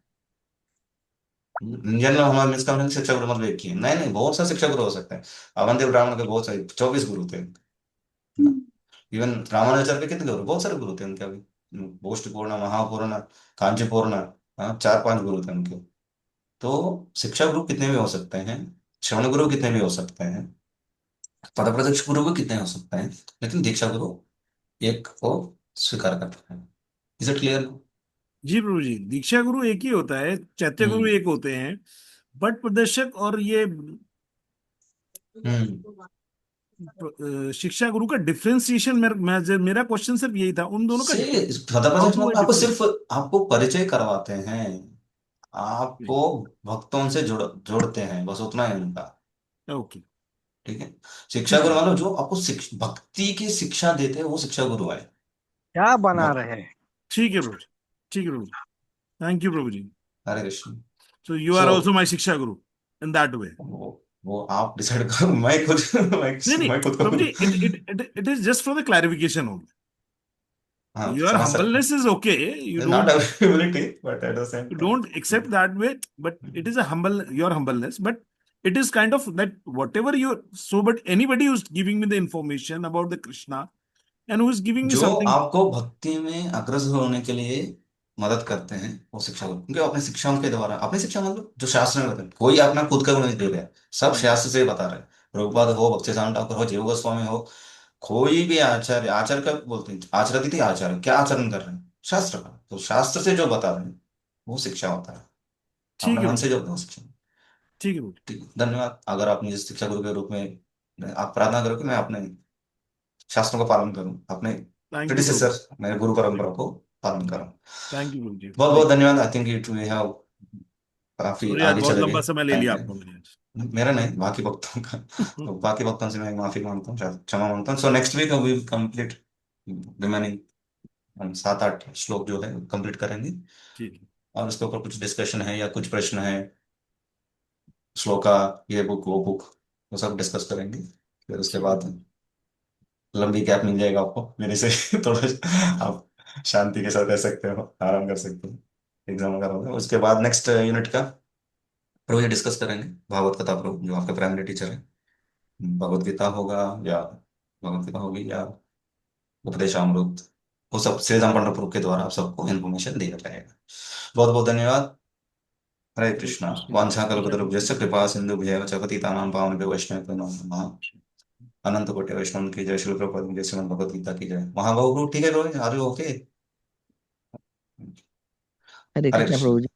जनरल हमारे मिस कम्युनिटी शिक्षा गुरु मतलब एक ही है, नहीं नहीं, बहुत सारे शिक्षा गुरु हो सकते हैं। अवंती ब्राह्मण के बहुत सारे 24 गुरु थे। इवन रामानुजाचार्य के कितने गुरु, बहुत सारे गुरु थे उनके अभी, पौष्टिपूर्ण, महापूर्ण, कांचीपूर्ण, हाँ 4-5 गुरु थे उनके। तो शिक्षा गुरु कितने भी हो सकते हैं, श्रवण गुरु कितने भी हो सकते हैं, पद प्रत्यक्ष गुरु भी कितने हो सकते हैं, लेकिन दीक्षा गुरु एक को स्वीकार करते हैं। Is it clear? जी प्रभु जी, दीक्षा गुरु एक ही होता है, चैत्य गुरु हम्म। एक होते हैं, बट प्रदर्शक और ये हम्म। शिक्षा गुरु का डिफरेंशिएशन, मेरा क्वेश्चन सिर्फ यही था, उन दोनों का से डिफरेंस, पद हाउ प्रत्यक्ष टू मतलब आपको डिफरेंस। सिर्फ, आपको परिचय करवाते हैं, आपको भक्तों से जोड़ते हैं, बस उतना ही उनका। ओके। ठीक है। शिक्षा गुरु मतलब जो आपको भक्ति की शिक्षा देते हैं, वो शिक्षा गुरु है। क्या बना रहे हैं। ठीक है प्रभु जी, ठीक है Prabhu ji, thank you Prabhu ji. Hare Krishna. So you are also my शिक्षा गुरु इन दैट वे। वो आप डिसाइड करो, मैं खुद नहीं मैं खुद प्रभु को जी, it is just for the clarification only. हाँ, Your समझ सकते humbleness is okay. You हैं, not don't availability, but at the same you time don't accept that way, but it is a your humbleness, but it is kind of that whatever you so, but anybody who's giving me the information about the Krishna and who is giving me जो something. आपको भक्ति में अग्रसर होने के लिए मदद करते हैं वो शिक्षा गुरु, क्योंकि अपने शिक्षाओं के द्वारा, अपनी शिक्षा मतलब जो शास्त्र में बताए, कोई अपना खुद का गुण नहीं दे रहा है, सब शास्त्र से बता रहे हैं। प्रभुपाद हो, भक्तिसार ठाकुर हो, जीव गोस्वामी हो, कोई भी आचार्य, आचार्य का बोलते हैं आचरती आचार्य, क्या आचरण कर रहे हैं शास्त्र का, तो शास्त्र से जो बता रहे हैं वो शिक्षा होता है। ठीक अपने है मन भाई, से जो होता है वो शिक्षा। ठीक है भाई, ठीक है, धन्यवाद। अगर आप मुझे शिक्षा गुरु के रूप में आप प्रार्थना करो कि मैं अपने शास्त्रों का पालन करूं, अपने थैंक यू प्रभु, प्रेडिसेसर मेरे गुरु परंपरा को पालन करूं। थैंक यू प्रभु जी, बहुत बहुत थैंक धन्यवाद। I think it we have काफी सॉरी आज आगे बहुत चले लंबा गए समय ले लिया टाइम आपको में। मैंने। मेरा नहीं, बाकी भक्तों का। तो बाकी भक्तों से मैं माफी मांगता हूँ, क्षमा मांगता हूँ। So next week we will complete remaining 7-8 shloka जो है कंप्लीट करेंगे, ठीक है, और उसके ऊपर कुछ डिस्कशन है या कुछ प्रश्न है, श्लोका, ये बुक वो बुक, वो सब डिस्कस करेंगे। फिर उसके ठीक बाद है, लंबी गैप मिल जाएगा आपको मेरे से। थोड़ा आप शांति के साथ रह सकते हो, आराम कर सकते हो एग्जाम वगैरह होगा। उसके बाद नेक्स्ट यूनिट का प्रो ये डिस्कस करेंगे, भागवत कथा प्रो, जो आपके प्राइमरी टीचर है। भगवत गीता होगा, या भगवत गीता होगी, या उपदेशामृत, वो सब श्रीराम पंडरपुर के द्वारा आप सबको इन्फॉर्मेशन दिया जाएगा। बहुत बहुत धन्यवाद। हरे हरे कृष्णा। कृष्ण, वांछा हरे कल्पतरुभ्यश्च कृपा सिंधुभ्यैव च पतितानां पावनेभ्यो वैष्णवेभ्यो नमो नमः। अनंत कोटि वैष्णव की जय, श्री प्रभुपाद की जय, श्रीमद् भगवद गीता की जय। महाबाहु, ठीक है Rohit, are you okay? Hare Hare Krishna Krishna. Prabhu ji.